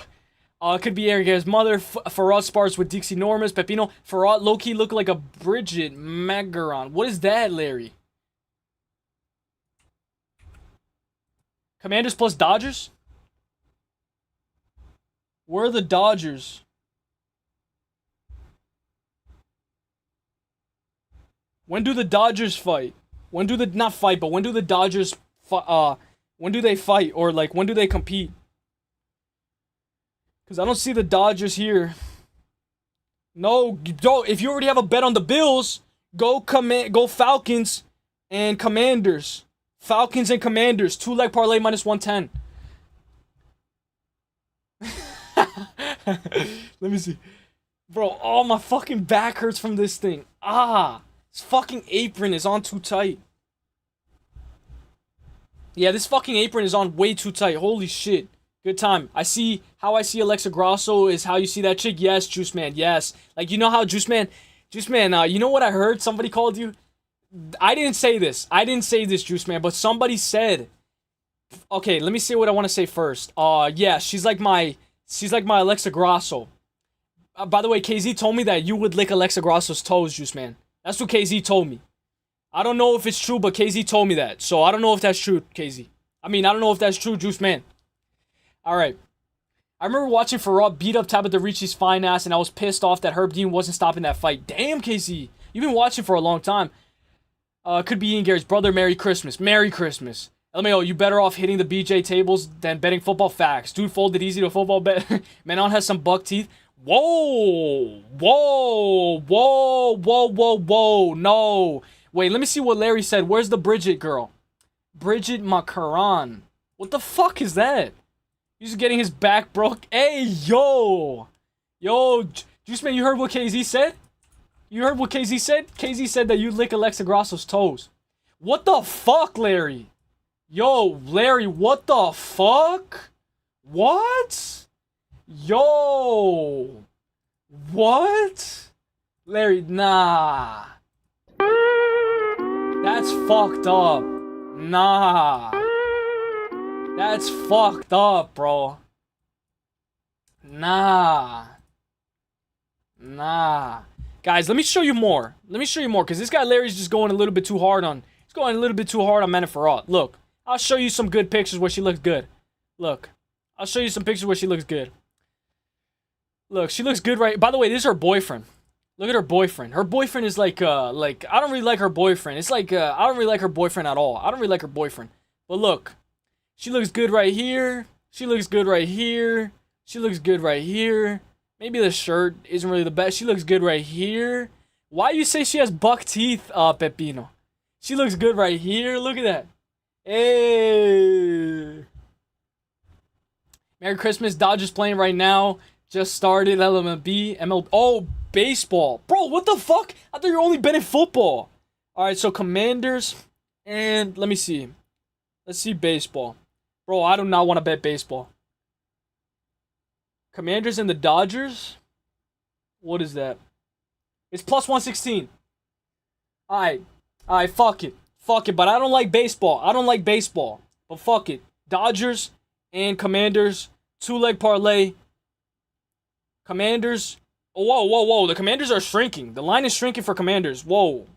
Speaker 2: It could be Eric Gary's mother. Farad spars with Dixie Normus. Pepino. Farad low-key look like a Bridget Magaron. What is that, Larry? Commanders plus Dodgers? Where are the Dodgers? When do the Dodgers fight? When do the Dodgers when do they fight? Or like, when do they compete? Because I don't see the Dodgers here. No, if you already have a bet on the Bills, go Falcons and Commanders. Falcons and Commanders, 2-leg parlay, minus 110. Let me see. Bro, oh, my fucking back hurts from this thing. This fucking apron is on too tight. Yeah, this fucking apron is on way too tight. Holy shit. Good time. I see how I see Alexa Grasso is how you see that chick. Yes, Juice Man. Yes. Like, you know how Juice Man, you know what I heard somebody called you? I didn't say this, Juice Man, but somebody said, okay, let me say what I want to say first. Yeah, she's like my Alexa Grasso. By the way, KZ told me that you would lick Alexa Grasso's toes, Juice Man. That's what KZ told me. I don't know if it's true, but KZ told me that. So I don't know if that's true, KZ. I don't know if that's true, Juice Man. Alright. I remember watching Farad beat up Tabitha Ricci's fine ass, and I was pissed off that Herb Dean wasn't stopping that fight. Damn, KZ. You've been watching for a long time. Could be Ian Gary's brother. Merry Christmas. Merry Christmas. LMAO, you better off hitting the BJ tables than betting football. Facts. Dude folded easy to football bet. Manon has some buck teeth. Whoa. No. Wait, let me see what Larry said. Where's the Bridget girl? Bridget Macaron. What the fuck is that? He's getting his back broke. Hey, yo. Juice Man, you heard what KZ said? KZ said that you lick Alexa Grasso's toes. What the fuck, Larry? Yo, Larry, what the fuck? What? Yo. What? Larry, nah. That's fucked up. Nah. That's fucked up, bro. Nah. Guys, let me show you more. Because this guy Larry's just going a little bit too hard on... He's going a little bit too hard on Manon Farah. Look, I'll show you some good pictures where she looks good. Look, I'll show you some pictures where she looks good. Look, she looks good right... By the way, this is her boyfriend. Look at her boyfriend. Her boyfriend is like, I don't really like her boyfriend. It's like, I don't really like her boyfriend at all. I don't really like her boyfriend. But look, she looks good right here. She looks good right here. She looks good right here. Maybe the shirt isn't really the best. She looks good right here. Why you say she has buck teeth, Pepino? She looks good right here. Look at that. Hey. Merry Christmas. Dodgers playing right now. Just started. LMB. ML. Oh, baseball. Bro, what the fuck? I thought you were only been in football. Alright, so Commanders. And let me see. Let's see baseball. Bro, I do not want to bet baseball. Commanders and the Dodgers? What is that? It's plus 116. Alright, fuck it. Fuck it, but I don't like baseball. I don't like baseball. But fuck it. Dodgers and Commanders. 2-leg parlay. Commanders. Oh, whoa. The Commanders are shrinking. The line is shrinking for Commanders. Whoa.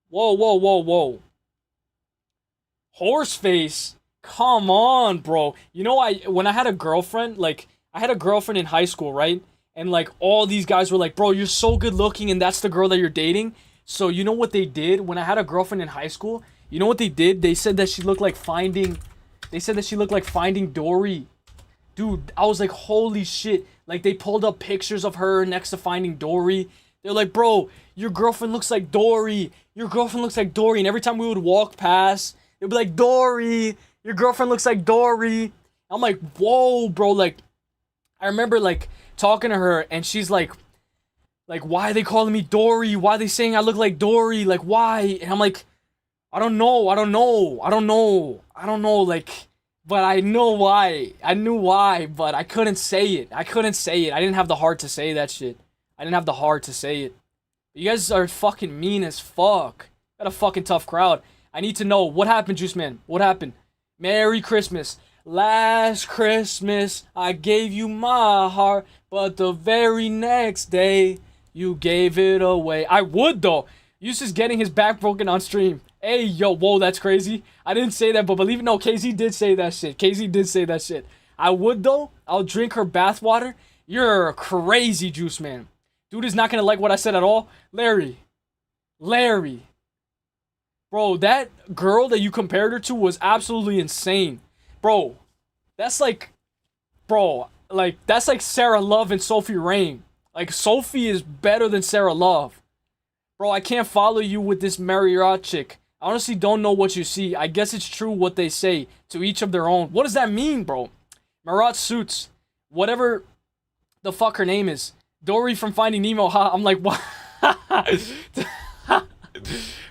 Speaker 2: Whoa. Horseface. Come on, bro. You know, when I had a girlfriend, like, I had a girlfriend in high school, right? And, like, all these guys were like, bro, you're so good looking, and that's the girl that you're dating. So, you know what they did? When I had a girlfriend in high school, you know what they did? They said that she looked like Finding Dory. Dude, I was like, holy shit. Like, they pulled up pictures of her next to Finding Dory. They're like, bro, your girlfriend looks like Dory. Your girlfriend looks like Dory. And every time we would walk past, they'd be like, Dory, your girlfriend looks like Dory. I'm like, whoa, bro. Like, I remember, like, talking to her, and she's like, why are they calling me Dory? Why are they saying I look like Dory? Like, why? And I'm like, I don't know, like, but I know why. I knew why, but I couldn't say it. I didn't have the heart to say that shit. You guys are fucking mean as fuck. Got a fucking tough crowd. I need to know, what happened, Juice Man? What happened? Merry Christmas. Last Christmas, I gave you my heart, but the very next day, you gave it away. I would, though. Uselyis getting his back broken on stream. Hey, yo, whoa, that's crazy. I didn't say that, but believe it, no, KZ did say that shit. I would, though. I'll drink her bathwater. You're crazy, Juice Man. Dude is not gonna like what I said at all. Larry. Bro, that girl that you compared her to was absolutely insane. Bro, that's like Sarah Love and Sophie Rain. Like, Sophie is better than Sarah Love. Bro, I can't follow you with this Marriott chick. I honestly don't know what you see. I guess it's true what they say. To each of their own. What does that mean, bro? Marriott Suits. Whatever the fuck her name is. Dory from Finding Nemo. I'm like, what?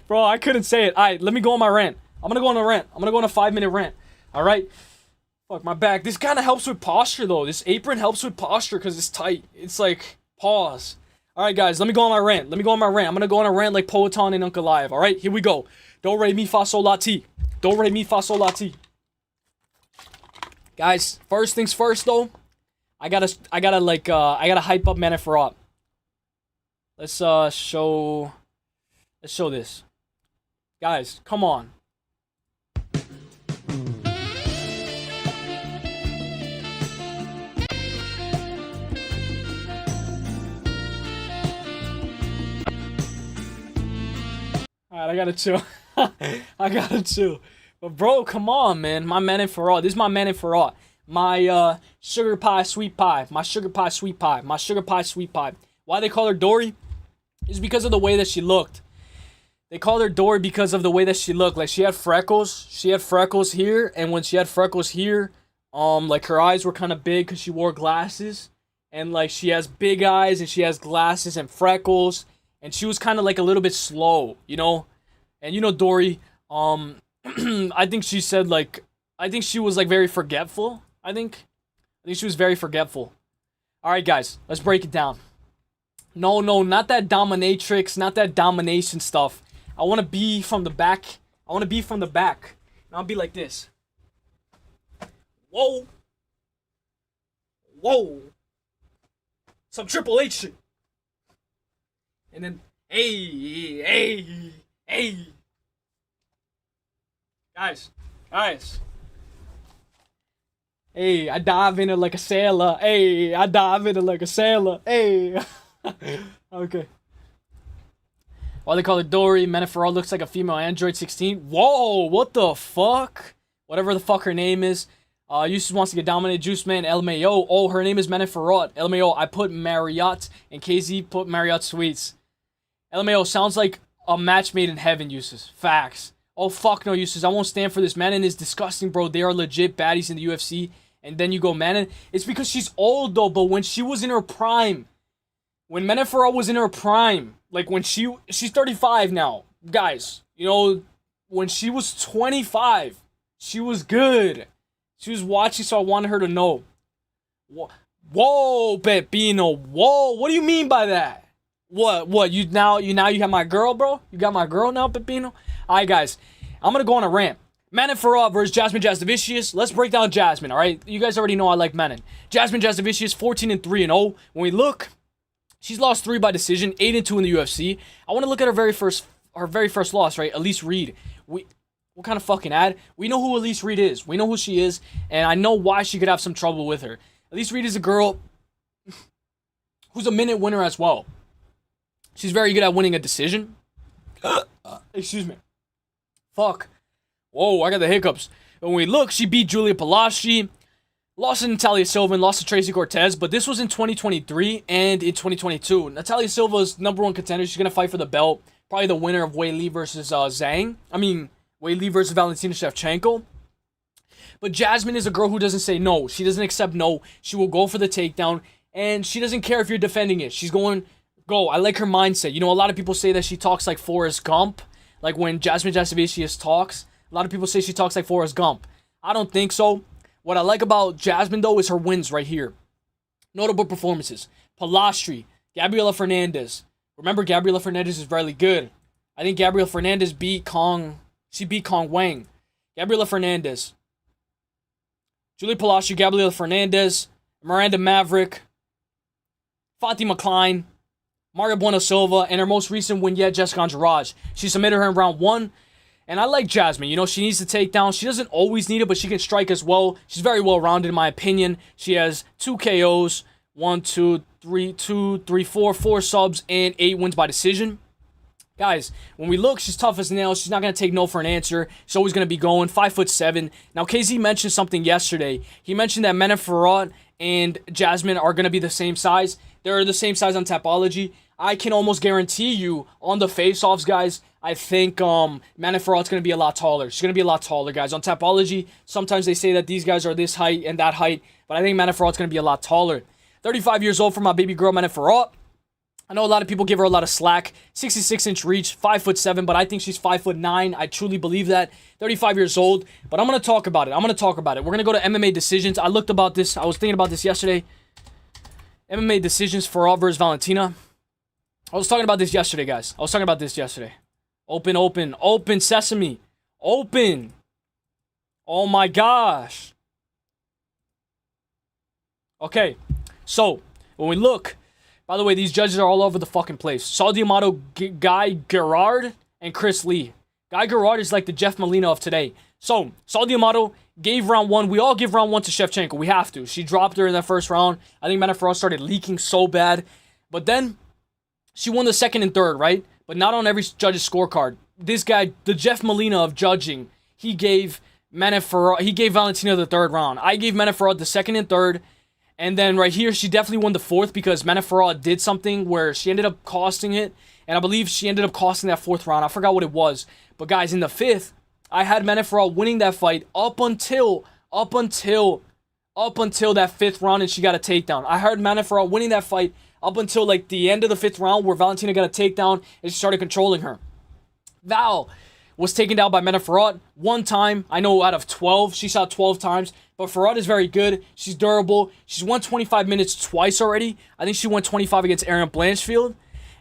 Speaker 2: Bro, I couldn't say it. Alright, let me go on my rant. I'm gonna go on a 5-minute rant. Alright? Fuck, my back. This kind of helps with posture, though. This apron helps with posture because it's tight. It's like, pause. Alright, guys, let me go on my rant. I'm gonna go on a rant like Poetan and Uncle Live. Alright, here we go. Do, re, mi, fa, sol, la, ti. Guys, first things first, though. I gotta hype up Manafort. Let's show this. Guys, come on. Alright, I gotta chill. But bro, come on, man. My Manafort. This is my Manafort. My sugar pie, sweet pie. Why they call her Dory? Is because of the way that she looked. They called her Dory because of the way that she looked. Like, she had freckles. She had freckles here, and when she had freckles here, like, her eyes were kind of big because she wore glasses. And, like, she has big eyes, and she has glasses and freckles. And she was kind of, like, a little bit slow, you know? And, you know, Dory, I think she said, like, I think she was, like, very forgetful. I think she was very forgetful. Alright, guys, let's break it down. No, not that dominatrix, not that domination stuff. I want to be from the back. And I'll be like this. Whoa. Some Triple H shit. And then, hey. Guys. Hey, I dive in it like a sailor. Hey. Okay. Why they call it Dory? Manafort looks like a female Android 16. Whoa, what the fuck? Whatever the fuck her name is. Uselyis wants to get dominated. Juice Man, LMAO. Oh, her name is Manafort. LMAO, I put Marriott, and KZ put Marriott Suites. LMAO sounds like a match made in heaven, Uselyis. Facts. Oh, fuck no, Uselyis. I won't stand for this. Manon is disgusting, bro. They are legit baddies in the UFC. And then you go Manon. It's because she's old, though. But when she was in her prime, when Manon Fiorot was in her prime, like when she's 35 now, guys, you know, when she was 25, she was good. She was watching, so I wanted her to know. Whoa, Pepino. Whoa, what do you mean by that? What? You have my girl, bro? You got my girl now, Pepino? Alright, guys. I'm gonna go on a rant. Manon Fiorot versus Jasmine Jasudavicius. Let's break down Jasmine, alright? You guys already know I like Manon. Jasmine Jasudavicius, 14-3-0. When we look, she's lost 3 by decision, 8-2 in the UFC. I want to look at her very first loss, right? Elise Reed. What kind of fucking ad? We know who Elise Reed is. We know who she is, and I know why she could have some trouble with her. Elise Reed is a girl who's a minute winner as well. She's very good at winning a decision. Excuse me. Fuck. Whoa, I got the hiccups. When we look, she beat Julia Palashi, lost to Natalia Silva, and lost to Tracy Cortez, but this was in 2023 and in 2022. Natalia Silva's #1 contender. She's going to fight for the belt. Probably the winner of Wei Li versus Wei Li versus Valentina Shevchenko. But Jasmine is a girl who doesn't say no. She doesn't accept no. She will go for the takedown, and she doesn't care if you're defending it. She's going, go. I like her mindset. You know, a lot of people say that she talks like Forrest Gump. Like when Jasmine Jasudavicius talks, a lot of people say she talks like Forrest Gump. I don't think so. What I like about Jasmine, though, is her wins right here. Notable performances. Palastri, Gabriela Fernandez. Remember, Gabriela Fernandez is really good. I think Gabriela Fernandez beat Kong. She beat Kong Wang. Gabriela Fernandez. Julia Palacio, Gabriela Fernandez. Miranda Maverick. Fatima Klein. Maria Bueno Silva. And her most recent win yet, Jessica Andrade. She submitted her in round 1. And I like Jasmine. You know, she needs to take down. She doesn't always need it, but she can strike as well. She's very well-rounded, in my opinion. She has 2 KOs. 4 subs, and 8 wins by decision. Guys, when we look, she's tough as nails. She's not going to take no for an answer. She's always going to be going. 5'7". Now, KZ mentioned something yesterday. He mentioned that Manon Fiorot and Jasmine are going to be the same size. They're the same size on Tapology. I can almost guarantee you on the face-offs, guys, I think Manon Fiorot's going to be a lot taller. She's going to be a lot taller, guys. On Tapology, sometimes they say that these guys are this height and that height, but I think Manon Fiorot's going to be a lot taller. 35 years old for my baby girl, Manon Fiorot. I know a lot of people give her a lot of slack. 66-inch reach, 5'7", but I think she's 5'9". I truly believe that. 35 years old, but I'm going to talk about it. We're going to go to MMA decisions. I looked about this. I was thinking about this yesterday. MMA decisions, Fiorot versus Valentina. I was talking about this yesterday, guys. Open sesame. Open. Oh my gosh. Okay. So, when we look, by the way, these judges are all over the fucking place. Saul D'Amato, Guy Gerard, and Chris Lee. Guy Gerard is like the Jeff Molina of today. So, Saul D'Amato gave round 1. We all give round 1 to Shevchenko. We have to. She dropped her in that first round. I think Manon Fiorot started leaking so bad. But then, she won the second and third, right? But not on every judge's scorecard. This guy, the Jeff Molina of judging, he gave Valentina the third round. I gave Manon Fiorot the second and third. And then right here, she definitely won the fourth because Manon Fiorot did something where she ended up costing it. And I believe she ended up costing that fourth round. I forgot what it was. But guys, in the fifth, I had Manon Fiorot winning that fight up until that fifth round and she got a takedown. I heard Manon Fiorot winning that fight up until like the end of the fifth round where Valentina got a takedown and she started controlling her. Val was taken down by Manon Fiorot one time. I know out of 12, she shot 12 times. But Fiorot is very good. She's durable. She's won 25 minutes twice already. I think she won 25 against Erin Blanchfield.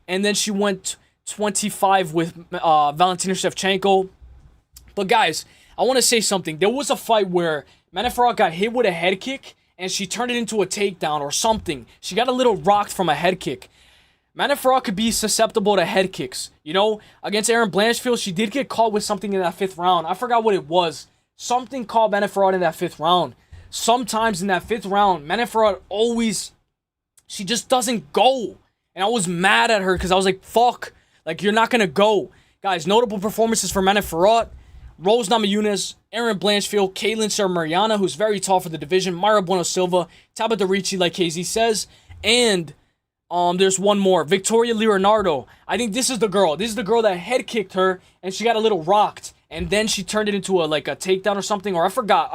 Speaker 2: And then she went 25 with Valentina Shevchenko. But guys, I want to say something. There was a fight where Manon Fiorot got hit with a head kick and she turned it into a takedown or something. She got a little rocked from a head kick. Manon Fiorot could be susceptible to head kicks. You know, against Erin Blanchfield, she did get caught with something in that fifth round. I forgot what it was. Something caught Manon Fiorot in that fifth round. Sometimes in that fifth round, Manon Fiorot always, she just doesn't go. And I was mad at her because I was like, fuck, like you're not going to go. Guys, notable performances for Manon Fiorot. Rose Namajunas, Erin Blanchfield, Caitlin Mariana, who's very tall for the division, Maria Bueno Silva, Tabitha Ricci, like KZ says, and There's one more. Victoria Leonardo. I think this is the girl. This is the girl that head kicked her and she got a little rocked. And then she turned it into a takedown or something. Or I forgot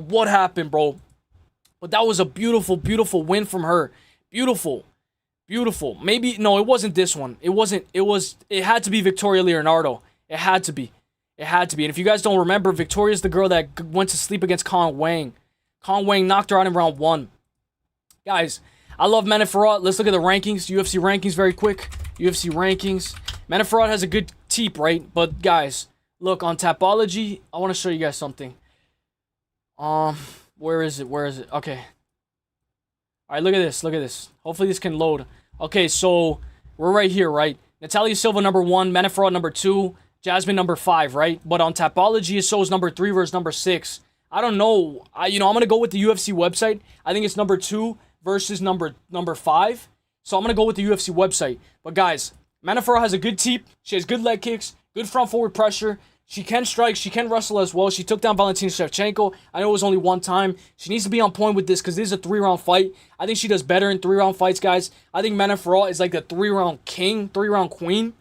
Speaker 2: what happened, bro. But that was a beautiful, beautiful win from her. Beautiful. Beautiful. Maybe, no, it wasn't this one. It had to be Victoria Leonardo. It had to be. And if you guys don't remember, Victoria's the girl that went to sleep against Kong Wang. Kong Wang knocked her out in round 1. Guys, I love Manafort. Let's look at the rankings. UFC rankings very quick. UFC rankings. Manafort has a good teep, right? But guys, look, on Tapology, I want to show you guys something. Where is it? Okay. Alright, look at this. Hopefully this can load. Okay, so we're right here, right? Natalia Silva number 1, Manafort number 2, Jasmine number 5, right? But on Tapology, it shows number 3 versus number 6. I don't know. I'm going to go with the UFC website. I think it's number 2 versus number 5. So I'm going to go with the UFC website. But guys, Manafort has a good teep. She has good leg kicks, good front forward pressure. She can strike. She can wrestle as well. She took down Valentina Shevchenko. I know it was only one time. She needs to be on point with this because this is a 3-round fight. I think she does better in 3-round fights, guys. I think Manafort is like the 3-round king, 3-round queen.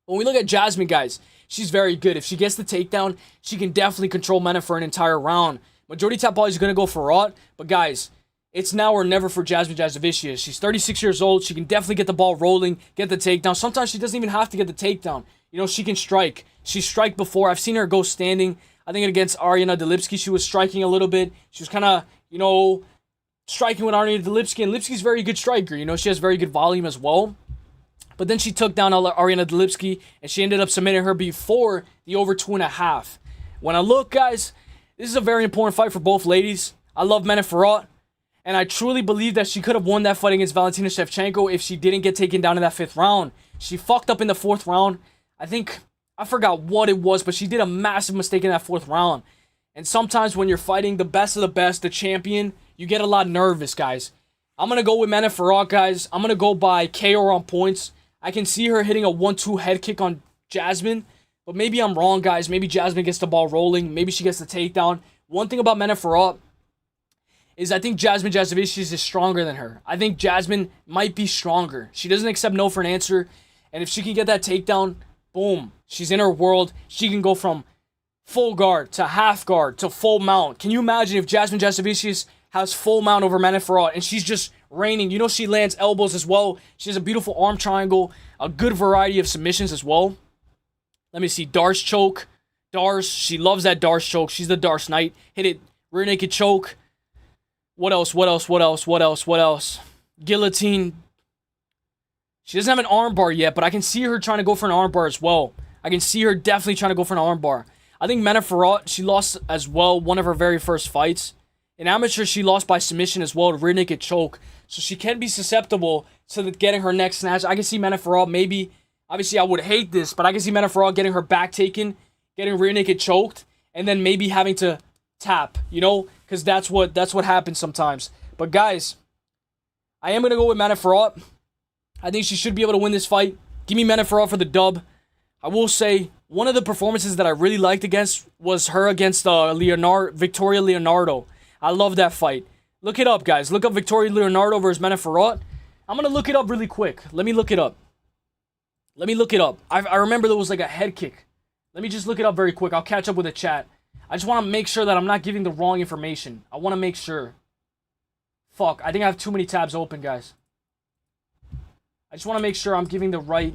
Speaker 2: When we look at Jasmine, guys, she's very good. If she gets the takedown, she can definitely control Manafort an entire round. Majority Tapology is going to go for Rot. But guys, it's now or never for Jasmine Jasovicius. She's 36 years old. She can definitely get the ball rolling, get the takedown. Sometimes she doesn't even have to get the takedown. You know, she can strike. She's strike before. I've seen her go standing. I think against Ariana Delipsky, she was striking a little bit. She was kind of, you know, striking with Ariana Delipsky. And Lipsky's a very good striker. You know, she has very good volume as well. But then she took down Ariana Delipsky, and she ended up submitting her before the over 2.5. When I look, guys, this is a very important fight for both ladies. I love Manafort. And I truly believe that she could have won that fight against Valentina Shevchenko if she didn't get taken down in that 5th round. She fucked up in the 4th round. I forgot what it was, but she did a massive mistake in that 4th round. And sometimes when you're fighting the best of the best, the champion, you get a lot nervous, guys. I'm going to go with Manafort, guys. I'm going to go by KO on points. I can see her hitting a 1-2 head kick on Jasmine. But maybe I'm wrong, guys. Maybe Jasmine gets the ball rolling. Maybe she gets the takedown. One thing about Manafort is I think Jasmine Jasovicius is stronger than her. I think Jasmine might be stronger. She doesn't accept no for an answer. And if she can get that takedown, boom. She's in her world. She can go from full guard to half guard to full mount. Can you imagine if Jasmine Jasovicius has full mount over Manafort and she's just reigning? You know, she lands elbows as well. She has a beautiful arm triangle. A good variety of submissions as well. Let me see. Darce choke. Darce. She loves that Darce choke. She's the Darce Knight. Hit it. Rear naked choke. What else? Guillotine. She doesn't have an armbar yet, but I can see her trying to go for an armbar as well. I can see her definitely trying to go for an armbar. I think Manafort, she lost as well one of her very first fights. In amateur, she lost by submission as well to rear naked choke. So she can be susceptible to getting her next snatch. I can see Manafort maybe, obviously I would hate this, but I can see Manafort getting her back taken, getting rear naked choked, and then maybe having to tap, you know, because that's what happens sometimes. But guys, I am going to go with Manafort. I think she should be able to win this fight. Give me Manafort for the dub. I will say, one of the performances that I really liked was her against Victoria Leonardo. I love that fight. Look it up, guys. Look up Victoria Leonardo versus Manafort. I'm going to look it up really quick. Let me look it up. I remember there was like a head kick. Let me just look it up very quick. I'll catch up with the chat. I just want to make sure that I'm not giving the wrong information. I want to make sure. Fuck, I think I have too many tabs open, guys. I just want to make sure I'm giving the right...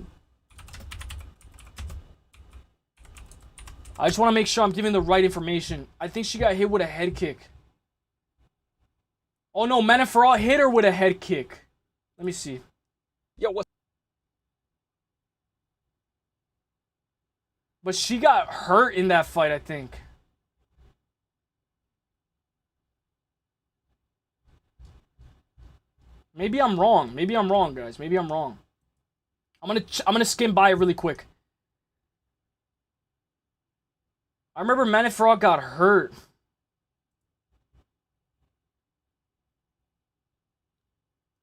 Speaker 2: information. I think she got hit with a head kick. Oh no, Manafort hit her with a head kick. Let me see. Yo, what? But she got hurt in that fight, I think. Maybe I'm wrong, guys. Maybe I'm wrong. I'm gonna skim by it really quick. I remember Manafort got hurt.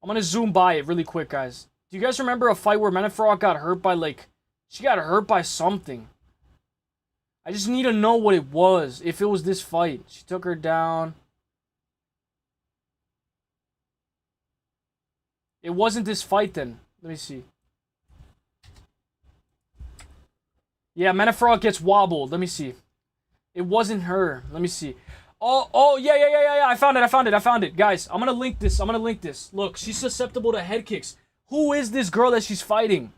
Speaker 2: I'm gonna zoom by it really quick, guys. Do you guys remember a fight where Manafort got hurt by, like... She got hurt by something. I just need to know what it was. If it was this fight. She took her down. It wasn't this fight then. Let me see. Yeah, Manafort gets wobbled. Let me see. It wasn't her. Let me see. Oh, yeah. I found it. Guys, I'm gonna link this. Look, she's susceptible to head kicks. Who is this girl that she's fighting?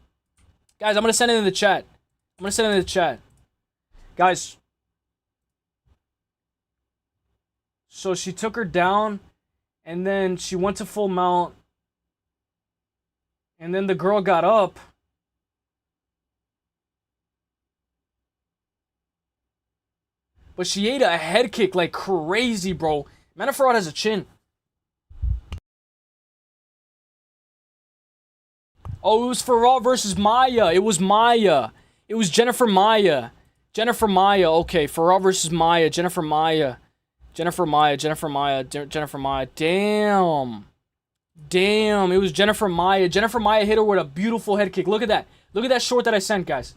Speaker 2: Guys, I'm gonna send it in the chat. Guys. So she took her down, and then she went to full mount, and then the girl got up. But she ate a head kick like crazy, bro. Manafort has a chin. Oh, it was Farah versus Maya. It was Maya. It was Jennifer Maya. Okay, Farah versus Maya. Jennifer Maya. Damn, it was Jennifer Maya. Jennifer Maya hit her with a beautiful head kick. Look at that. Look at that short that I sent, guys.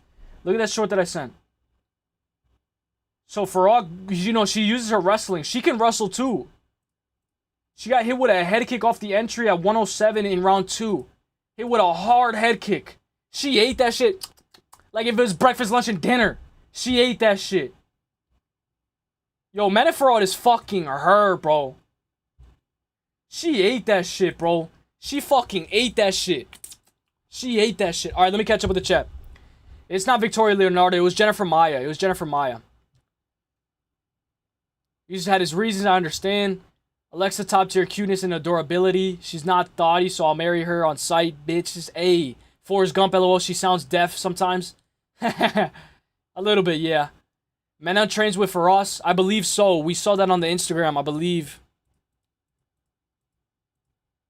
Speaker 2: So Farah, you know, she uses her wrestling. She can wrestle too. She got hit with a head kick off the entry at 107 in round 2. Hit with a hard head kick. She ate that shit like if it was breakfast, lunch, and dinner. She ate that shit. Yo, Manafort is fucking her, bro. She ate that shit, bro. She fucking ate that shit. Alright, let me catch up with the chat. It's not Victoria Leonardo. It was Jennifer Maya. He just had his reasons, I understand. Alexa top tier cuteness and adorability. She's not thotty, so I'll marry her on sight, bitches. Ayy. Forrest Gump, lol, she sounds deaf sometimes. A little bit, yeah. Mena trains with Faraz? I believe so. We saw that on the Instagram, I believe.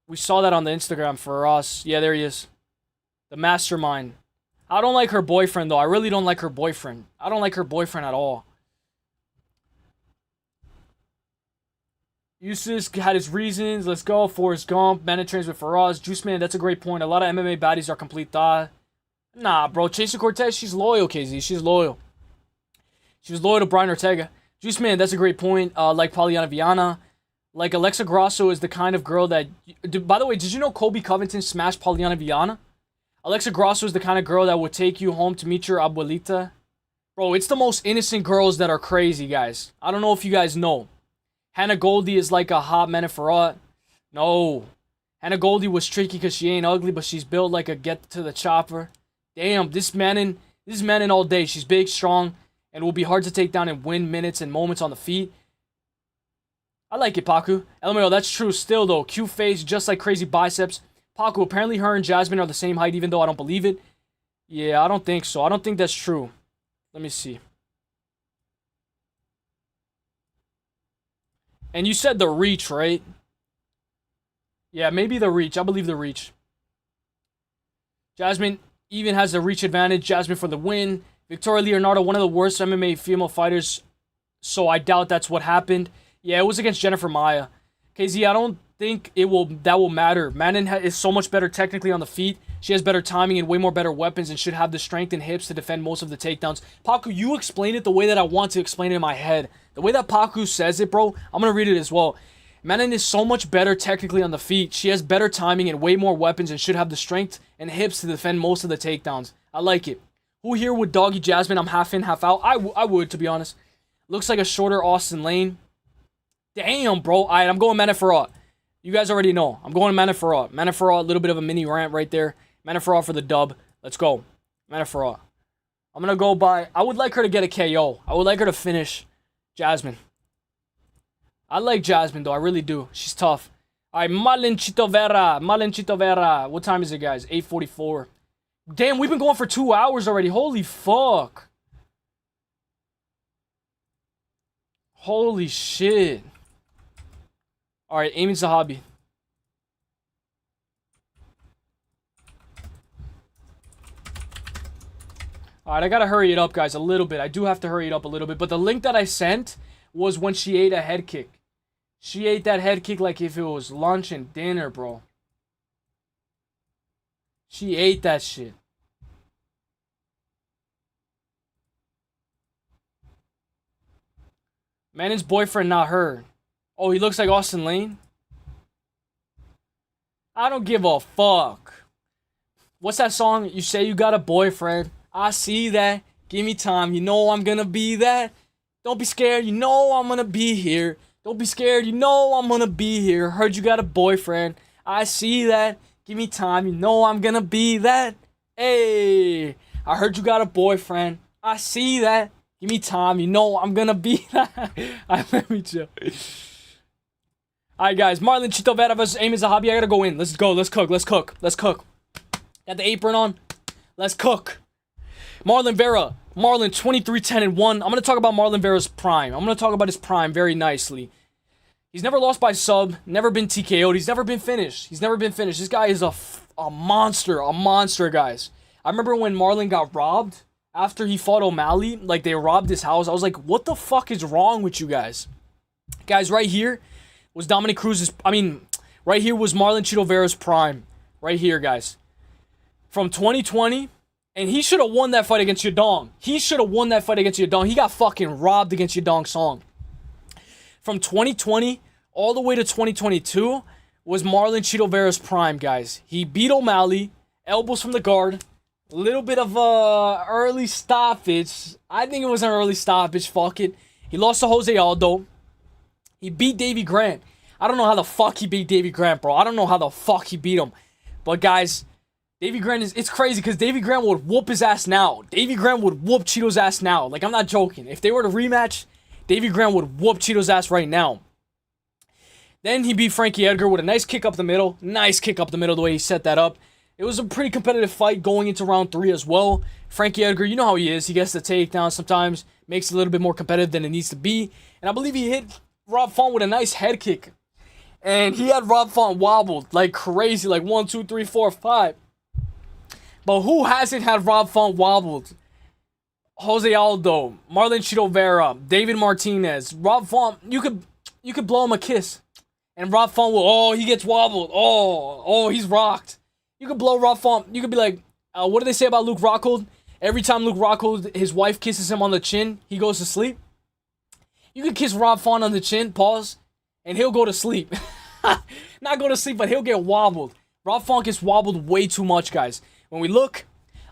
Speaker 2: We saw that on the Instagram for us. Yeah, there he is. The mastermind. I don't like her boyfriend, though. I really don't like her boyfriend. I don't like her boyfriend at all. Uselyis had his reasons. Let's go. Forrest Gump. Mena trains with Faraz. Juice Man, that's a great point. A lot of MMA baddies are complete thought. Nah, bro. Chasey Cortez, she's loyal, KZ. She's loyal. She was loyal to Brian Ortega. Juice Man, that's a great point. Like Polyana Viana. Like Alexa Grasso is the kind of girl that... By the way, did you know Colby Covington smashed Polyana Viana? Alexa Grasso is the kind of girl that would take you home to meet your abuelita. Bro, it's the most innocent girls that are crazy, guys. I don't know if you guys know. Hannah Goldie is like a hot Manafort. No. Hannah Goldie was tricky because she ain't ugly, but she's built like a get to the chopper. Damn, this man in all day. She's big, strong, and will be hard to take down and win minutes and moments on the feet. I like it, Paku. LMAO, that's true still, though. Cute face, just like crazy biceps. Paku, apparently her and Jasmine are the same height, even though I don't believe it. Yeah, I don't think so. I don't think that's true. Let me see. And you said the reach, right? Yeah, maybe the reach. I believe the reach. Jasmine even has the reach advantage. Jasmine for the win. Victoria Leonardo, one of the worst MMA female fighters. So I doubt that's what happened. Yeah, it was against Jennifer Maya. KZ, I don't think that will matter. Manon is so much better technically on the feet. She has better timing and way more better weapons and should have the strength and hips to defend most of the takedowns. Paku, you explain it the way that I want to explain it in my head. The way that Paku says it, bro, I'm going to read it as well. Manon is so much better technically on the feet. She has better timing and way more weapons and should have the strength and hips to defend most of the takedowns. I like it. Who here would doggy Jasmine? I'm half in, half out. I would, to be honest. Looks like a shorter Austin Lane. Damn, bro. Alright, I'm going Manafort. You guys already know. I'm going Manafort. Manafort, a little bit of a mini rant right there. Manafort for the dub. Let's go. Manafort. I'm going to go by... I would like her to get a KO. I would like her to finish Jasmine. I like Jasmine, though. I really do. She's tough. Alright, Malenchito Vera. What time is it, guys? 8:44. Damn, we've been going for 2 hours already. Holy fuck. Holy shit. Alright, Amy Zahabi. Alright, I gotta hurry it up, guys, a little bit. I do have to hurry it up a little bit. But the link that I sent was when she ate a head kick. She ate that head kick like if it was lunch and dinner, bro. She ate that shit. Manon's boyfriend, not her. Oh, he looks like Austin Lane? I don't give a fuck. What's that song? You say you got a boyfriend. I see that. Give me time. You know I'm gonna be that. Don't be scared. You know I'm gonna be here. Don't be scared. You know I'm gonna be here. Heard you got a boyfriend. I see that. Give me time. You know I'm gonna be that. Hey, I heard you got a boyfriend. I see that. Give me time. You know I'm gonna be that. Let me chill. Alright, guys. Marlon Chito Vera versus Aimee Zahabi. I gotta go in. Let's go. Let's cook. Let's cook. Let's cook. Got the apron on. Let's cook. Marlon Vera. Marlon 23-10-1. I'm going to talk about Marlon Vera's prime. I'm going to talk about his prime very nicely. He's never lost by sub. Never been TKO'd. He's never been finished. He's never been finished. This guy is a monster. A monster, guys. I remember when Marlon got robbed after he fought O'Malley. Like, they robbed his house. I was like, what the fuck is wrong with you guys? Guys, right here was Dominic Cruz's... right here was Marlon Chito Vera's prime. Right here, guys. From 2020... And he should have won that fight against Yadong. He should have won that fight against Yadong. He got fucking robbed against Yadong Song. From 2020 all the way to 2022 was Marlon Chito Vera's prime, guys. He beat O'Malley, elbows from the guard, a little bit of a early stoppage. I think it was an early stoppage, fuck it. He lost to Jose Aldo. He beat Davey Grant. I don't know how the fuck he beat Davey Grant, bro. I don't know how the fuck he beat him. But guys... Davey Grant it's crazy because Davey Grant would whoop his ass now. Davey Grant would whoop Chito's ass now. Like, I'm not joking. If they were to rematch, Davey Grant would whoop Chito's ass right now. Then he beat Frankie Edgar with a nice kick up the middle. Nice kick up the middle the way he set that up. It was a pretty competitive fight going into round 3 as well. Frankie Edgar, you know how he is. He gets the takedown sometimes. Makes it a little bit more competitive than it needs to be. And I believe he hit Rob Font with a nice head kick. And he had Rob Font wobbled like crazy. Like 1, 2, 3, 4, 5. But who hasn't had Rob Font wobbled? Jose Aldo, Marlon Chito Vera, David Martinez. Rob Font, you could blow him a kiss. And Rob Font will, he gets wobbled. He's rocked. You could blow Rob Font. You could be like, what do they say about Luke Rockhold? Every time Luke Rockhold, his wife kisses him on the chin, he goes to sleep. You could kiss Rob Font on the chin, pause, and he'll go to sleep. Not go to sleep, but he'll get wobbled. Rob Font gets wobbled way too much, guys. When we look,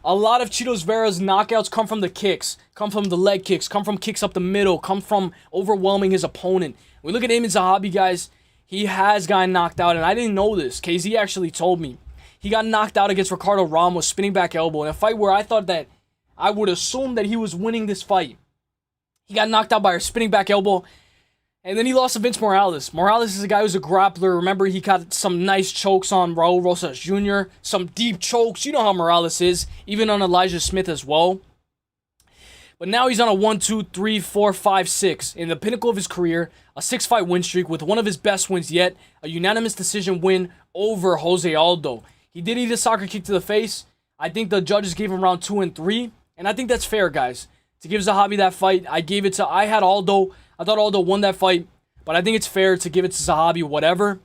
Speaker 2: a lot of Chito Vera's knockouts come from the kicks, come from the leg kicks, come from kicks up the middle, come from overwhelming his opponent. When we look at Aimee Zahabi, guys, he has gotten knocked out, and I didn't know this. KZ actually told me. He got knocked out against Ricardo Ramos, spinning back elbow, in a fight where I thought that I would assume that he was winning this fight. He got knocked out by a spinning back elbow. And then he lost to Vince Morales. Morales is a guy who's a grappler. Remember, he got some nice chokes on Raul Rosas Jr. Some deep chokes. You know how Morales is. Even on Elijah Smith as well. But now he's on a 1, 2, 3, 4, 5, 6. In the pinnacle of his career. A 6-fight win streak with one of his best wins yet. A unanimous decision win over Jose Aldo. He did eat a soccer kick to the face. I think the judges gave him round 2 and 3. And I think that's fair, guys. To give Zahabi that fight, I had Aldo. I thought Aldo won that fight, but I think it's fair to give it to Zahabi, whatever.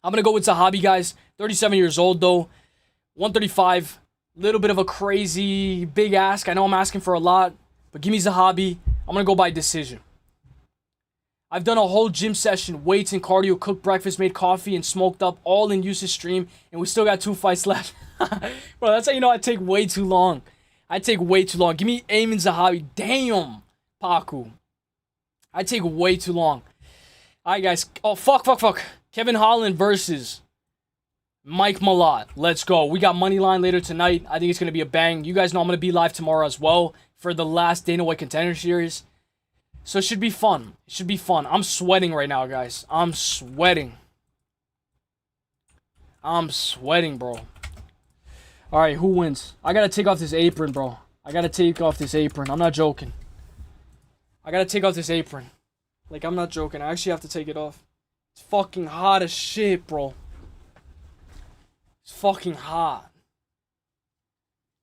Speaker 2: I'm going to go with Zahabi, guys. 37 years old, though. 135. Little bit of a crazy big ask. I know I'm asking for a lot, but give me Zahabi. I'm going to go by decision. I've done a whole gym session, weights and cardio, cooked breakfast, made coffee, and smoked up, all in Uselyis stream, and we still got 2 fights left. Bro, that's how you know I take way too long. I take way too long. Give me Aimee Zahabi. Damn, Paku. I take way too long. Alright, guys. Oh, fuck. Kevin Holland versus Mike Malott. Let's go. We got money line later tonight. I think it's going to be a bang. You guys know I'm going to be live tomorrow as well for the last Dana White Contender Series. So it should be fun. It should be fun. I'm sweating right now, guys. I'm sweating, bro. Alright, who wins? I got to take off this apron, bro. I got to take off this apron. I'm not joking. I gotta take off this apron. Like, I'm not joking. I actually have to take it off. It's fucking hot as shit, bro. It's fucking hot.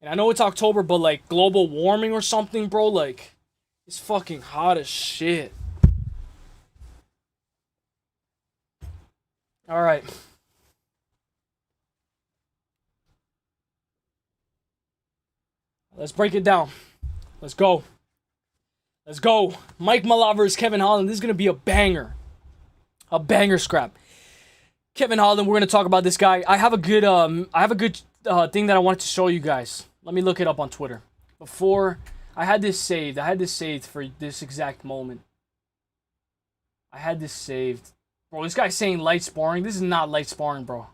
Speaker 2: And I know it's October, but like global warming or something, bro. Like, it's fucking hot as shit. Alright. Let's break it down. Let's go. Let's go. Mike Malott versus Kevin Holland. This is going to be a banger. A banger scrap. Kevin Holland, we're gonna talk about this guy. I have a good thing that I wanted to show you guys. Let me look it up on Twitter. Before I had this saved. I had this saved for this exact moment. I had this saved. Bro, this guy's saying light sparring. This is not light sparring, bro.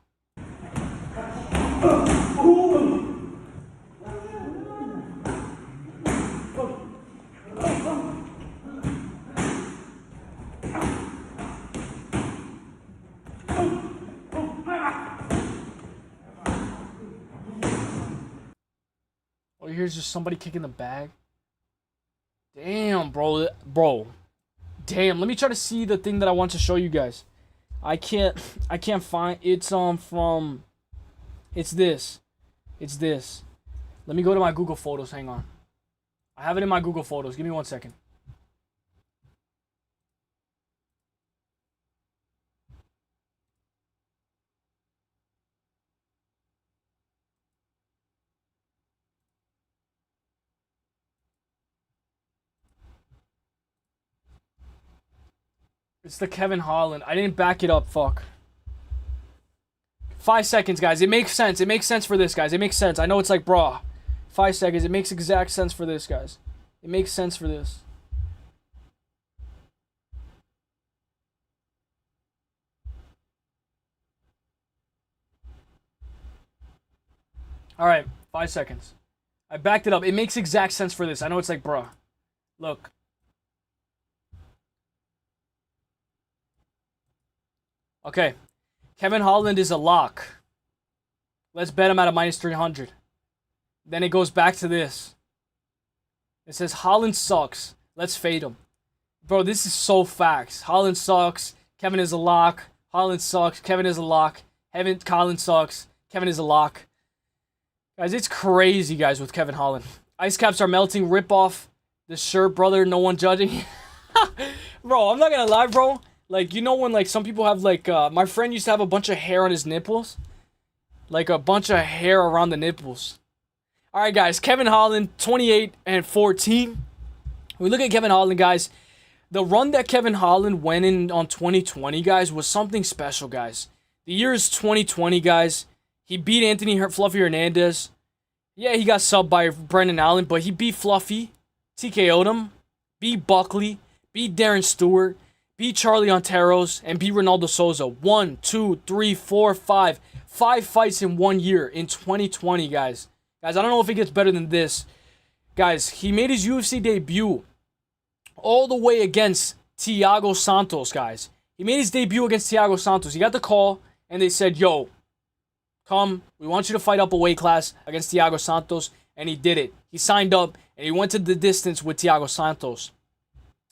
Speaker 2: Oh, here's just somebody kicking the bag. Damn, bro. Damn, let me try to see the thing that I want to show you guys. I can't find it's from it's this. Let me go to my Google Photos, hang on. I have it in my Google Photos. Give me 1 second. It's the Kevin Holland. I didn't back it up, fuck. 5 seconds, guys. It makes sense. It makes sense for this, guys. It makes sense. I know it's like, bruh. 5 seconds. It makes exact sense for this, guys. It makes sense for this. Alright, 5 seconds. I backed it up. It makes exact sense for this. I know it's like, bruh. Look. Okay. Kevin Holland is a lock. Let's bet him at a minus 300. Then it goes back to this. It says Holland sucks. Let's fade him. Bro, this is so facts. Holland sucks. Kevin is a lock. Holland sucks. Kevin is a lock. Holland sucks. Kevin is a lock. Guys, it's crazy, guys, with Kevin Holland. Ice caps are melting. Rip off the shirt, brother. No one judging. Bro, I'm not gonna lie, bro. Like, you know when, like, some people have, like, my friend used to have a bunch of hair on his nipples? Like, a bunch of hair around the nipples. Alright, guys. Kevin Holland, 28-14. We look at Kevin Holland, guys. The run that Kevin Holland went in on 2020, guys, was something special, guys. The year is 2020, guys. He beat Anthony Fluffy Hernandez. Yeah, he got subbed by Brendan Allen, but he beat Fluffy, TKO'd him, beat Buckley, beat Darren Stewart, beat Charlie Onteros, and beat Ronaldo Souza. 1, 2, 3, 4, 5. 5 fights in 1 year in 2020, guys. Guys, I don't know if it gets better than this. Guys, he made his UFC debut all the way against Thiago Santos, guys. He made his debut against Thiago Santos. He got the call, and they said, yo, come, we want you to fight up a weight class against Thiago Santos, and he did it. He signed up, and he went to the distance with Thiago Santos.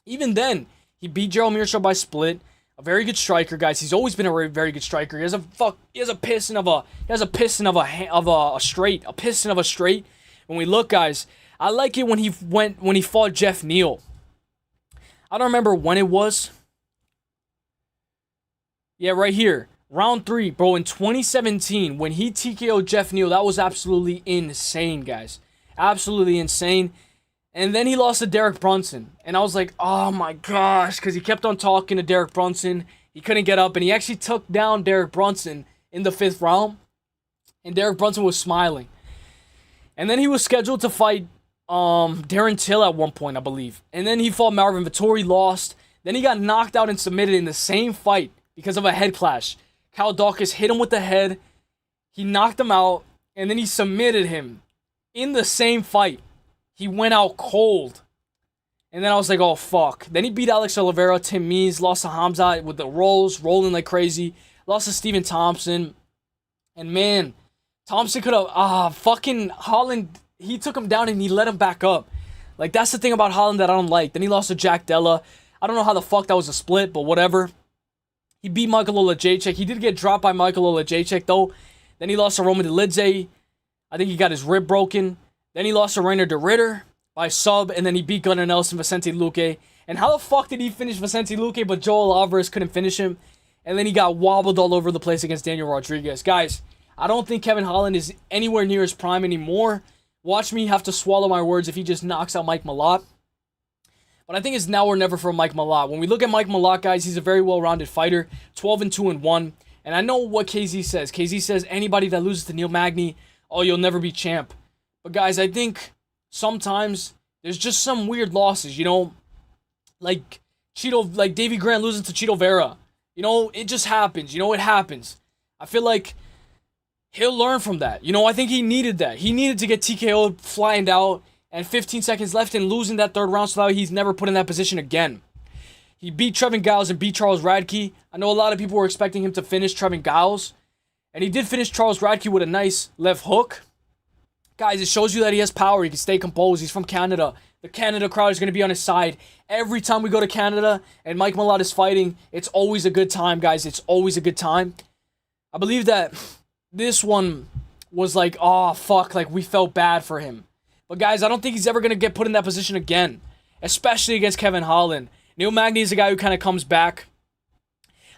Speaker 2: Even then, he beat Gerald Meerschaert by split. A very good striker, guys. He's always been a very good striker. He has a piston of a straight. When we look, guys, I like it when he fought Jeff Neal. I don't remember when it was. Yeah, right here. Round 3, bro, in 2017, when he TKO'd Jeff Neal, that was absolutely insane, guys. Absolutely insane. And then he lost to Derek Brunson. And I was like, oh my gosh, because he kept on talking to Derek Brunson. He couldn't get up, and he actually took down Derek Brunson in the 5th round. And Derek Brunson was smiling. And then he was scheduled to fight Darren Till at one point, I believe. And then he fought Marvin Vettori, lost. Then he got knocked out and submitted in the same fight because of a head clash. Cal Dawkins hit him with the head. He knocked him out, and then he submitted him in the same fight. He went out cold. And then I was like, oh, fuck. Then he beat Alex Oliveira, Tim Means, lost to Hamza with the rolls, rolling like crazy. Lost to Stephen Thompson. And, man, Thompson could have... fucking Holland, he took him down and he let him back up. Like, that's the thing about Holland that I don't like. Then he lost to Jack Della. I don't know how the fuck that was a split, but whatever. He beat Michael Olajaychik. He did get dropped by Michael Olajaychik, though. Then he lost to Roman Dolidze. I think he got his rib broken. Then he lost to Rainer de Ritter by sub, and then he beat Gunnar Nelson, Vicente Luque. And how the fuck did he finish Vicente Luque, but Joel Alvarez couldn't finish him? And then he got wobbled all over the place against Daniel Rodriguez. Guys, I don't think Kevin Holland is anywhere near his prime anymore. Watch me have to swallow my words if he just knocks out Mike Malott. But I think it's now or never for Mike Malott. When we look at Mike Malott, guys, he's a very well-rounded fighter. 12-2-1. And I know what KZ says. KZ says anybody that loses to Neil Magny, oh, you'll never be champ. But guys, I think sometimes there's just some weird losses, you know, like Davey Grant losing to Cheeto Vera. You know, it just happens. You know, it happens. I feel like he'll learn from that. You know, I think he needed that. He needed to get TKO'd flying out and 15 seconds left and losing that third round so that he's never put in that position again. He beat Trevin Giles and beat Charles Radke. I know a lot of people were expecting him to finish Trevin Giles. And he did finish Charles Radke with a nice left hook. Guys, it shows you that he has power. He can stay composed. He's from Canada. The Canada crowd is going to be on his side. Every time we go to Canada and Mike Malott is fighting, it's always a good time, guys. It's always a good time. I believe that this one was like, oh, fuck, like we felt bad for him. But guys, I don't think he's ever going to get put in that position again, especially against Kevin Holland. Neil Magny is a guy who kind of comes back.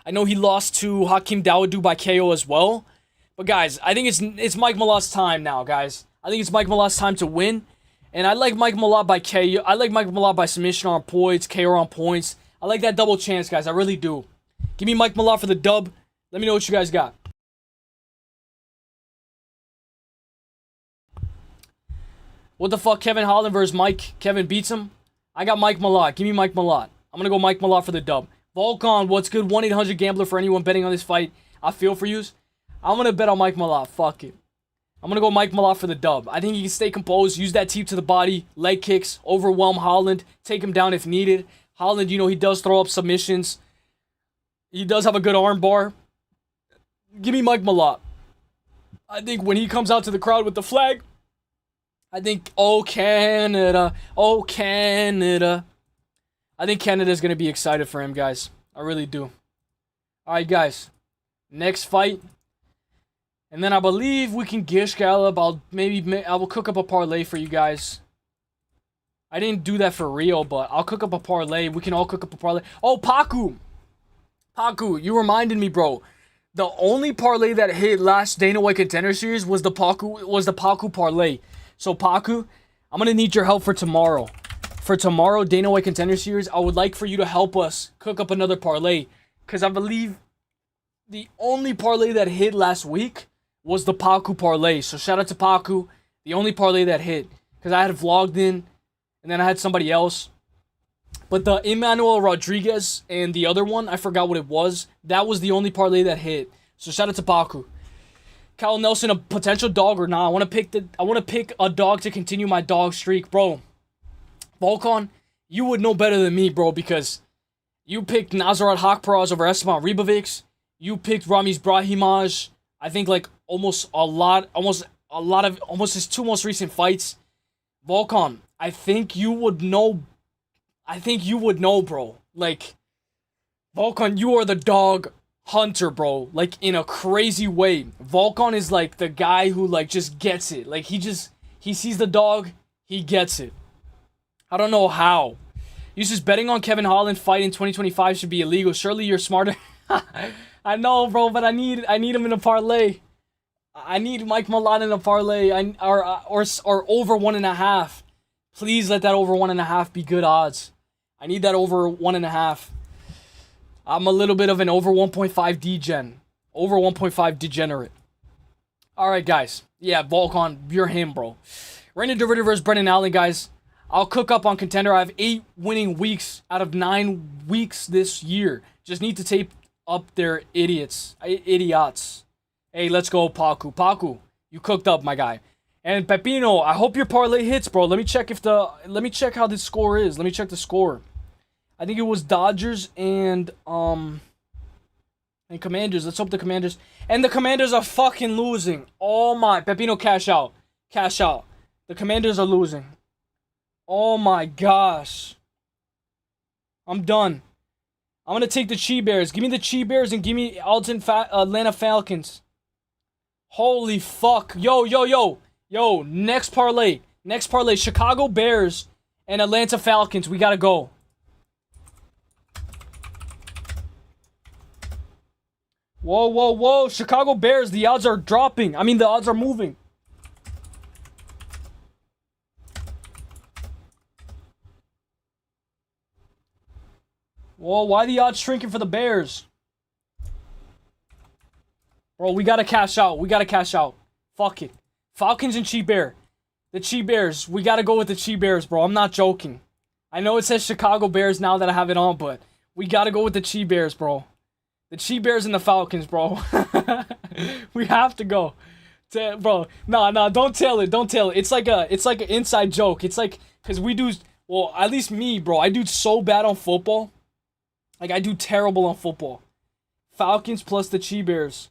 Speaker 2: I know he lost to Hakeem Dawodu by KO as well. But guys, I think it's Mike Malott's time now, guys. I think it's Mike Malott's time to win. And I like Mike Malott by KO. I like Mike Malott by submission on points, KO on points. I like that double chance, guys. I really do. Give me Mike Malott for the dub. Let me know what you guys got. What the fuck, Kevin Holland versus Mike? Kevin beats him? I got Mike Malott. Give me Mike Malott. I'm going to go Mike Malott for the dub. Volcon, what's good? 1-800-GAMBLER for anyone betting on this fight. I feel for yous. I'm going to bet on Mike Malott. Fuck it. I'm going to go Mike Malott for the dub. I think he can stay composed, use that teep to the body, leg kicks, overwhelm Holland, take him down if needed. Holland, you know, he does throw up submissions. He does have a good arm bar. Give me Mike Malott. I think when he comes out to the crowd with the flag, I think, oh, Canada. Oh, Canada. I think Canada's going to be excited for him, guys. I really do. All right, guys. Next fight. And then I believe we can gish gallop. I will cook up a parlay for you guys. I didn't do that for real, but I'll cook up a parlay. We can all cook up a parlay. Oh, Paku. Paku, you reminded me, bro. The only parlay that hit last Dana White Contender Series was the Paku parlay. So Paku, I'm gonna need your help for tomorrow. For tomorrow, Dana White Contender Series, I would like for you to help us cook up another parlay, because I believe the only parlay that hit last week was the Paku parlay. So shout out to Paku, the only parlay that hit, because I had vlogged in, and then I had somebody else. But the Emmanuel Rodriguez and the other one, I forgot what it was. That was the only parlay that hit. So shout out to Paku. Kyle Nelson, a potential dog or not? I want to pick a dog to continue my dog streak, bro. Volcon, you would know better than me, bro, because you picked Nazarat Haqparaz over Esteban Ribovics. You picked Ramiz Brahimaj. I think like almost his two most recent fights. Volcon, I think you would know. I think you would know, bro. Like, Volcon, you are the dog hunter, bro. Like, in a crazy way. Volcon is like the guy who like just gets it. Like, he sees the dog, he gets it. I don't know how. Uses betting on Kevin Holland fight in 2025 should be illegal. Surely you're smarter. I know, bro, but I need him in a parlay. I need Mike Malott in a parlay. Or over 1.5. Please let that over 1.5 be good odds. I need that over 1.5. I'm a little bit of an over 1.5 degen. Over 1.5 degenerate. Alright, guys. Yeah, Volcon, you're him, bro. Brandon DeRitter versus Brendan Allen, guys. I'll cook up on Contender. I have 8 winning weeks out of 9 weeks this year. Just need to tape up their idiots. Hey, let's go, Paku. Paku, you cooked up, my guy. And Pepino, I hope your parlay hits, bro. Let me check how this score is. Let me check the score. I think it was Dodgers and Commanders. Let's hope the Commanders. And the Commanders are fucking losing. Oh my. Pepino, cash out. Cash out. The Commanders are losing. Oh my gosh. I'm done. I'm going to take the Chi Bears. Give me the Chi Bears and give me Atlanta Falcons. Holy fuck. Yo, next parlay. Chicago Bears and Atlanta Falcons. We got to go. Whoa. Chicago Bears, the odds are dropping. I mean, the odds are moving. Whoa, why the odds shrinking for the Bears? Bro, we gotta cash out. We gotta cash out. Fuck it. Falcons and Chi Bear. The Chi Bears. We gotta go with the Chi Bears, bro. I'm not joking. I know it says Chicago Bears now that I have it on, but we gotta go with the Chi Bears, bro. The Chi Bears and the Falcons, bro. We have to go. Bro, nah, don't tell it. Don't tell it. It's like an inside joke. It's like, because we do, well, at least me, bro. I do so bad on football. Like, I do terrible on football. Falcons plus the Chi Bears.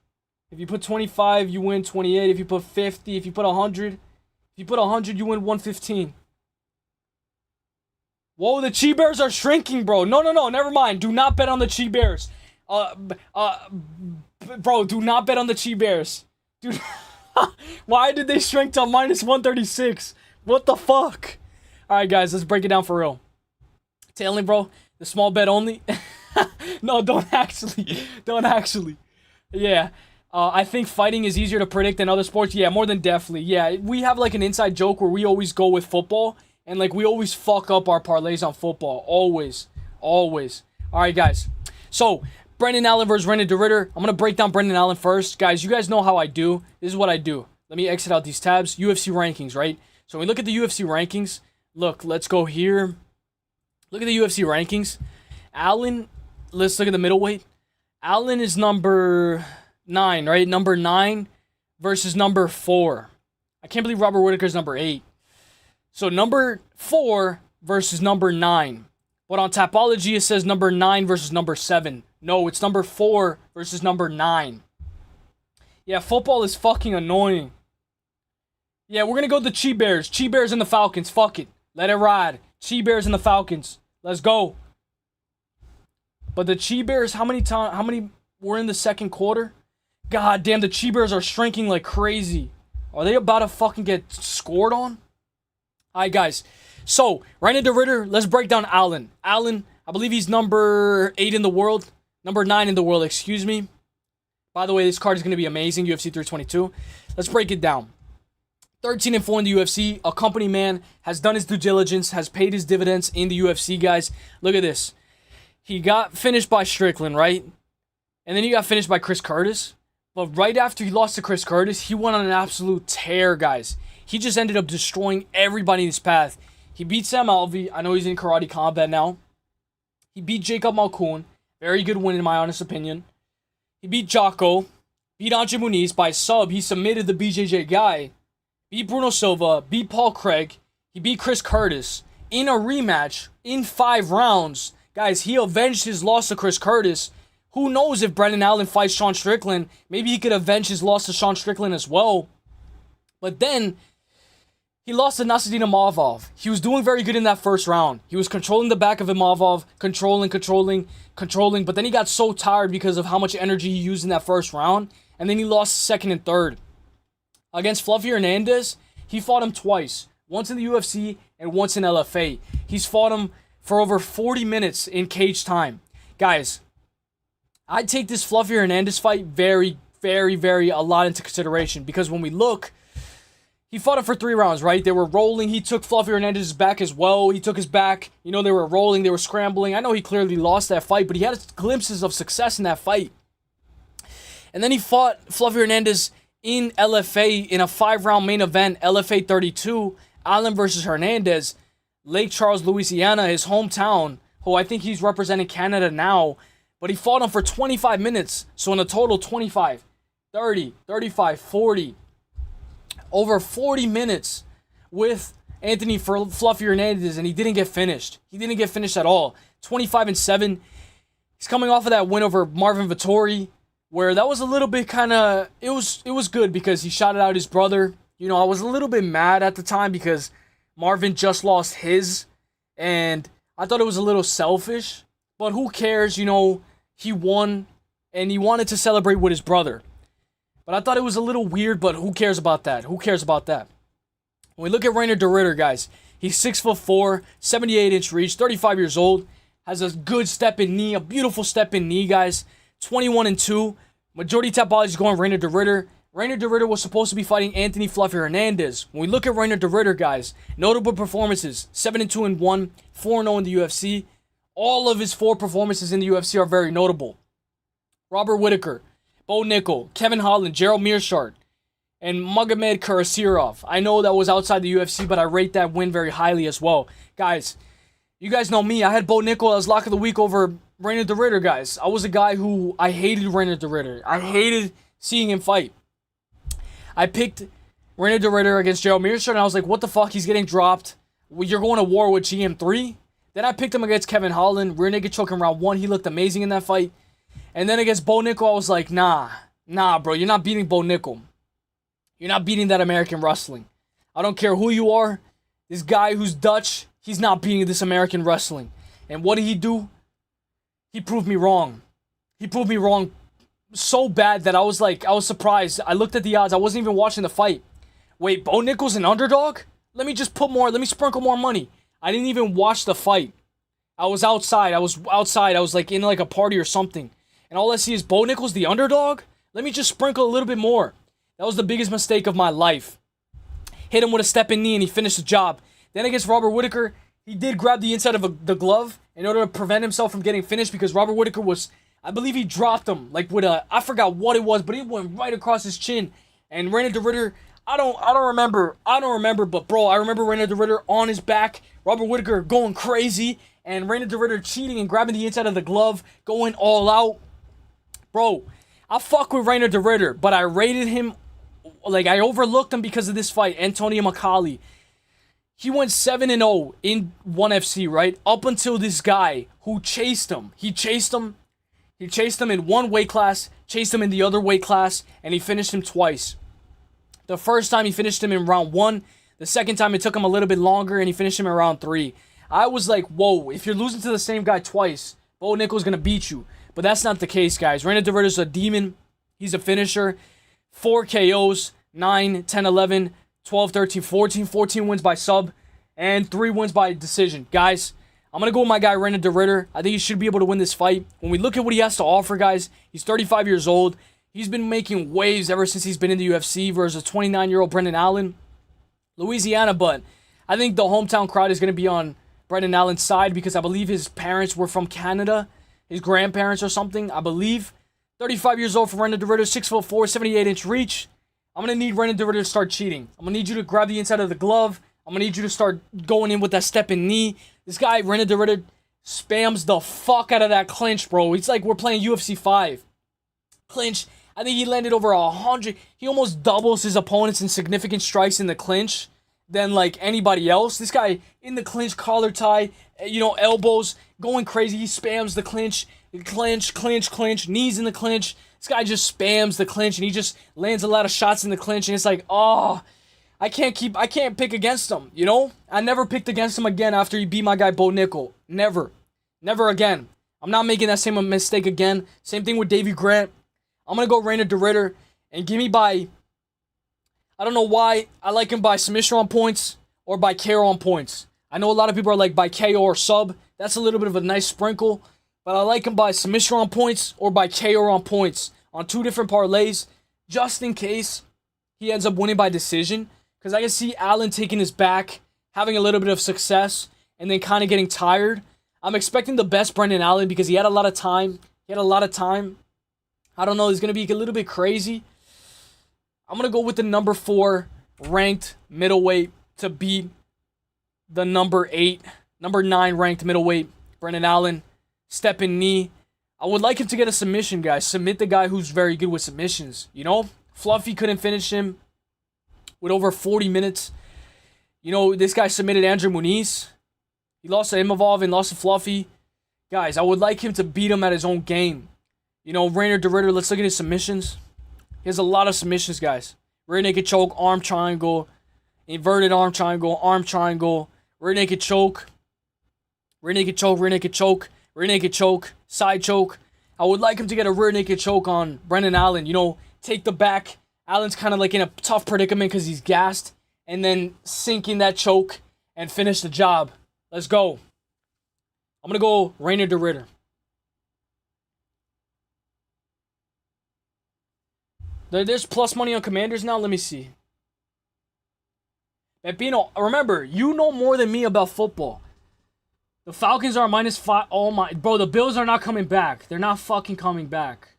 Speaker 2: If you put 25, you win 28. If you put 50, if you put 100, you win 115. Whoa, the Chi Bears are shrinking, bro. No, never mind. Do not bet on the Chi Bears. Bro, do not bet on the Chi Bears. Dude, why did they shrink to minus 136? What the fuck? Alright, guys, let's break it down for real. Tailing, bro. The small bet only. No, don't actually. Yeah. I think fighting is easier to predict than other sports. Yeah, more than definitely. Yeah, we have like an inside joke where we always go with football. And like we always fuck up our parlays on football. Always. Alright, guys. So, Brendan Allen versus Renan DeRitter. I'm going to break down Brendan Allen first. Guys, you guys know how I do. This is what I do. Let me exit out these tabs. UFC rankings, right? So, when we look at the UFC rankings. Look, let's go here. Look at the UFC rankings. Allen, let's look at the middleweight. Allen is number 9, right? Number 9 versus number 4. I can't believe Robert Whittaker's number 8. So, number 4 versus number 9. But on Tapology, it says number 9 versus number 7. No, it's number 4 versus number 9. Yeah, football is fucking annoying. Yeah, we're going to go the Chi Bears. Chi Bears and the Falcons. Fuck it. Let it ride. Chi Bears and the Falcons. Let's go. But the Chi Bears, how many were in the second quarter? God damn, the Chi Bears are shrinking like crazy. Are they about to fucking get scored on? Alright, guys. So, Renan DeRitter, let's break down Allen. Allen, I believe he's number 8 in the world. Number 9 in the world, excuse me. By the way, this card is going to be amazing, UFC 322. Let's break it down. 13-4 in the UFC. A company man has done his due diligence, has paid his dividends in the UFC, guys. Look at this. He got finished by Strickland, right? And then he got finished by Chris Curtis. But right after he lost to Chris Curtis, he went on an absolute tear, guys. He just ended up destroying everybody in his path. He beat Sam Alvey. I know he's in karate combat now. He beat Jacob Malkoun. Very good win in my honest opinion. He beat Jocko. Beat Andre Muniz by sub. He submitted the BJJ guy. Beat Bruno Silva. Beat Paul Craig. He beat Chris Curtis. In a rematch. In 5 rounds. Guys, he avenged his loss to Chris Curtis. Who knows if Brendan Allen fights Sean Strickland. Maybe he could avenge his loss to Sean Strickland as well. But then he lost to Nasruddin Imavov. He was doing very good in that first round. He was controlling the back of Imavov, controlling, but then he got so tired because of how much energy he used in that first round, and then he lost second and third. Against Fluffy Hernandez, he fought him twice. Once in the UFC and once in LFA. He's fought him for over 40 minutes in cage time. Guys, I take this Fluffy Hernandez fight very a lot into consideration, because when we look, he fought him for 3 rounds, right? They were rolling. He took Fluffy Hernandez's back as well. He took his back. You know, they were rolling. They were scrambling. I know he clearly lost that fight, but he had glimpses of success in that fight. And then he fought Fluffy Hernandez in LFA in a 5-round main event, LFA 32, Allen versus Hernandez, Lake Charles, Louisiana, his hometown, who I think he's representing Canada now. But he fought him for 25 minutes. So in a total, 25, 30, 35, 40. Over 40 minutes with Anthony Fluffy Hernandez, and he didn't get finished. He didn't get finished at all. 25-7. He's coming off of that win over Marvin Vettori, where that was a little bit kind of, it was good because he shouted out his brother. You know, I was a little bit mad at the time because Marvin just lost his, and I thought it was a little selfish, but who cares? You know, he won, and he wanted to celebrate with his brother. But I thought it was a little weird, but who cares about that? Who cares about that? When we look at Renan DeRitter, guys, he's 6'4", 78-inch reach, 35 years old, has a good step in knee, a beautiful step in knee, guys. 21-2. Majority Tapology is going Renan DeRitter. Renan DeRitter was supposed to be fighting Anthony Fluffy Hernandez. When we look at Renan DeRitter, guys, notable performances: 7-2-1, 4-0 in the UFC. All of his 4 performances in the UFC are very notable. Robert Whittaker Bo Nickel, Kevin Holland, Gerald Mearshart, and Magomed Karasirov. I know that was outside the UFC, but I rate that win very highly as well. Guys, you guys know me. I had Bo Nickel as lock of the week over Reiner de Ridder, guys. I was a guy who I hated Reiner de Ridder. I hated seeing him fight. I picked Reiner de Ridder against Gerald Mearshart, and I was like, what the fuck? He's getting dropped. You're going to war with GM3? Then I picked him against Kevin Holland. Rear naked choke in round 1. He looked amazing in that fight. And then against Bo Nickel, I was like, nah, bro. You're not beating Bo Nickel. You're not beating that American wrestling. I don't care who you are. This guy who's Dutch, he's not beating this American wrestling. And what did he do? He proved me wrong. He proved me wrong so bad that I was surprised. I looked at the odds. I wasn't even watching the fight. Wait, Bo Nickel's an underdog? Let me sprinkle more money. I didn't even watch the fight. I was outside. I was like in like a party or something. And all I see is Bo Nickel's the underdog? Let me just sprinkle a little bit more. That was the biggest mistake of my life. Hit him with a stepping knee and he finished the job. Then against Robert Whittaker, he did grab the inside of the glove in order to prevent himself from getting finished because Robert Whittaker was, I believe he dropped him like with I forgot what it was, but it went right across his chin. And Reiner de Ridder, I don't remember, but bro, I remember Reiner de Ridder on his back, Robert Whittaker going crazy, and Reiner de Ridder cheating and grabbing the inside of the glove, going all out. Bro, I fuck with Reiner de Ridder, but I rated him, like I overlooked him because of this fight, Antonio Macali. He went 7-0 in 1FC, right? Up until this guy who chased him. He chased him in one weight class, chased him in the other weight class, and he finished him twice. The first time he finished him in round 1. The second time it took him a little bit longer and he finished him in round 3. I was like, whoa, if you're losing to the same guy twice, Bo Nickel's going to beat you. But that's not the case, guys. Reiner de Ridder's a demon. He's a finisher. 4 KOs, 9, 10, 11, 12, 13, 14. 14 wins by sub and 3 wins by decision. Guys, I'm going to go with my guy Reiner de Ridder. I think he should be able to win this fight. When we look at what he has to offer, guys, he's 35 years old. He's been making waves ever since he's been in the UFC versus a 29-year-old Brendan Allen. Louisiana, but I think the hometown crowd is going to be on Brendan Allen's side because I believe his parents were from Canada. His grandparents or something, I believe. 35 years old for Reiner de Ridder, 6'4", 78-inch reach. I'm going to need Reiner de Ridder to start cheating. I'm going to need you to grab the inside of the glove. I'm going to need you to start going in with that stepping knee. This guy, Reiner de Ridder, spams the fuck out of that clinch, bro. It's like we're playing UFC 5. Clinch. I think he landed over 100. He almost doubles his opponents in significant strikes in the clinch than like anybody else. This guy in the clinch, collar tie, elbows, going crazy. He spams the clinch, knees in the clinch. This guy just spams the clinch and he just lands a lot of shots in the clinch. And it's like, oh, I can't pick against him, I never picked against him again after he beat my guy Bo Nickel. Never again. I'm not making that same mistake again. Same thing with Davey Grant. I'm going to go Reiner de Ridder and give me by, I don't know why, I like him by submission on points or by KO on points. I know a lot of people are like by KO or sub. That's a little bit of a nice sprinkle. But I like him by submission on points or by KO on points on 2 different parlays just in case he ends up winning by decision. Because I can see Allen taking his back, having a little bit of success, and then kind of getting tired. I'm expecting the best Brendan Allen because he had a lot of time. I don't know, it's going to be a little bit crazy. I'm going to go with the number 4 ranked middleweight to beat the number 9 ranked middleweight, Brendan Allen. Stepping knee. I would like him to get a submission, guys. Submit the guy who's very good with submissions, Fluffy couldn't finish him with over 40 minutes. This guy submitted Andrew Muniz. He lost to Imavov and lost to Fluffy. Guys, I would like him to beat him at his own game. Reiner de Ridder, let's look at his submissions. He has a lot of submissions, guys. Rear naked choke, arm triangle, inverted arm triangle, rear naked choke, rear naked choke, rear naked choke, rear naked choke, side choke. I would like him to get a rear naked choke on Brendan Allen. Take the back. Allen's kind of like in a tough predicament because he's gassed. And then sink in that choke and finish the job. Let's go. I'm going to go Reiner de Ridder. There's plus money on Commanders now. Let me see. Pepino, remember, you know more than me about football. The Falcons are -5. Oh my, bro, the Bills are not coming back. They're not fucking coming back.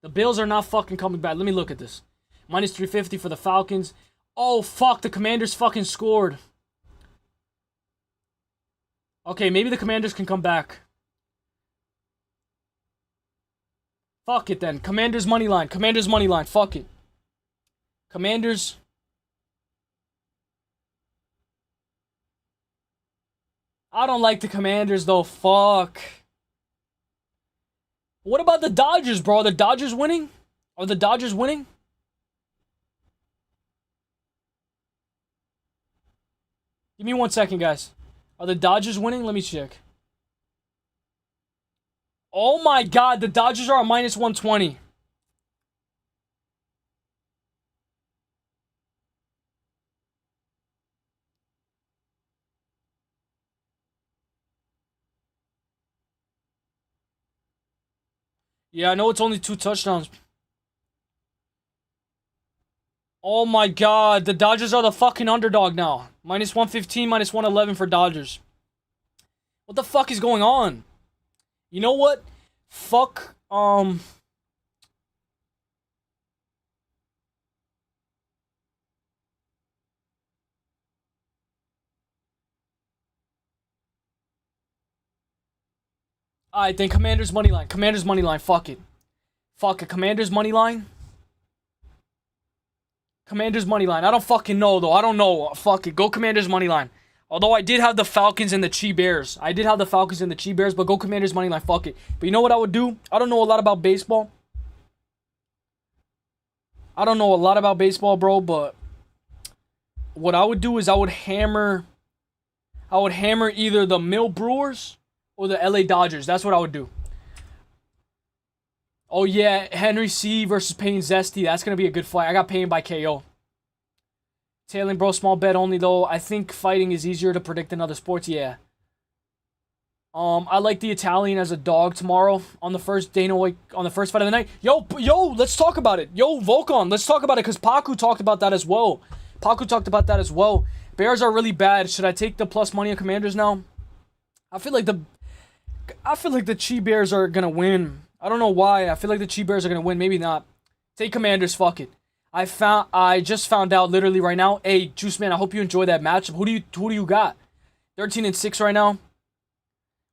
Speaker 2: The Bills are not fucking coming back. Let me look at this. Minus 350 for the Falcons. Oh, fuck. The Commanders fucking scored. Okay, maybe the Commanders can come back. Fuck it then. Commanders money line. Commanders money line. Fuck it. Commanders. I don't like the Commanders though. Fuck. What about the Dodgers, bro? Are the Dodgers winning? Are the Dodgers winning? Give me 1 second, guys. Are the Dodgers winning? Let me check. Oh my god, the Dodgers are at minus 120. Yeah, I know it's only 2 touchdowns. Oh my god, the Dodgers are the fucking underdog now. Minus 115, minus 111 for Dodgers. What the fuck is going on? You know what? Fuck, Alright, then Commanders money line. Commanders money line. Fuck it. Fuck it. Commanders money line. Commanders money line. I don't fucking know though. I don't know. Fuck it. Go Commanders money line. Although I did have the Falcons and the Chi Bears. I did have the Falcons and the Chi Bears, but go Commanders money line. Fuck it. But you know what I would do? I don't know a lot about baseball. I don't know a lot about baseball, bro, but what I would do is I would hammer either the Mill Brewers or the LA Dodgers. That's what I would do. Oh yeah, Henry C versus Payne Zesty. That's gonna be a good fight. I got Payne by KO. Tailing, bro, small bet only though. I think fighting is easier to predict than other sports. Yeah. I like the Italian as a dog tomorrow on the first Dana White, on the first fight of the night. Yo, let's talk about it. Yo, Volkan, let's talk about it because Paku talked about that as well. Bears are really bad. Should I take the plus money on Commanders now? I feel like the Chi Bears are gonna win. I don't know why. I feel like the Chi Bears are gonna win. Maybe not. Take Commanders. Fuck it. I just found out literally right now. Hey, Juice Man, I hope you enjoy that matchup. Who do you got? 13-6 right now.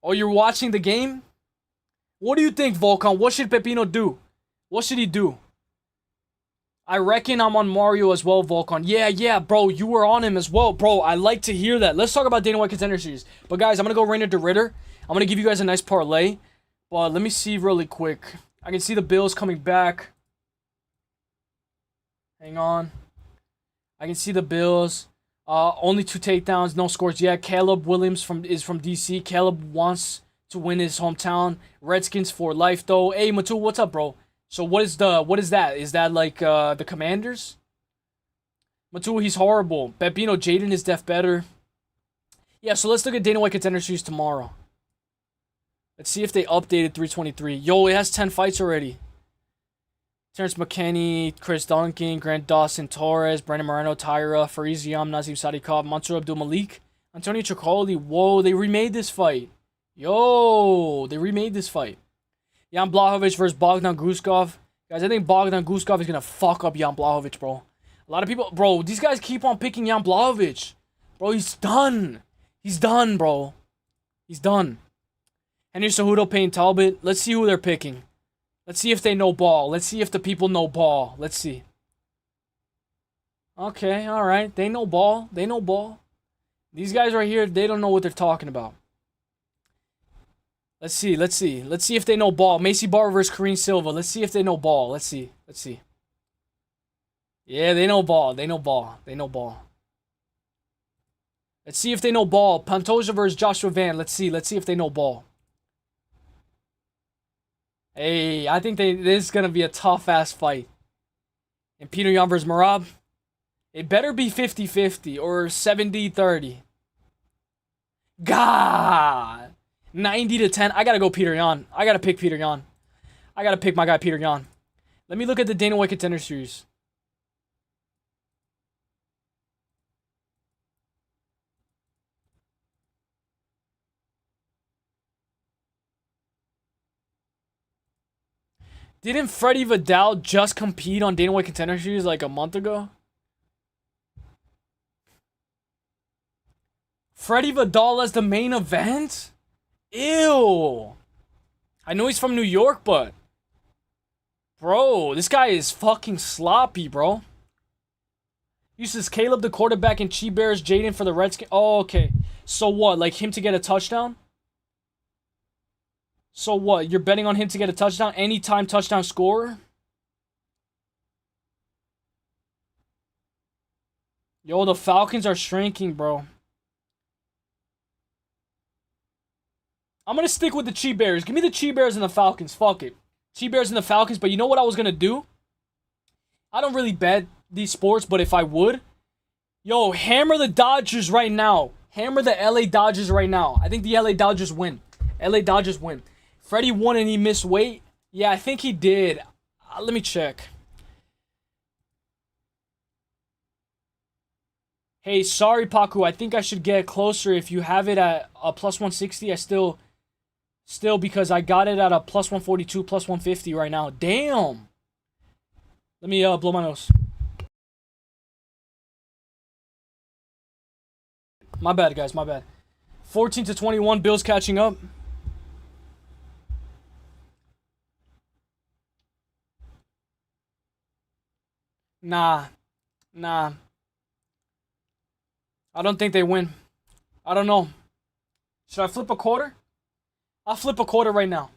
Speaker 2: Oh, you're watching the game? What do you think, Volkan? What should Pepino do? What should he do? I reckon I'm on Mario as well, Volkan. Yeah, bro. You were on him as well. Bro, I like to hear that. Let's talk about Dana White Contender Series. But, guys, I'm going to go Rainer DeRitter. I'm going to give you guys a nice parlay. But let me see really quick. I can see the Bills coming back. Hang on. I can see the Bills. Only 2 takedowns, no scores yet. Caleb Williams is from DC. Caleb wants to win his hometown. Redskins for life, though. Hey, Matu, what's up, bro? So what is that? Is that like the Commanders? Matu, he's horrible. Bambino Jaden is def better. Yeah, so let's look at Dana White Contender Series tomorrow. Let's see if they updated 323. Yo, it has 10 fights already. Terrence McKinney, Chris Duncan, Grant Dawson, Torres, Brandon Moreno, Taira, Fareed Ziam, Nazim Sadykov, Mansour Abdul Malik, Antonio Chocoli. Whoa, they remade this fight. Yo, they remade this fight. Jan Blachowicz versus Bogdan Guskov. Guys, I think Bogdan Guskov is going to fuck up Jan Blachowicz, bro. A lot of people, bro, these guys keep on picking Jan Blachowicz. Bro, he's done. He's done, bro. He's done. Henry Cejudo, Payne Talbot. Let's see who they're picking. Let's see if they know ball. Let's see if the people know ball. Let's see. Okay, alright. They know ball. They know ball. These guys right here, they don't know what they're talking about. Let's see. Let's see if they know ball. Macy Barber versus Kareem Silva. Let's see if they know ball. Let's see. Yeah, they know ball. They know ball. Let's see if they know ball. Pantoja versus Joshua Van. Let's see if they know ball. Hey, I think this is going to be a tough-ass fight. And Peter Yan versus Merab. It better be 50-50 or 70-30. God. 90-10. I got to go Peter Yan. I got to pick Peter Yan. I got to pick my guy Peter Yan. Let me look at the Dana White Contender Series. Didn't Freddie Vidal just compete on Dana White Contender Series like a month ago? Freddie Vidal as the main event? Ew. I know he's from New York, but... Bro, this guy is fucking sloppy, bro. Uses Caleb the quarterback and Chi Bears Jaden for the Redskins. Oh, okay. So what? Like him to get a touchdown? So what? You're betting on him to get a touchdown? Anytime touchdown scorer? Yo, the Falcons are shrinking, bro. I'm going to stick with the Chi Bears. Give me the Chi Bears and the Falcons. Fuck it. Chi Bears and the Falcons. But you know what I was going to do? I don't really bet these sports, but if I would, yo, hammer the Dodgers right now. Hammer the LA Dodgers right now. I think the LA Dodgers win. LA Dodgers win. Freddie won and he missed weight. Yeah, I think he did. Let me check. Hey, sorry, Paku. I think I should get closer. If you have it at a plus 160, I still because I got it at a plus 142, plus 150 right now. Damn. Let me blow my nose. My bad, guys. My bad. 14-21. Bills catching up. Nah. I don't think they win. I don't know. Should I flip a quarter? I'll flip a quarter right now.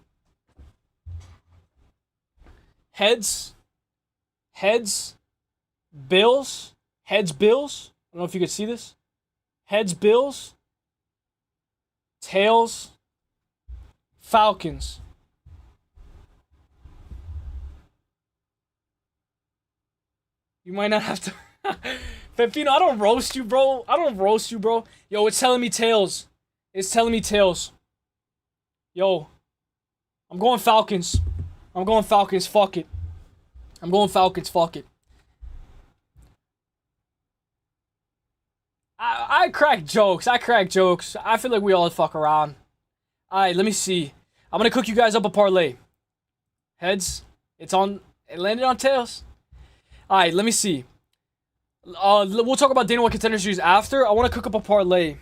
Speaker 2: Heads. Bills. Heads, Bills. I don't know if you could see this. Heads, Bills. Tails, Falcons. You might not have to... Pepino, I don't roast you, bro. Yo, it's telling me tails. Yo, I'm going Falcons. Fuck it. I'm going Falcons. Fuck it. I crack jokes. I feel like we all fuck around. Alright, let me see. I'm gonna cook you guys up a parlay. Heads. It landed on tails. Alright, let me see. We'll talk about Dana White Contender Series after. I want to cook up a parlay.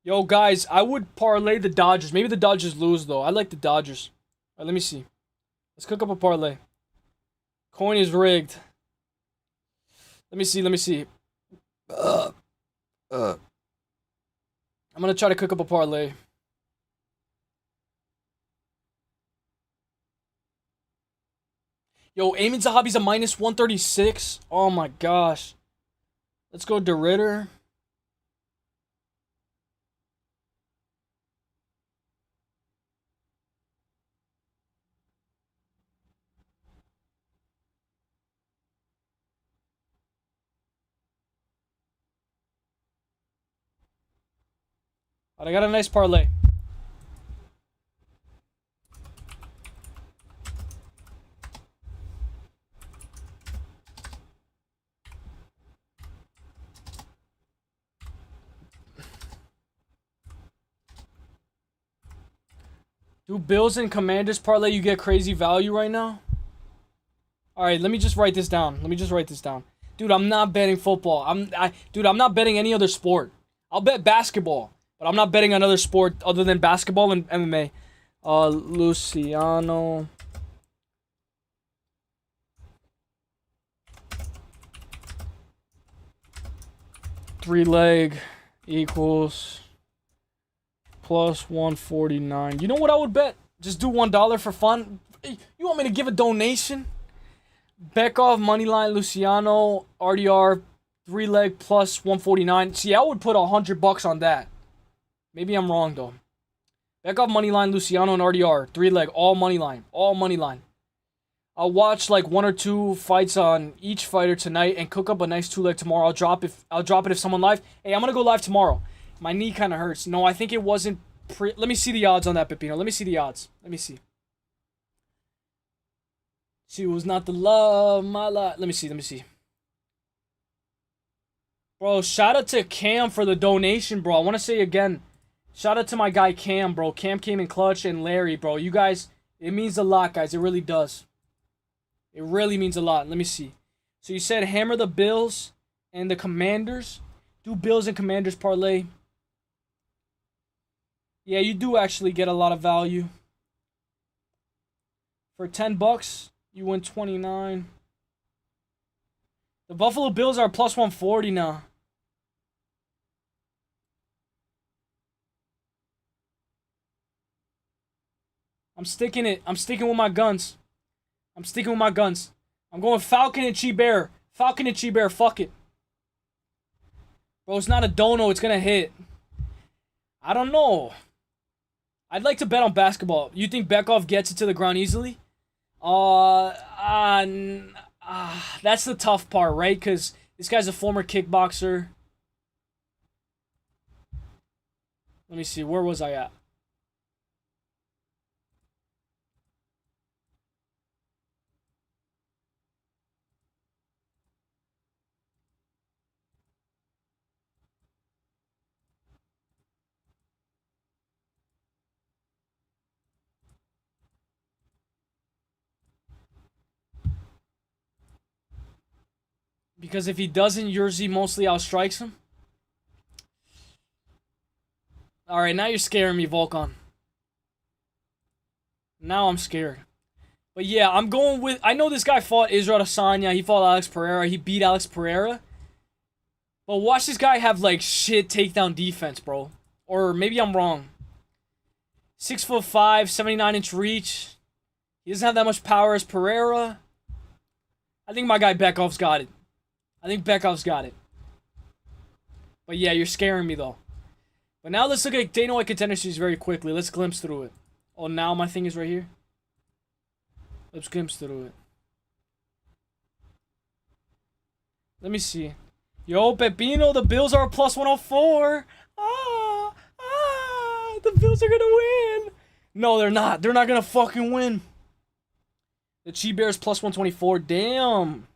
Speaker 2: Yo, guys, I would parlay the Dodgers. Maybe the Dodgers lose, though. I like the Dodgers. Alright, let me see. Let's cook up a parlay. Coin is rigged. Let me see. I'm gonna try to cook up a parlay. Yo, Eamon Zahabi's a minus 136. Oh my gosh. Let's go DeRitter. I got a nice parlay. Do Bills and Commanders parlay you get crazy value right now? Alright, let me just write this down. Dude, I'm not betting football. I'm not betting any other sport. I'll bet basketball. But I'm not betting another sport other than basketball and MMA. Luciano. Three leg equals plus 149. You know what I would bet? Just do $1 for fun. You want me to give a donation? Bekov, Moneyline, Luciano, RDR, three leg plus 149. See, I would put $100 on that. Maybe I'm wrong, though. Bekov, Moneyline, Luciano, and RDR. Three leg, all Moneyline. I'll watch like one or two fights on each fighter tonight and cook up a nice 2-leg tomorrow. I'll drop it if someone live. Hey, I'm gonna go live tomorrow. My knee kind of hurts. No, I think it wasn't let me see the odds on that, Pepino. Let me see the odds. Let me see. She was not the love, my life. Let me see. Bro, shout out to Cam for the donation, bro. I want to say again, Shout out to my guy Cam, bro. Cam came in clutch, and Larry, bro. You guys, it means a lot, guys. It really does. It really means a lot. Let me see. So you said hammer the Bills and the Commanders. Do Bills and Commanders parlay. Yeah, you do actually get a lot of value. For $10, you win 29. The Buffalo Bills are plus 140 now. I'm sticking it. I'm sticking with my guns. I'm sticking with my guns. I'm going Falcon and Chi-Bear. Falcon and Chi-Bear. Fuck it. Bro, it's not a dono. It's going to hit. I don't know. I'd like to bet on basketball. You think Bekov gets it to the ground easily? That's the tough part, right? Because this guy's a former kickboxer. Let me see. Where was I at? Because if he doesn't, Yerzy mostly outstrikes him. Alright, now you're scaring me, Volkan. Now I'm scared. But yeah, I'm going with... I know this guy fought Israel Adesanya. He fought Alex Pereira. He beat Alex Pereira. But watch this guy have, like, shit takedown defense, bro. Or maybe I'm wrong. 6'5", 79-inch reach. He doesn't have that much power as Pereira. I think my guy Bekov's got it. I think Bekov's got it. But yeah, you're scaring me, though. But now let's look at Dana White Contender Series very quickly. Let's glimpse through it. Oh, now my thing is right here. Let's glimpse through it. Let me see. Yo, Pepino, the Bills are plus 104. The Bills are going to win. No, they're not. They're not going to fucking win. The Chi-Bears plus 124. Damn.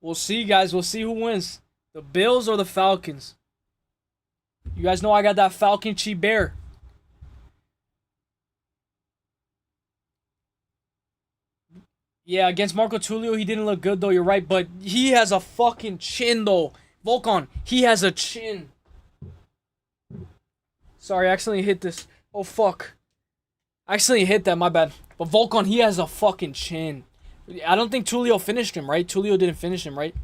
Speaker 2: We'll see, guys. We'll see who wins. The Bills or the Falcons. You guys know I got that Falcon Chi-Bear. Yeah, against Marco Tulio, he didn't look good, though. You're right. But he has a fucking chin, though. Volkan, he has a chin. Sorry, I accidentally hit this. Oh, fuck. I accidentally hit that. My bad. But Volkan, he has a fucking chin. I don't think Tulio finished him, right? Tulio didn't finish him, right?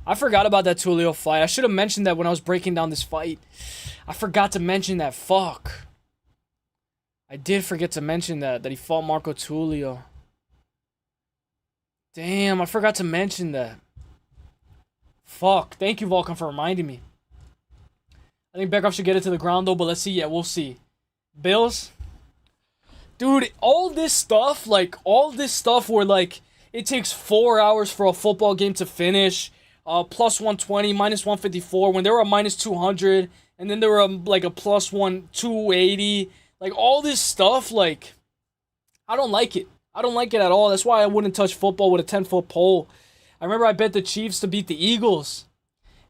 Speaker 2: I forgot about that Tulio fight. I should have mentioned that when I was breaking down this fight. I forgot to mention that. Fuck. I did forget to mention that he fought Marco Tulio. Damn, I forgot to mention that. Fuck. Thank you, Volkan, for reminding me. I think Bekov should get it to the ground, though, but let's see. Yeah, we'll see. Bills? Dude, all this stuff where, like, it takes 4 hours for a football game to finish. Plus 120, minus 154. When they were a minus 200, and then they were like a plus 280. Like, all this stuff, like, I don't like it. I don't like it at all. That's why I wouldn't touch football with a 10-foot pole. I remember I bet the Chiefs to beat the Eagles.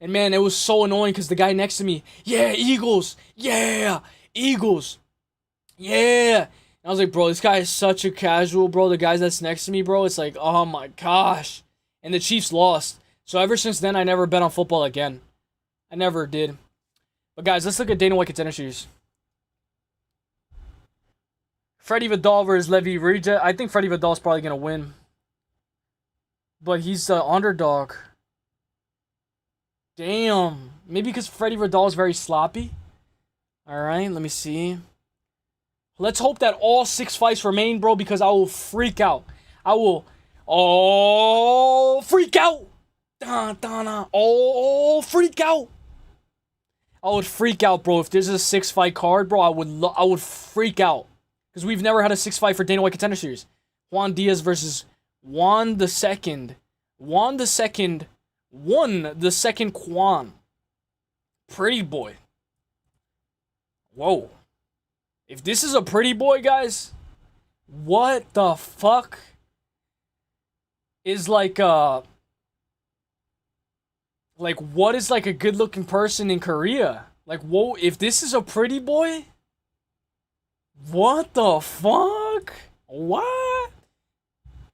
Speaker 2: And, man, it was so annoying because the guy next to me, yeah, Eagles. Yeah, Eagles. Yeah. And I was like, bro, this guy is such a casual, bro. The guys that's next to me, bro, it's like, oh, my gosh. And the Chiefs lost. So ever since then, I never bet on football again. I never did. But, guys, let's look at Dana White Contender Series. Freddie Vidal versus Levi Rija. I think Freddie Vidal's probably going to win. But he's the underdog. Damn. Maybe because Freddie Vidal is very sloppy. Alright, let me see. Let's hope that all 6 fights remain, bro, because I will freak out. I will... Oh, freak out! Oh, freak out! I would freak out, bro. If there's a 6-fight card, bro, I would freak out. Because we've never had a 6-fight for Dana White Contender Series. Juan Diaz versus Juan the Second. Juan the Second Quan. Pretty boy. Whoa. If this is a pretty boy, guys, what the fuck is like Like, what is, like, a good-looking person in Korea? Like, whoa, if this is a pretty boy? What the fuck? What?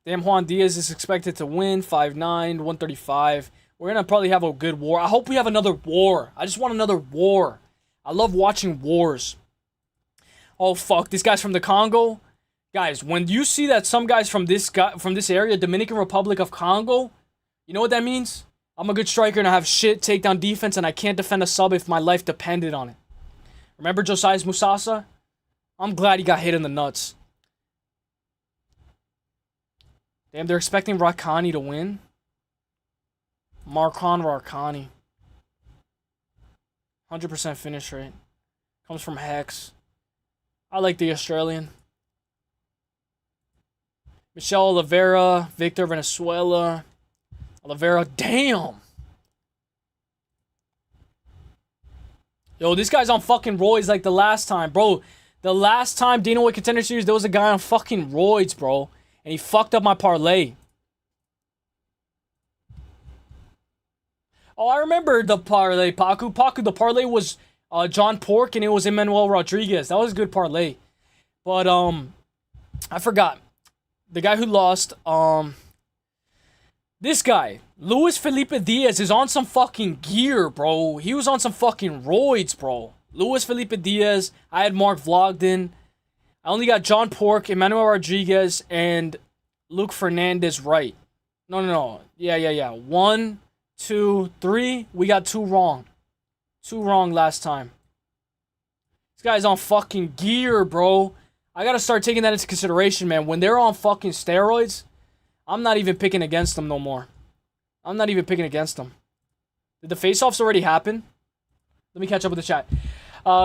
Speaker 2: Damn, Juan Diaz is expected to win. 5'9", 135. We're gonna probably have a good war. I hope we have another war. I just want another war. I love watching wars. Oh, fuck. This guy's from the Congo. Guys, when you see that some guys from this area, Dominican Republic of Congo, you know what that means? I'm a good striker and I have shit takedown defense and I can't defend a sub if my life depended on it. Remember Josias Musasa? I'm glad he got hit in the nuts. Damn, they're expecting Rakhani to win. Markhan Rakhani. 100% finish rate. Comes from Hex. I like the Australian. Michelle Oliveira. Victor Venezuela. Oliveira. Damn. Yo, this guy's on fucking roids like the last time, bro. The last time Dana White Contender Series, there was a guy on fucking roids, bro. And he fucked up my parlay. Oh, I remember the parlay, Paku. Paku, the parlay was John Pork and it was Emmanuel Rodriguez. That was a good parlay. But, I forgot. The guy who lost, this guy, Luis Felipe Diaz, is on some fucking gear, bro. He was on some fucking roids, bro. Luis Felipe Diaz. I had Mark Vlogden. I only got John Pork, Emmanuel Rodriguez, and Luke Fernandez right. No. Yeah. 1, 2, 3. We got 2 wrong. 2 wrong last time. This guy's on fucking gear, bro. I gotta start taking that into consideration, man. When they're on fucking steroids, I'm not even picking against them no more. I'm not even picking against them. Did the face-offs already happen? Let me catch up with the chat.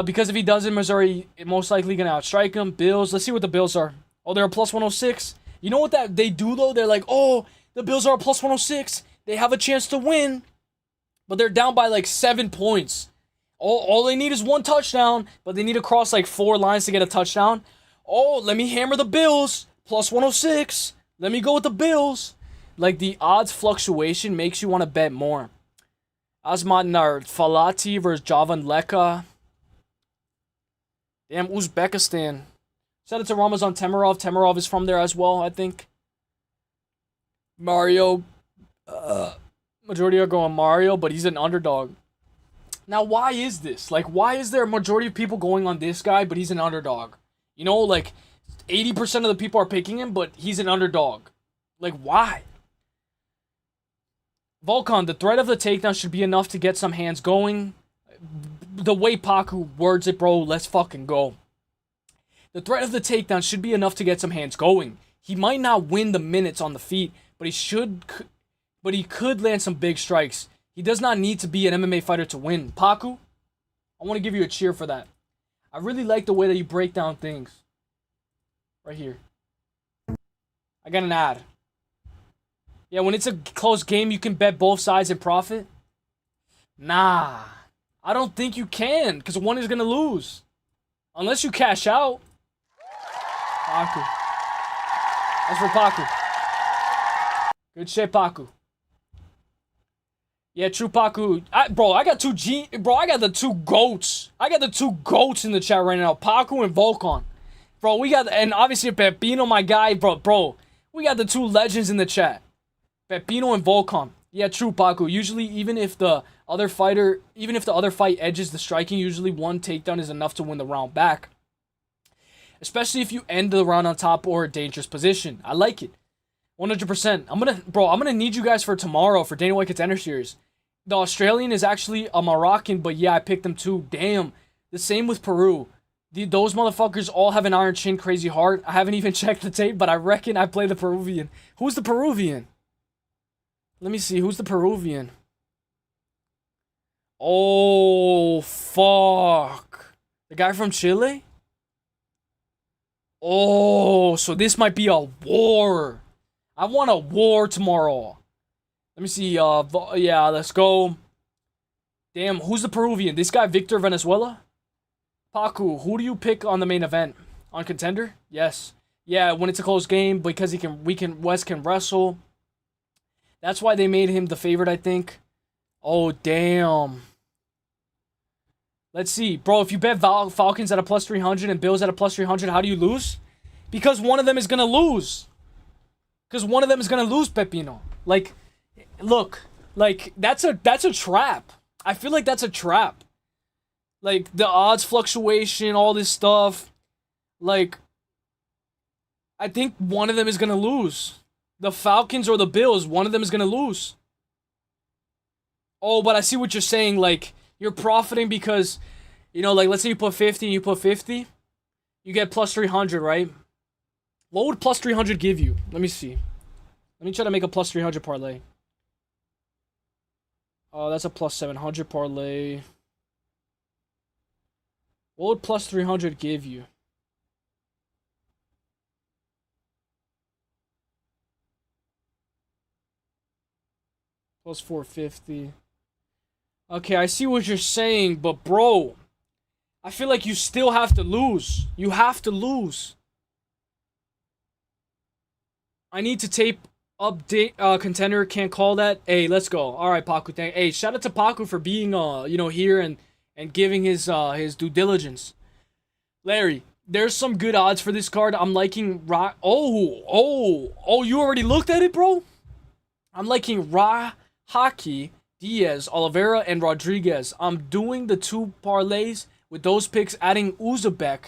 Speaker 2: Because if he doesn't, Missouri most likely gonna outstrike him. Bills, let's see what the Bills are. Oh, they're a plus 106. You know what that they do though? They're like, oh, the Bills are a plus 106. They have a chance to win, but they're down by like 7 points. All they need is 1 touchdown, but they need to cross like 4 lines to get a touchdown. Oh, let me hammer the Bills. Plus 106. Let me go with the Bills. Like, the odds fluctuation makes you want to bet more. Azmat Falati versus Javan Leka. Damn, Uzbekistan. Shout out to Ramazan Temirov. Temirov is from there as well, I think. Mario. Majority are going Mario, but he's an underdog. Now, why is this? Like, why is there a majority of people going on this guy, but he's an underdog? You know, like, 80% of the people are picking him, but he's an underdog. Like, why? Volkan, the threat of the takedown should be enough to get some hands going. The way Paku words it, bro, let's fucking go. The threat of the takedown should be enough to get some hands going. He might not win the minutes on the feet, but he could land some big strikes. He does not need to be an MMA fighter to win. Paku, I want to give you a cheer for that. I really like the way that you break down things. Right here. I got an ad. Yeah, when it's a close game, you can bet both sides and profit. Nah. I don't think you can, because one is going to lose. Unless you cash out. Paku. That's for Paku. Good shit, Paku. Yeah, true Paku. I got the 2 GOATs. I got the 2 GOATs in the chat right now. Paku and Volkan. Bro, we got, and obviously Pepino, my guy, bro. We got the 2 legends in the chat. Pepino and Volkan. Yeah, true, Paku. Usually, even if the other fight edges the striking, usually 1 takedown is enough to win the round back. Especially if you end the round on top or a dangerous position. I like it. 100%. I'm gonna need you guys for tomorrow for Dana White Contender Series. The Australian is actually a Moroccan, but yeah, I picked them too. Damn. The same with Peru. Those motherfuckers all have an iron chin, crazy heart. I haven't even checked the tape, but I reckon I play the Peruvian. Who's the Peruvian? Let me see. Who's the Peruvian? Oh, fuck. The guy from Chile? Oh, so this might be a war. I want a war tomorrow. Let me see. Yeah, let's go. Damn, who's the Peruvian? This guy, Victor Venezuela? Paku, who do you pick on the main event? On Contender? Yes. Yeah, when it's a close game, because Wes can wrestle. That's why they made him the favorite, I think. Oh, damn. Let's see. Bro, if you bet Falcons at a plus 300 and Bills at a plus 300, how do you lose? Because one of them is going to lose. Because one of them is going to lose, Pepino. Like, look. Like, that's a trap. I feel like that's a trap. Like, the odds fluctuation, all this stuff. Like, I think one of them is going to lose. The Falcons or the Bills, one of them is going to lose. Oh, but I see what you're saying. Like, you're profiting because, you know, like, let's say you put 50 and you put 50. You get plus 300, right? What would plus 300 give you? Let me see. Let me try to make a plus 300 parlay. Oh, that's a plus 700 parlay. What would plus 300 give you? Plus 450. Okay, I see what you're saying, but bro, I feel like you still have to lose. You have to lose. I need to tape update contender, can't call that. Hey, let's go. All right, Paku. Hey, shout out to Paku for being you know, here and giving his due diligence. Larry, there's some good odds for this card. I'm liking Oh, you already looked at it, bro? I'm liking Haki, Diaz, Oliveira, and Rodriguez. I'm doing the 2 parlays with those picks, adding Uzbek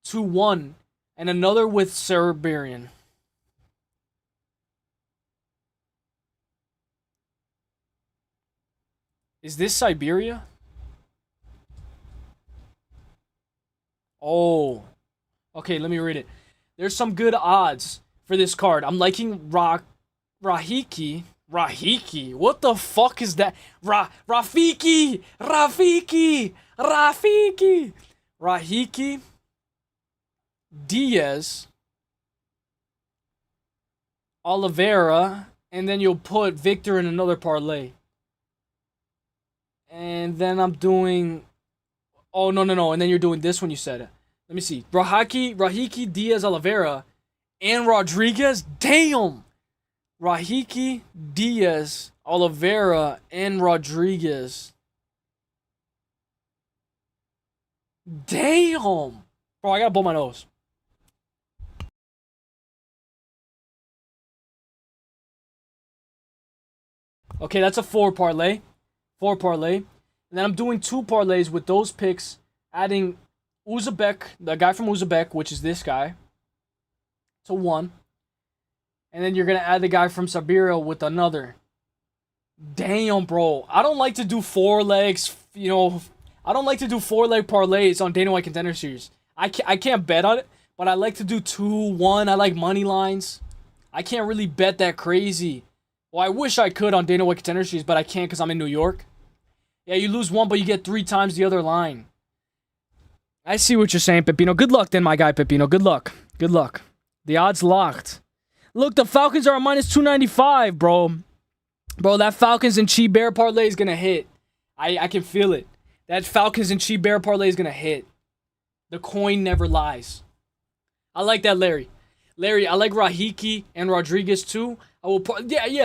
Speaker 2: to 1 and another with Siberian. Is this Siberia? Oh. Okay, let me read it. There's some good odds for this card. I'm liking Rahiki. What the fuck is that? Rafiki. Rahiki. Diaz. Oliveira. And then you'll put Victor in another parlay. And then I'm doing... Oh, no. And then you're doing this one you said. Let me see. Rahiki, Diaz, Oliveira, and Rodriguez. Damn! Rahiki, Diaz, Oliveira, and Rodriguez. Damn! Bro, I gotta blow my nose. Okay, that's a 4 parlay. 4 parlay. And then I'm doing 2 parlays with those picks, adding Uzbek, the guy from Uzbek, which is this guy, to 1. And then you're going to add the guy from Siberia with another. Damn, bro. I don't like to do 4 legs, you know. I don't like to do 4-leg parlays on Dana White Contender Series. I can't bet on it, but I like to do 2, 1. I like money lines. I can't really bet that crazy. Well, I wish I could on Dana White Contender Series, but I can't because I'm in New York. Yeah, you lose 1, but you get 3 times the other line. I see what you're saying, Pepino. Good luck then, my guy, Pepino. Good luck. Good luck. The odds locked. Look, the Falcons are at minus 295, bro. Bro, that Falcons and Chi Bear parlay is going to hit. I can feel it. That Falcons and Chi Bear parlay is going to hit. The coin never lies. I like that, Larry. Larry, I like Rahiki and Rodriguez too. I will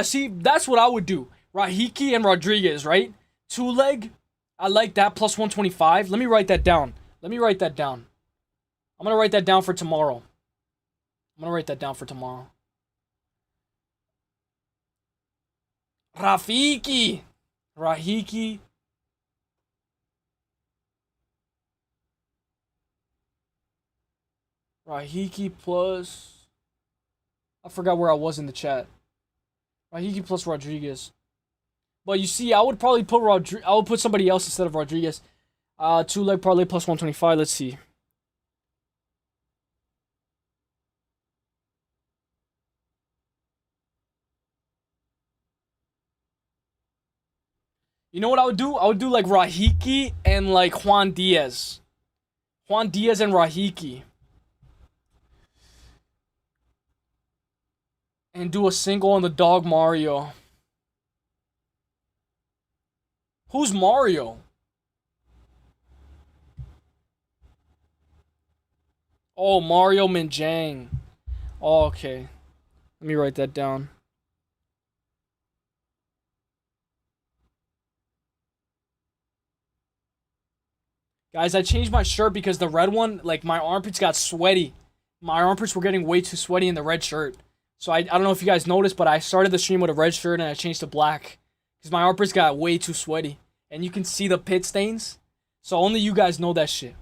Speaker 2: see, that's what I would do. Rahiki and Rodriguez, right? 2-leg. I like that, plus 125. Let me write that down. I'm going to write that down for tomorrow. Rahiki plus... I forgot where I was in the chat. Rahiki plus Rodriguez. But you see, I would probably put somebody else instead of Rodriguez. 2-leg parlay plus 125. Let's see. You know what I would do? I would do like Rahiki and like Juan Diaz. Juan Diaz and Rahiki. And do a single on the dog Mario. Who's Mario? Oh, Mario Minjang. Oh, okay. Let me write that down. Guys, I changed my shirt because the red one, like, my armpits got sweaty. My armpits were getting way too sweaty in the red shirt. So I don't know if you guys noticed, but I started the stream with a red shirt and I changed to black. Because my armpits got way too sweaty. And you can see the pit stains. So only you guys know that shit.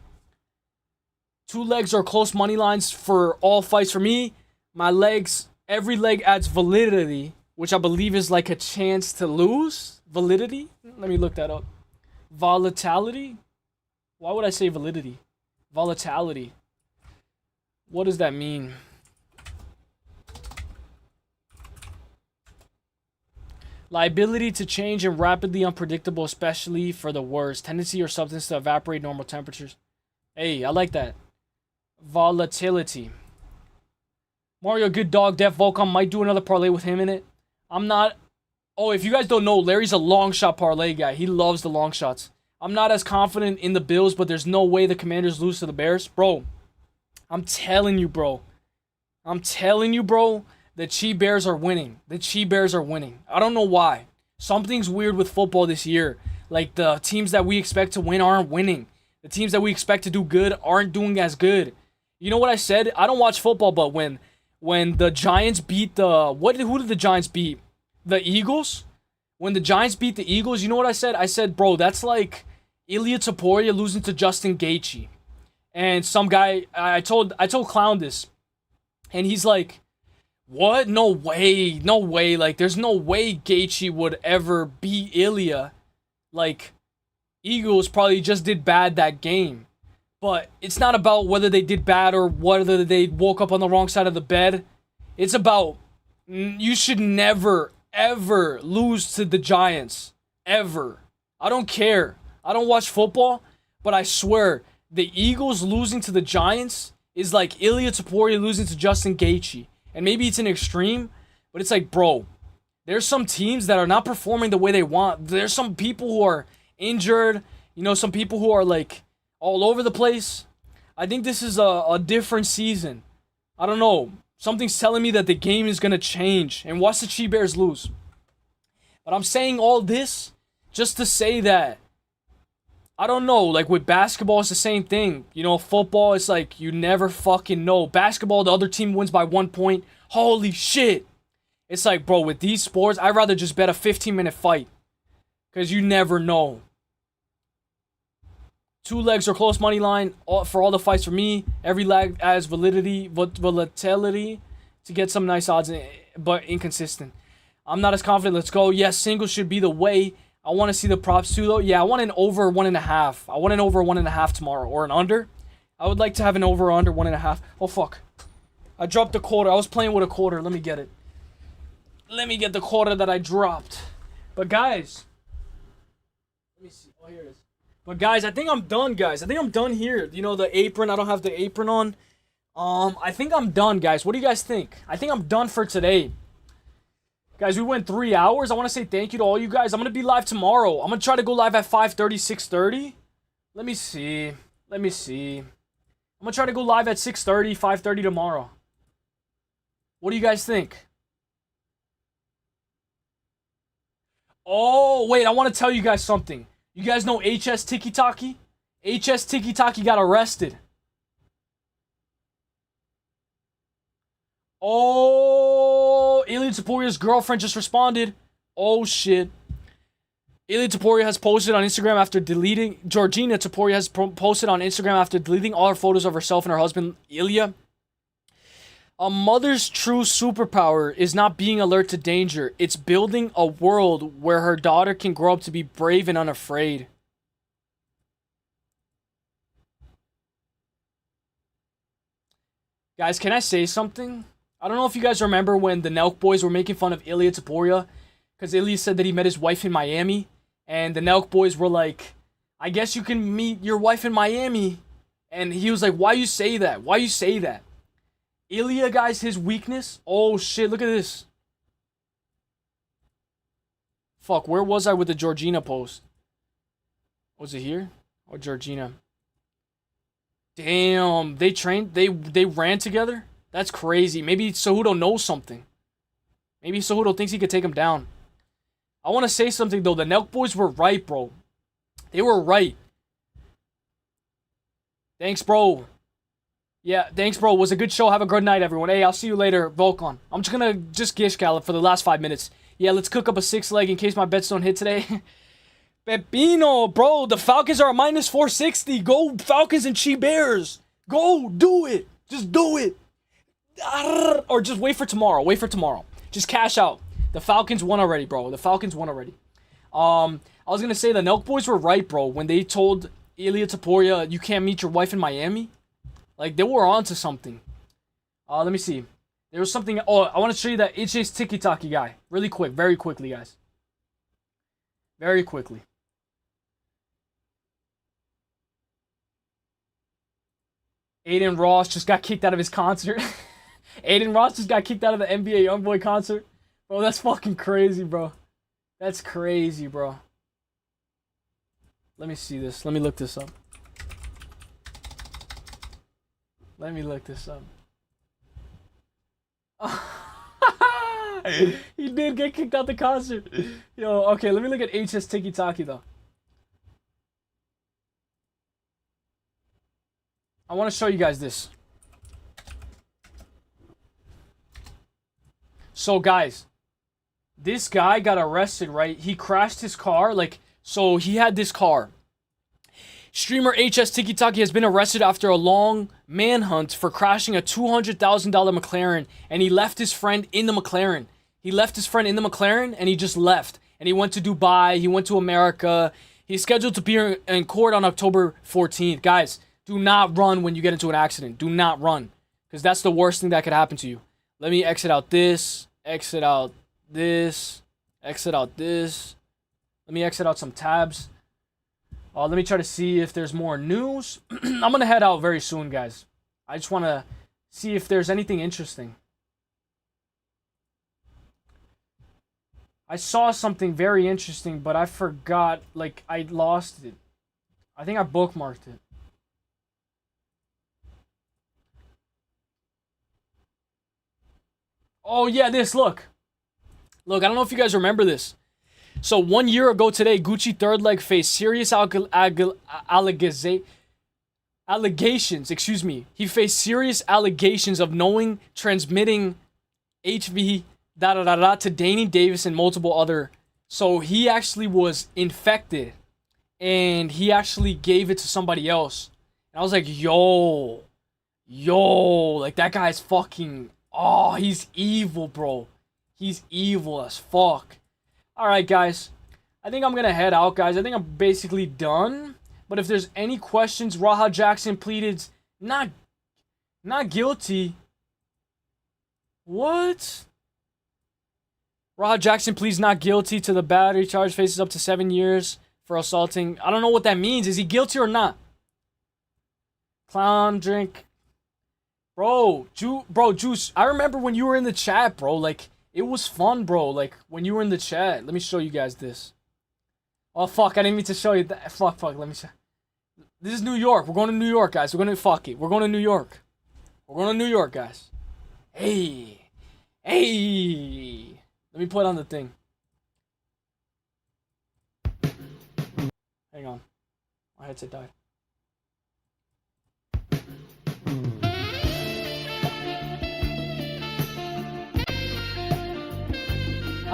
Speaker 2: 2 legs are close money lines for all fights for me. My legs, every leg adds validity, which I believe is like a chance to lose. Validity? Let me look that up. Volatility? Why would I say validity? Volatility. What does that mean? Liability to change and rapidly unpredictable, especially for the worst. Tendency or substance to evaporate normal temperatures. Hey, I like that. Volatility. Mario, good dog. Def Volcom might do another parlay with him in it. I'm not... Oh, if you guys don't know, Larry's a long shot parlay guy. He loves the long shots. I'm not as confident in the Bills, but there's no way the Commanders lose to the Bears. Bro, I'm telling you, bro. The Chi Bears are winning. The Chi Bears are winning. I don't know why. Something's weird with football this year. Like, the teams that we expect to win aren't winning. The teams that we expect to do good aren't doing as good. You know what I said? I don't watch football, but when the Giants beat the... Who did the Giants beat? The Eagles? When the Giants beat the Eagles, you know what I said? I said, bro, that's like Ilya Taporia losing to Justin Gaethje. And some guy... I told Clown this. And he's like... What? No way. No way. Like, there's no way Gaethje would ever beat Ilya. Like, Eagles probably just did bad that game. But it's not about whether they did bad or whether they woke up on the wrong side of the bed. It's about you should never, ever lose to the Giants. Ever. I don't care. I don't watch football, but I swear, the Eagles losing to the Giants is like Ilya Taporia losing to Justin Gaethje. And maybe it's an extreme, but it's like, bro, there's some teams that are not performing the way they want. There's some people who are injured. You know, some people who are, like, all over the place. I think this is a different season. I don't know. Something's telling me that the game is going to change. And watch the Chi Bears lose. But I'm saying all this just to say that, I don't know, like with basketball, it's the same thing. You know, football, it's like you never fucking know. Basketball, the other team wins by 1 point. Holy shit. It's like, bro, with these sports, I'd rather just bet a 15-minute fight. Because you never know. 2 legs or close money line for all the fights for me. Every leg adds volatility to get some nice odds, but inconsistent. I'm not as confident. Let's go. Yes, singles should be the way. I want to see the props too, though. Yeah, I want an over 1.5. I want an over 1.5 tomorrow, or an under. I would like to have an over or under 1.5. Oh, fuck. I dropped the quarter. I was playing with a quarter. Let me get it. Let me get the quarter that I dropped. But, guys. Let me see. Oh, here it is. But, guys, I think I'm done, guys. I think I'm done here. You know, the apron. I don't have the apron on. I think I'm done, guys. What do you guys think? I think I'm done for today. Guys, we went 3 hours. I want to say thank you to all you guys. I'm going to be live tomorrow. I'm going to try to go live at 5:30, 6:30. Let me see. I'm going to try to go live at 6:30, 5:30 tomorrow. What do you guys think? Oh, wait. I want to tell you guys something. You guys know HS Tiki Taki? HS Tiki Taki got arrested. Oh, Ilya Taporia's girlfriend just responded. Oh, shit. Ilya Taporia has posted on Instagram after deleting... Georgina Taporia has posted on Instagram after deleting all her photos of herself and her husband, Ilya. A mother's true superpower is not being alert to danger. It's building a world where her daughter can grow up to be brave and unafraid. Guys, can I say something? I don't know if you guys remember when the Nelk boys were making fun of Ilya Taporia, because Ilya said that he met his wife in Miami, and the Nelk boys were like, I guess you can meet your wife in Miami. And he was like, why you say that? Why you say that? Ilya, guys, his weakness. Oh, shit, look at this. Fuck, where was I with the Georgina post? Was it here? Or Georgina? Damn, they trained, they ran together? That's crazy. Maybe Cejudo knows something. Maybe Cejudo thinks he could take him down. I want to say something, though. The Nelk boys were right, bro. They were right. Thanks, bro. Yeah, thanks, bro. It was a good show. Have a good night, everyone. Hey, I'll see you later, Volcon. I'm just gonna gish gallop for the last 5 minutes. Yeah, let's cook up a 6-leg in case my bets don't hit today. Pepino, bro, the Falcons are at minus 460. Go Falcons and Chi Bears. Go, do it. Just do it. Or just wait for tomorrow. Wait for tomorrow. Just cash out. The Falcons won already, bro. The Falcons won already. I was gonna say the Nelk boys were right, bro, when they told Ilya Taporia you can't meet your wife in Miami. Like, they were on to something. Let me see. There was something... Oh, I want to show you that HA's Tiki-Taki guy. Really quick. Very quickly, guys. Very quickly. Aiden Ross just got kicked out of his concert. Aiden Ross just got kicked out of the NBA Youngboy concert. Bro, that's fucking crazy, bro. That's crazy, bro. Let me see this. Let me look this up. Let me look this up. He did get kicked out the concert. Yo, okay, let me look at HS Tiki Taki though. I want to show you guys this. So guys, this guy got arrested, right? He crashed his car, like, so he had this car. Streamer HS Tiki Taki has been arrested after a long manhunt for crashing a $200,000 McLaren, and he left his friend in the McLaren. He left his friend in the McLaren, and he just left. And he went to Dubai, he went to America. He's scheduled to be in court on October 14th. Guys, do not run when you get into an accident. Do not run, because that's the worst thing that could happen to you. Let me exit out this, exit out this, exit out this. Let me exit out some tabs. Let me try to see if there's more news. I'm going to head out very soon, guys. I just want to see if there's anything interesting. I saw something very interesting, but I forgot. Like, I lost it. I think I bookmarked it. Oh, yeah, this. Look. Look, I don't know if you guys remember this. So 1 year ago today, Gucci third leg faced serious allegations. Excuse me. He faced serious allegations of knowing transmitting HV to Danny Davis and multiple other. So he actually was infected, and he actually gave it to somebody else. And I was like, yo, like that guy's fucking. Oh, he's evil, bro. He's evil as fuck. Alright, guys. I think I'm going to head out, guys. I think I'm basically done. But if there's any questions, Raha Jackson pleaded not guilty. What? Raha Jackson pleads not guilty to the battery charge. Faces up to 7 years for assaulting. I don't know what that means. Is he guilty or not? Clown drink. Bro, Juice. I remember when you were in the chat, bro. Like, it was fun, bro. Like, when you were in the chat. Let me show you guys this. Oh, fuck. I didn't mean to show you that. Fuck. Let me show. This is New York. We're going to New York, guys. We're going to... Fuck it. We're going to New York. We're going to New York, guys. Hey. Let me put on the thing. Hang on. My headset died.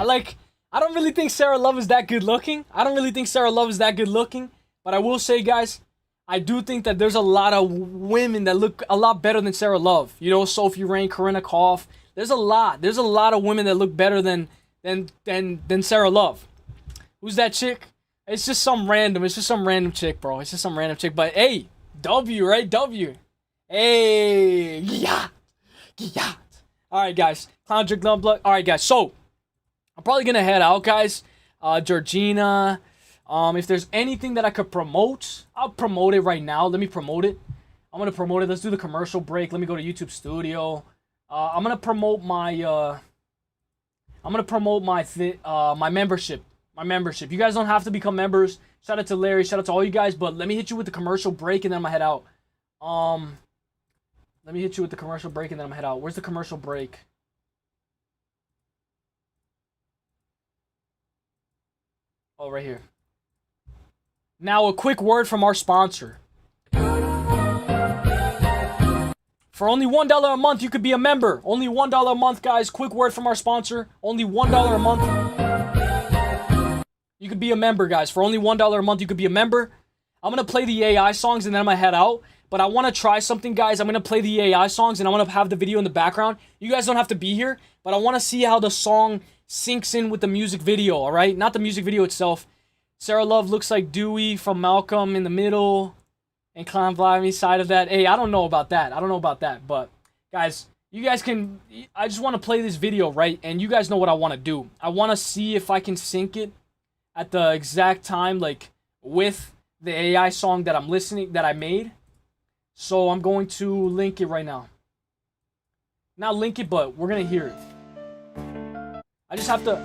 Speaker 2: I don't really think Sarah Love is that good looking. But I will say, guys, I do think that there's a lot of women that look a lot better than Sarah Love. You know, Sophie Rain, Corinna Koff. There's a lot of women that look better than Sarah Love. Who's that chick? It's just some random chick, bro. It's just some random chick. But hey, W, right? W. Hey, yeah. All right, guys. Clown drink love blood. All right, guys. So I'm probably gonna head out, guys. Georgina. If there's anything that I could promote, I'll promote it right now. Let me promote it. I'm gonna promote it. Let's do the commercial break. Let me go to YouTube Studio. I'm gonna promote my my membership. You guys don't have to become members. Shout out to Larry. Shout out to all you guys. But let me hit you with the commercial break and then I'm gonna head out. Let me hit you with the commercial break and then I'm gonna head out. Where's the commercial break? Oh, right here. Now, a quick word from our sponsor. For only $1 a month, you could be a member. Only $1 a month, guys. Quick word from our sponsor. Only $1 a month. You could be a member, guys. For only $1 a month, you could be a member. I'm going to play the AI songs and then I'm going to head out. But I want to try something, guys. I'm going to play the AI songs and I want to have the video in the background. You guys don't have to be here, but I want to see how the song syncs in with the music video, all right? Not the music video itself. Sarah Love looks like Dewey from Malcolm in the middle. And Clown Vladimir side of that. Hey, I don't know about that. I don't know about that. But, guys, you guys can... I just want to play this video, right? And you guys know what I want to do. I want to see if I can sync it at the exact time, like, with the AI song that I'm listening, that I made. So, I'm going to link it right now. Not link it, but we're going to hear it. I just have to...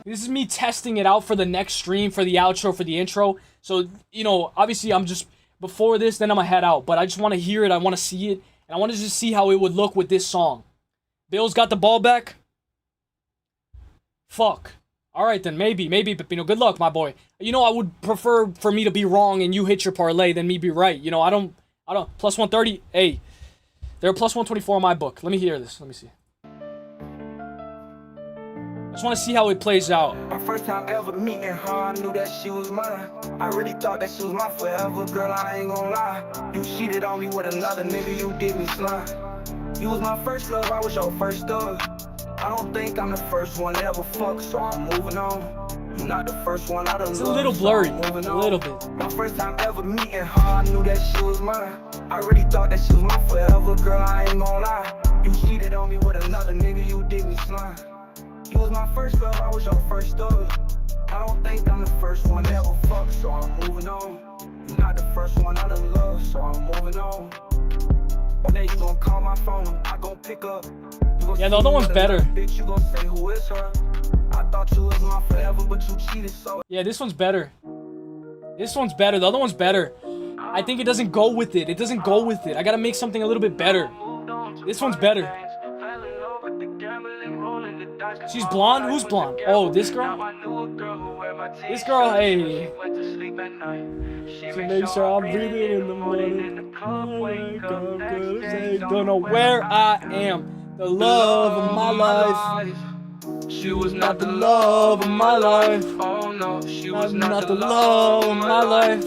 Speaker 2: This is me testing it out for the next stream, for the outro, for the intro. So, you know, obviously I'm just... Before this, then I'm gonna head out. But I just want to hear it. I want to see it. And I want to just see how it would look with this song. Bill's got the ball back. Fuck. Alright then, maybe, Pepino. Good luck, my boy. You know, I would prefer for me to be wrong and you hit your parlay than me be right. You know, I don't... Plus 130. Hey. They're plus 124 in my book. Let me hear this. Let me see. I just want to see how it plays out.
Speaker 1: My first time ever meeting her, I knew that she was mine. I really thought that she was my forever, girl, I ain't gonna lie. You cheated on me with another nigga, you did me slime. You was my first love, I was your first dog. I don't think I'm the first one ever fucked, so I'm moving on. You're not the first one I done
Speaker 2: It's a little blurry, a little bit.
Speaker 1: My first time ever meeting her, I knew that she was mine. I really thought that she was my forever, girl, I ain't gonna lie. You cheated on me with another nigga, you did me slime. You was my first love, I was your first dog. I don't think I'm the first one ever fucked, so I'm moving on. You're not the first one I done loved, so I'm moving on. One day you gon' call my phone, I gon' pick up.
Speaker 2: Yeah, the other one's better.
Speaker 1: Bitch, you gon' say who is her? I thought you was my forever, but you cheated, so...
Speaker 2: Yeah, this one's better. This one's better. The other one's better. I think it doesn't go with it. It doesn't go with it. I gotta make something a little bit better. This one's better. She's blonde? Who's blonde? Oh, this girl? This girl, hey. She makes sure I'm breathing in the morning. Don't know where I am. The love of my life.
Speaker 1: She was
Speaker 2: Not the love of my life.
Speaker 1: Oh no, she was
Speaker 2: Not the love of my life.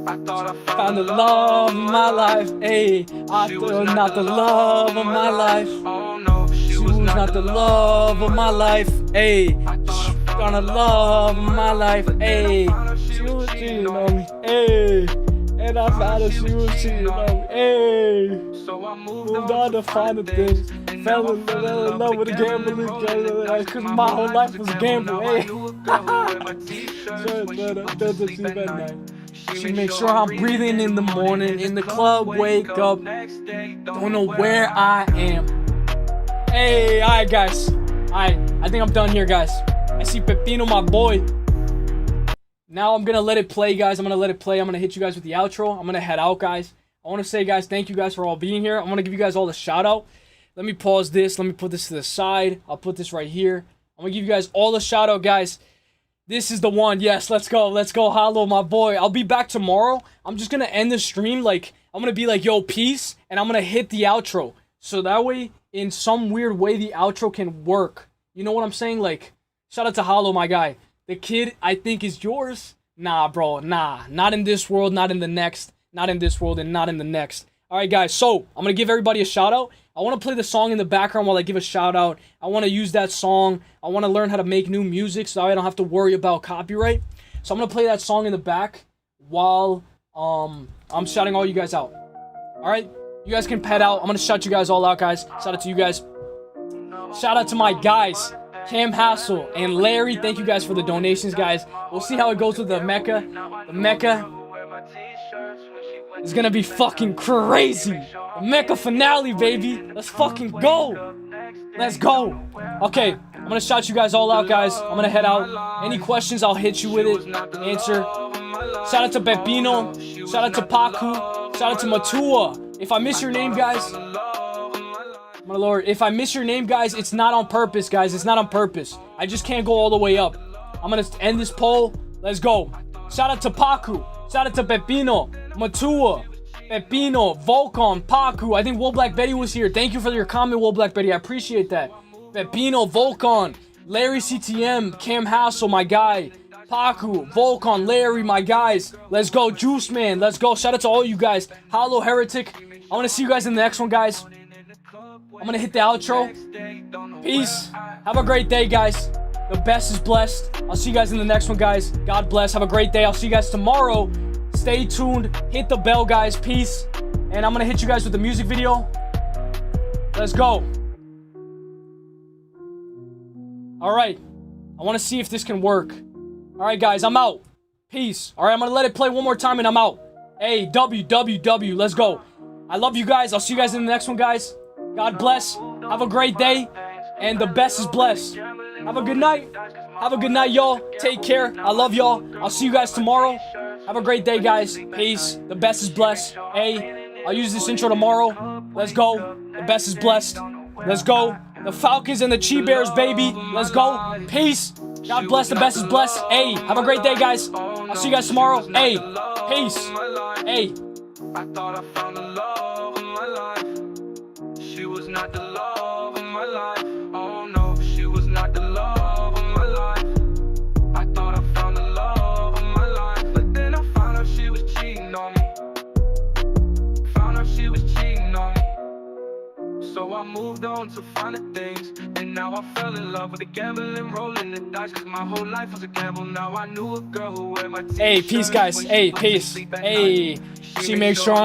Speaker 1: I thought I
Speaker 2: Found the love of my life. Hey, I thought not the love of my life.
Speaker 1: Oh no, she
Speaker 2: She was not the love of my life, ayy. Found the love of my life, ayy. She was cheating on me, ayy. And I found her, she was cheating on me, ayy.
Speaker 1: So I
Speaker 2: Moved on to finer things. Fell in love with a gambling girl, cause my whole life was gambling, ayy. She makes sure I'm breathing in the morning, in the club, wake up. Don't know where I am. Hey, alright guys. Alright, I think I'm done here, guys. I see Pepino, my boy. Now I'm gonna let it play, guys. I'm gonna let it play. I'm gonna hit you guys with the outro. I'm gonna head out, guys. I wanna say, guys, thank you guys for all being here. I wanna give you guys all a shout out. Let me pause this. Let me put this to the side. I'll put this right here. I'm gonna give you guys all a shout out, guys. This is the one. Yes, let's go. Let's go, Hollow, my boy. I'll be back tomorrow. I'm just gonna end the stream like, I'm gonna be like, yo, peace. And I'm gonna hit the outro. So that way, in some weird way, the outro can work. You know what I'm saying? Like, shout out to Hollow, my guy. The kid, I think, is yours. Nah, bro. Nah. Not in this world, not in the next. Not in this world, and not in the next. Alright, guys. So, I'm gonna give everybody a shout out. I want to play the song in the background while I give a shout out. I want to use that song. I want to learn how to make new music so I don't have to worry about copyright. So I'm going to play that song in the back while I'm shouting all you guys out. Alright? You guys can pet out. I'm going to shout you guys all out, guys. Shout out to you guys. Shout out to my guys, Cam Hassel and Larry. Thank you guys for the donations, guys. We'll see how it goes with the Mecca. The Mecca is going to be fucking crazy. The Mecca finale, baby. Let's fucking go. Let's go. Okay, I'm gonna shout you guys all out, guys. I'm gonna head out. Any questions, I'll hit you with it. Answer. Shout out to Pepino. Shout out to Paku. Shout out to Matua. If I miss your name, guys, my lord, if I miss your name, guys, it's not on purpose, guys. It's not on purpose. I just can't go all the way up. I'm gonna end this poll. Let's go. Shout out to Paku. Shout out to Pepino. Matua. Pepino, Volcom, Paku. I think Will Black Betty was here. Thank you for your comment, Will Black Betty. I appreciate that. Pepino, Volcon, Larry CTM, Cam Hassel, my guy. Paku, Volcon, Larry, my guys. Let's go, Juice Man. Let's go. Shout out to all you guys. Hollow Heretic. I want to see you guys in the next one, guys. I'm going to hit the outro. Peace. Have a great day, guys. The best is blessed. I'll see you guys in the next one, guys. God bless. Have a great day. I'll see you guys tomorrow. Stay tuned. Hit the bell, guys. Peace. And I'm going to hit you guys with the music video. Let's go. All right. I want to see if this can work. All right, guys. I'm out. Peace. All right. I'm going to let it play one more time and I'm out. Hey, WWW. Let's go. I love you guys. I'll see you guys in the next one, guys. God bless. Have a great day. And the best is blessed. Have a good night. Have a good night, y'all. Take care. I love y'all. I'll see you guys tomorrow. Have a great day, guys. Peace. The best is blessed. Hey, I'll use this intro tomorrow. Let's go. The best is blessed. Let's go. The Falcons and the Chi Bears, baby. Let's go. Peace. God bless. The best is blessed. Hey, have a great day, guys. I'll see you guys tomorrow. Hey, peace. Hey.
Speaker 1: I thought I found the love of my life. She was not the love of my life. Oh no, she was not the love of my life. I thought I found the love of my life, but then I found out she was cheating on me. Found out she was cheating on me. So I moved on to finer things, and now I fell in love with the gambling, rolling the dice, cause my whole life was a gamble. Now I knew a girl who wear my t-shirt.
Speaker 2: Hey, peace, guys. Hey, peace. Hey, she makes sure I'm